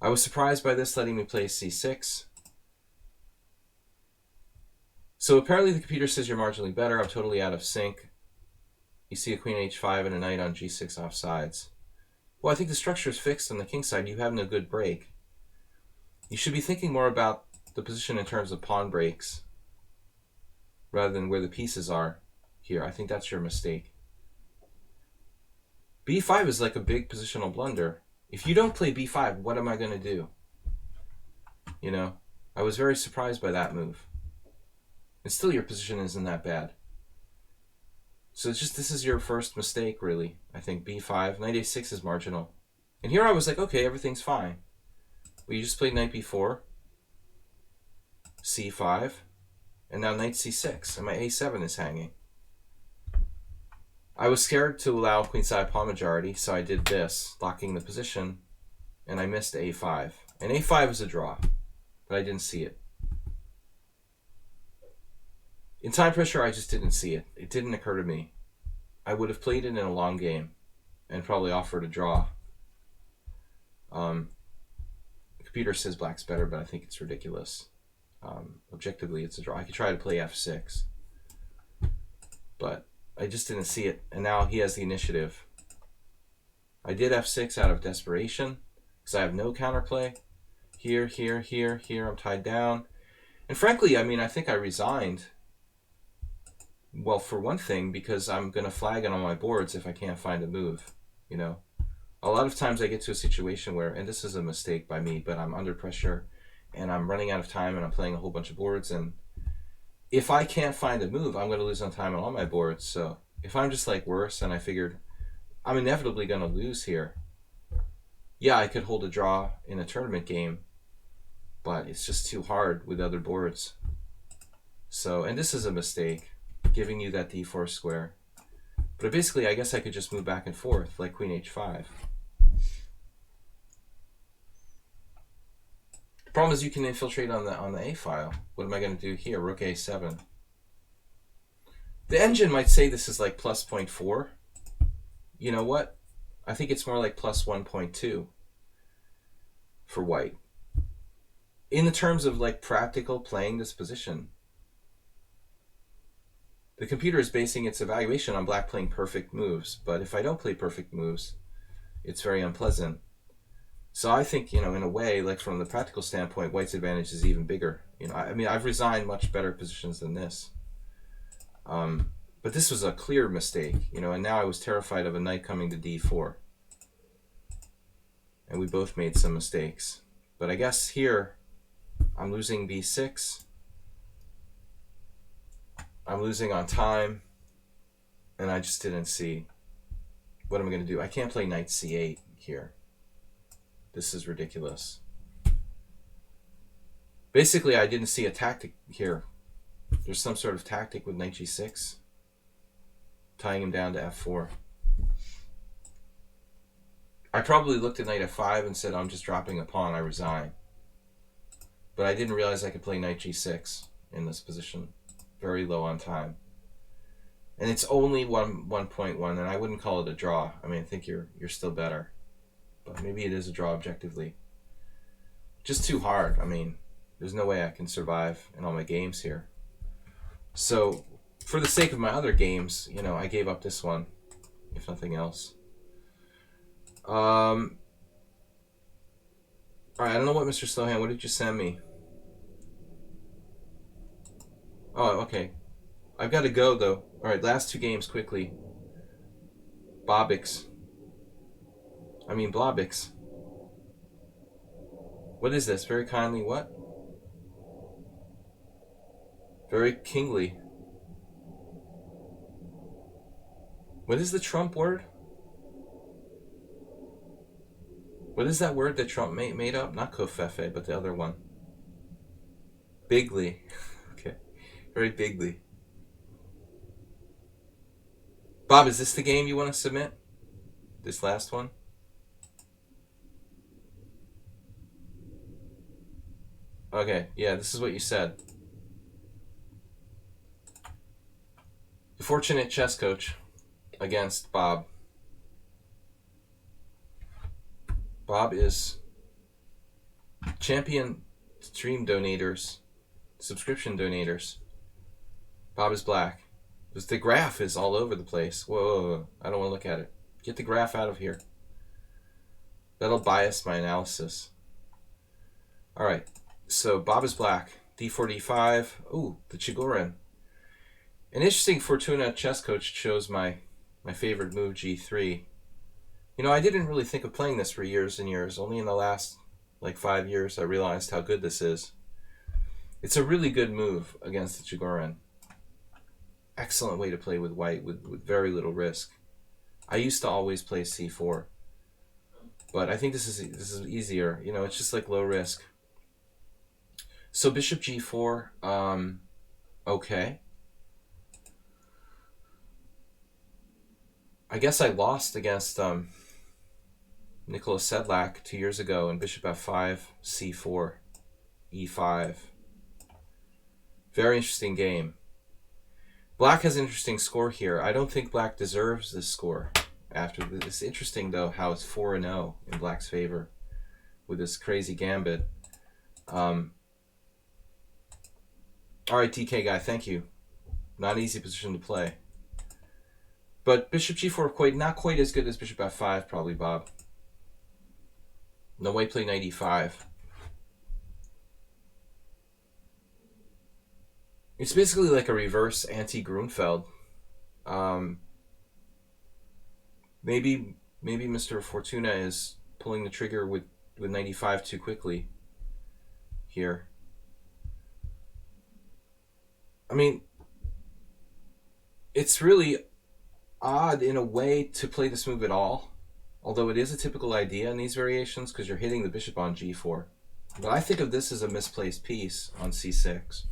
I was surprised by this, letting me play c6. So apparently the computer says you're marginally better. I'm totally out of sync. You see a queen h5 and a knight on g6 off sides. Well, I think the structure is fixed on the king side. You have no good break. You should be thinking more about the position in terms of pawn breaks rather than where the pieces are here. I think that's your mistake. b5 is like a big positional blunder. If you don't play b5, what am I going to do? I was very surprised by that move. And still your position isn't that bad. So it's just, this is your first mistake, really. I think b5, knight a6 is marginal. And here I was like, okay, everything's fine. But you just played knight b4, c5, and now knight c6, and my a7 is hanging. I was scared to allow queenside pawn majority, so I did this, locking the position, and I missed a5. And a5 is a draw, but I didn't see it. In time pressure, I just didn't see it. It didn't occur to me. I would have played it in a long game and probably offered a draw. The computer says black's better, but I think it's ridiculous. Objectively, it's a draw. I could try to play f6, but I just didn't see it. And now he has the initiative. I did f6 out of desperation because I have no counterplay. Here, here, here, here, I'm tied down. And frankly, I mean, I think I resigned. Well, for one thing, because I'm going to flag it on my boards if I can't find a move, A lot of times I get to a situation where, and this is a mistake by me, but I'm under pressure and I'm running out of time and I'm playing a whole bunch of boards, and if I can't find a move, I'm going to lose on time on all my boards. So if I'm just like worse and I figured I'm inevitably going to lose here, yeah, I could hold a draw in a tournament game, but it's just too hard with other boards. So, and this is a mistake, giving you that d4 square. But basically, I guess I could just move back and forth, like queen h5. The problem is you can infiltrate on the a file. What am I going to do here? Rook a7. The engine might say this is like plus 0.4. You know what? I think it's more like plus 1.2 for white. In the terms of like practical playing this position, the computer is basing its evaluation on black playing perfect moves. But if I don't play perfect moves, it's very unpleasant. So I think, in a way, like from the practical standpoint, white's advantage is even bigger. I mean, I've resigned much better positions than this. But this was a clear mistake, you know, and now I was terrified of a knight coming to d4. And we both made some mistakes. But I guess here, I'm losing b6. I'm losing on time. And I just didn't see. What am I going to do? I can't play knight c8 here. This is ridiculous. Basically, I didn't see a tactic here. There's some sort of tactic with knight g6. Tying him down to f4. I probably looked at knight f5 and said, I'm just dropping a pawn, I resign. But I didn't realize I could play knight g6 in this position. Very low on time. And it's only 1.1, and I wouldn't call it a draw. I mean, I think you're still better. But maybe it is a draw objectively. Just too hard. I mean, there's no way I can survive in all my games here. So, for the sake of my other games, you know, I gave up this one, if nothing else. Alright, I don't know what Mr. Slowhand, what did you send me? Oh, okay. I've got to go, though. Alright, last two games, quickly. Blobix. What is this? Very kindly what? Very kingly. What is the Trump word? What is that word that Trump made up? Not kofefe, but the other one. Bigly. Okay. Very bigly. Bob, is this the game you want to submit? This last one? Okay, yeah, this is what you said. The Fortunate Chess Coach against Bob. Bob is champion stream donators, subscription donators. Bob is black. The graph is all over the place. Whoa, I don't want to look at it. Get the graph out of here. That'll bias my analysis. Alright, so Bob is black. d4, d5. Ooh, the Chigorin. An interesting Fortuna Chess Coach chose my favorite move, g3. You know, I didn't really think of playing this for years and years. Only in the last, 5 years, I realized how good this is. It's a really good move against the Chigorin. Excellent way to play with white with very little risk. I used to always play c4. But I think this is easier. You know, it's just like low risk. So bishop g4, okay. I guess I lost against Nicholas Sedlak 2 years ago in bishop f5, c4, e5. Very interesting game. Black has an interesting score here. I don't think Black deserves this score. After this, it's interesting though how it's 4-0 in Black's favor with this crazy gambit. All right, TK guy, thank you. Not an easy position to play. But bishop g4 not quite as good as bishop f5, probably, Bob. No way play knight e5. It's basically like a reverse anti-Grunfeld. Maybe Mr. Fortuna is pulling the trigger with knight e5 too quickly here. I mean, it's really odd in a way to play this move at all, although it is a typical idea in these variations because you're hitting the bishop on g4. But I think of this as a misplaced piece on c6.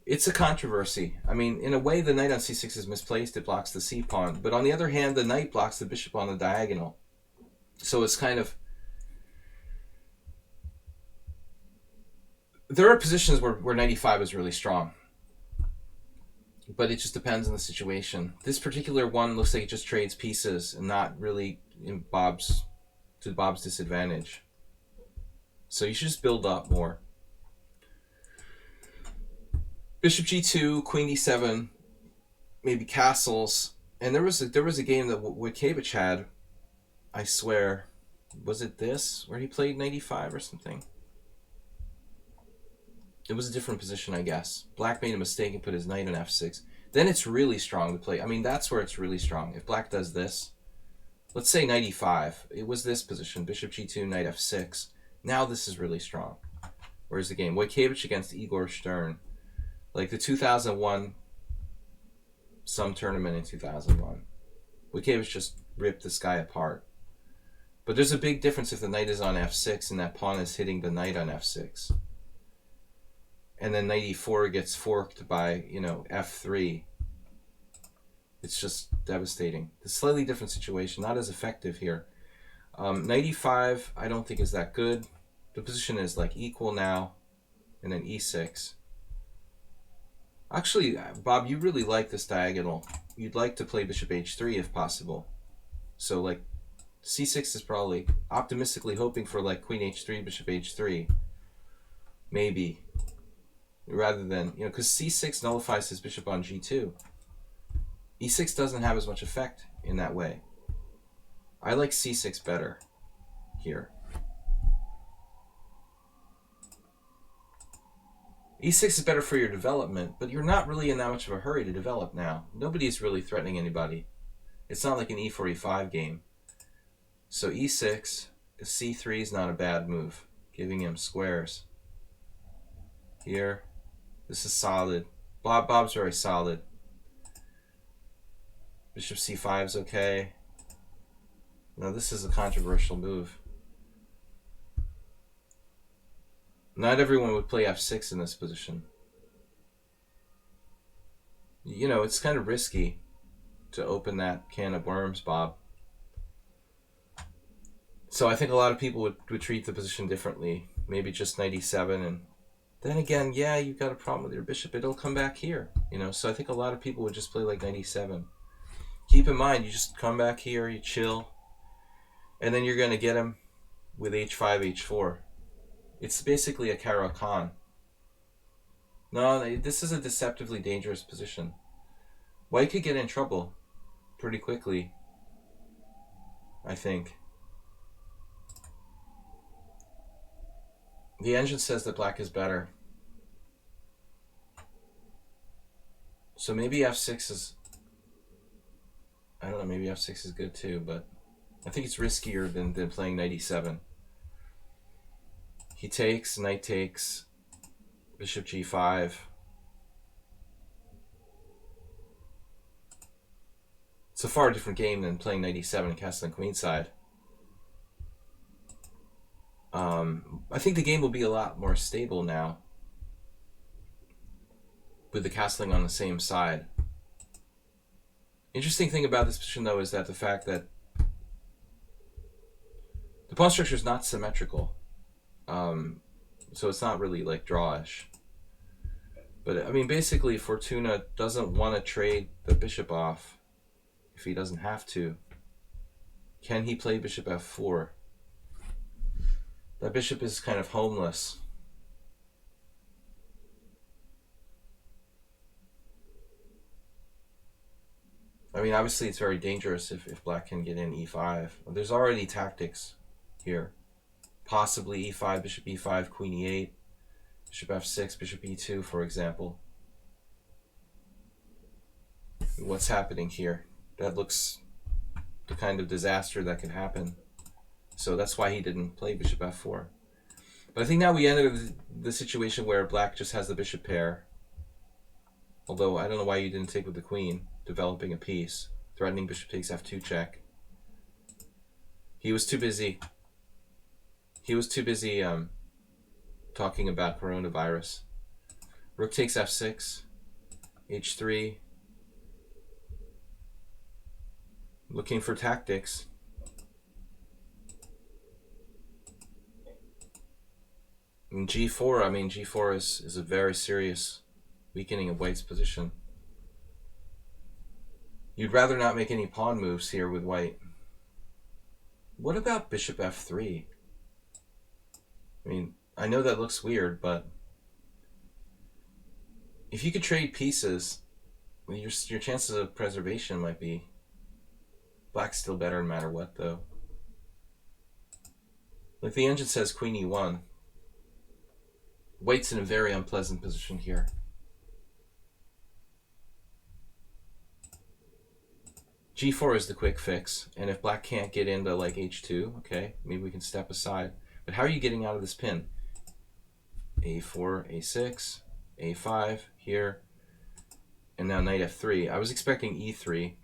It's a controversy. I mean, in a way, the knight on c6 is misplaced. It blocks the c-pawn. But on the other hand, the knight blocks the bishop on the diagonal. So it's kind of... There are positions where knight e5 is really strong. But it just depends on the situation. This particular one looks like it just trades pieces and not really to Bob's disadvantage. So you should just build up more. Bishop g2, queen d7, maybe castles. And there was a game that Wojciech had, I swear. Was it this? Where he played knight e5 or something? It was a different position, I guess. Black made a mistake and put his knight on f6. Then it's really strong to play. I mean, that's where it's really strong. If black does this, let's say knight e5. It was this position, bishop g2, knight f6. Now this is really strong. Where's the game? Wojciech against Igor Stern. Like the 2001, some tournament in 2001. Wojciech just ripped this guy apart. But there's a big difference if the knight is on f6 and that pawn is hitting the knight on f6. And then knight e4 gets forked by, f3. It's just devastating. It's a slightly different situation, not as effective here. Knight e5, I don't think is that good. The position is like equal now, and then e6. Actually, Bob, you really like this diagonal. You'd like to play bishop h3 if possible. So like c6 is probably optimistically hoping for like queen h3, bishop h3. Maybe. Rather than, because c6 nullifies his bishop on g2. e6 doesn't have as much effect in that way. I like c6 better here. e6 is better for your development, but you're not really in that much of a hurry to develop now. Nobody's really threatening anybody. It's not like an e4, e5 game. So e6, c3 is not a bad move, giving him squares. Here, this is solid. Bob's very solid. Bishop c5 is okay. Now this is a controversial move. Not everyone would play f6 in this position. It's kind of risky to open that can of worms, Bob. So I think a lot of people would treat the position differently. Maybe just knight e7, and then again, yeah, you've got a problem with your bishop. It'll come back here, So I think a lot of people would just play like knight e7. Keep in mind, you just come back here, you chill, and then you're going to get him with h5, h4. It's basically a Caro-Kann. No, this is a deceptively dangerous position. White could get in trouble pretty quickly, I think. The engine says that black is better. So maybe f6 is... I don't know, maybe f6 is good too, but I think it's riskier than playing knight e7. He takes, knight takes, bishop g5. It's a far different game than playing knight e7 and castling queenside. I think the game will be a lot more stable now with the castling on the same side. Interesting thing about this position, though, is that the fact that the pawn structure is not symmetrical. So it's not really like drawish. But I mean, basically, Fortuna doesn't want to trade the bishop off if he doesn't have to. Can he play bishop f4? That bishop is kind of homeless. I mean, obviously it's very dangerous if black can get in e5. There's already tactics here. Possibly e5, bishop e5, queen e8, bishop f6, bishop e2, for example. What's happening here? That looks the kind of disaster that could happen. So that's why he didn't play bishop f4. But I think now we entered the situation where black just has the bishop pair. Although I don't know why you didn't take with the queen, developing a piece, threatening bishop takes f2 check. He was too busy. Talking about coronavirus. Rook takes f6, h3. Looking for tactics. And g4, I mean, g4 is a very serious weakening of white's position. You'd rather not make any pawn moves here with white. What about bishop f3? I mean, I know that looks weird, but if you could trade pieces, your chances of preservation might be... Black's still better no matter what, though. Like the engine says, queen e1. White's in a very unpleasant position here. G4 is the quick fix, and if black can't get into like H2, okay, maybe we can step aside. But how are you getting out of this pin? A4, A6, A5 here, and now knight F3. I was expecting E3.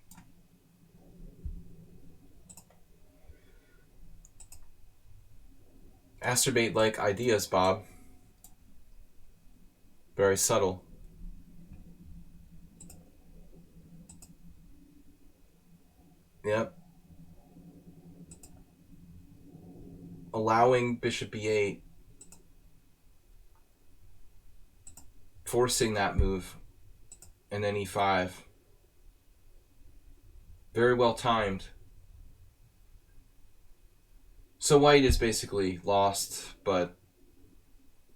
Astrobate-like ideas, Bob. Very subtle. Yep. Allowing bishop B8. Forcing that move. And then E5. Very well timed. So white is basically lost, but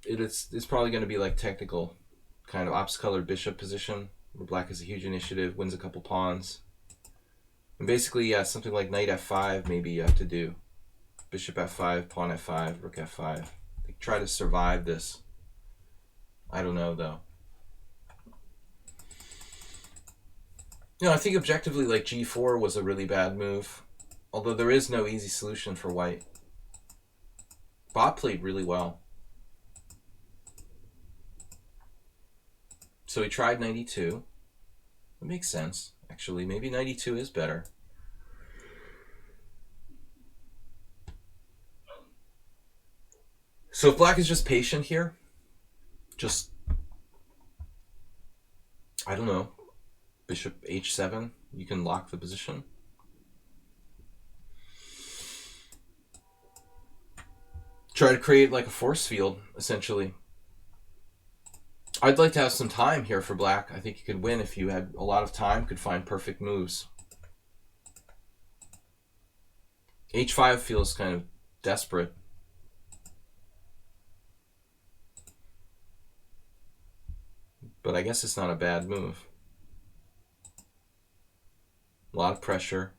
it's probably going to be like technical kind of ops-colored bishop position, where black has a huge initiative, wins a couple pawns. And basically, yeah, something like knight F5 maybe you have to do. Bishop F5, pawn F5, rook F5. They try to survive this. I don't know, though. You know, I think objectively, like G4 was a really bad move. Although there is no easy solution for white. Bob played really well. So he tried 92. That makes sense, actually. Maybe 92 is better. So if black is just patient here, just, I don't know, bishop H7, you can lock the position. Try to create like a force field, essentially. I'd like to have some time here for black. I think you could win if you had a lot of time, could find perfect moves. H5 feels kind of desperate. But I guess it's not a bad move. A lot of pressure.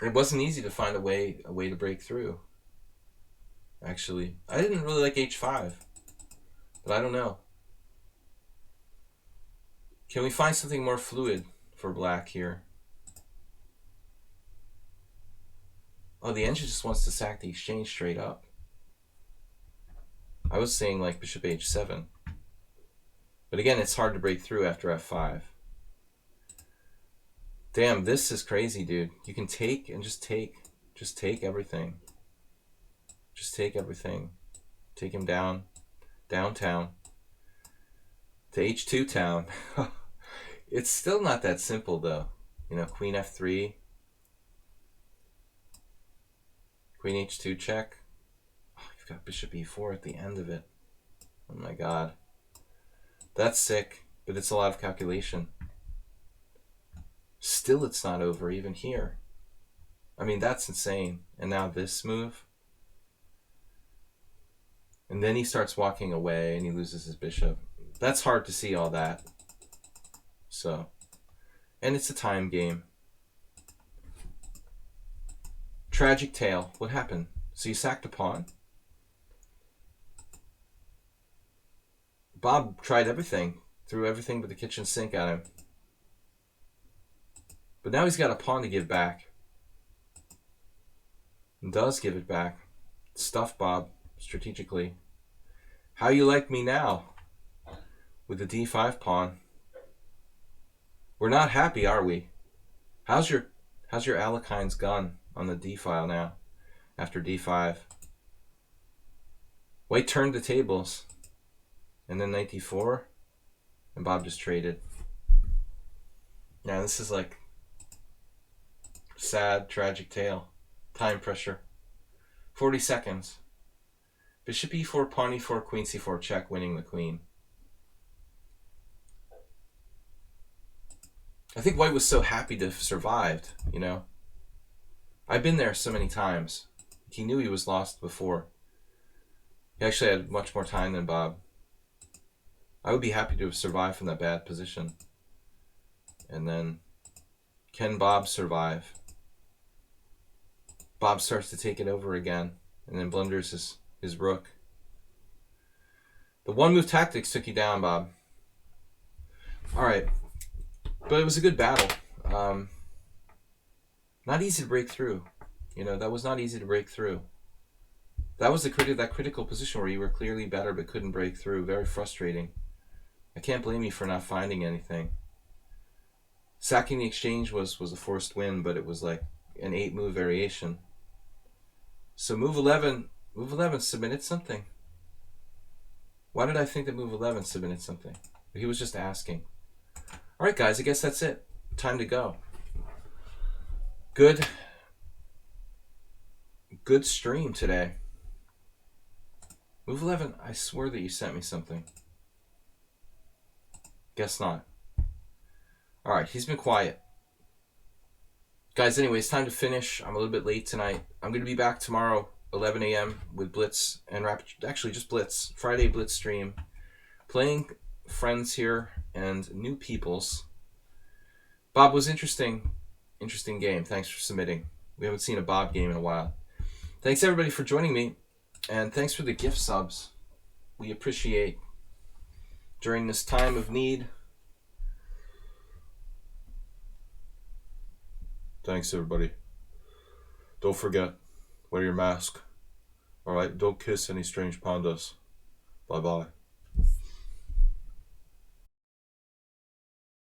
It wasn't easy to find a way to break through. Actually, I didn't really like H5, but I don't know. Can we find something more fluid for black here? Oh, the engine just wants to sack the exchange straight up. I was saying like bishop H7. But again, it's hard to break through after F5. Damn, this is crazy, dude. You can take and just take. Just take everything. Just take everything. Take him down. Downtown. To H2 town. It's still not that simple, though. You know, queen F3. Queen H2 check. Oh, you've got bishop E4 at the end of it. Oh my god. That's sick, but it's a lot of calculation. Still it's not over, even here. I mean, that's insane. And now this move. And then he starts walking away and he loses his bishop. That's hard to see all that. So, and it's a time game. Tragic tale. What happened? So you sacked a pawn? Bob tried everything. Threw everything but the kitchen sink at him. But now he's got a pawn to give back. And does give it back. Stuff Bob, strategically. How you like me now? With the D5 pawn. We're not happy, are we? How's your Alekine's gun on the D file now? After D5. White turned the tables. And then knight D4. And Bob just traded. Now this is like sad, tragic tale. Time pressure. 40 seconds. Bishop E4, pawn E4, queen C4 check, winning the queen. I think white was so happy to have survived, you know. I've been there so many times. He knew he was lost before. He actually had much more time than Bob. I would be happy to have survived from that bad position. And then, can Bob survive? Bob Bob starts to take it over again, and then blunders his rook. The one-move tactics took you down, Bob. All right, but it was a good battle. Not easy to break through. That was not easy to break through. That was that critical position where you were clearly better but couldn't break through. Very frustrating. I can't blame you for not finding anything. Sacking the exchange was a forced win, but it was like an 8-move variation. So move 11 submitted something. Why did I think that move 11 submitted something? He was just asking. All right, guys, I guess that's it. Time to go. Good stream today. Move 11, I swear that you sent me something. Guess not. All right, he's been quiet. Guys, anyway, it's time to finish. I'm a little bit late tonight. I'm going to be back tomorrow, 11 a.m. with Blitz and actually just Blitz. Friday Blitz stream. Playing friends here and new peoples. Bob was interesting game. Thanks for submitting. We haven't seen a Bob game in a while. Thanks everybody for joining me, and thanks for the gift subs. We appreciate during this time of need. Thanks everybody. Don't forget, wear your mask. Alright, don't kiss any strange pandas. Bye bye.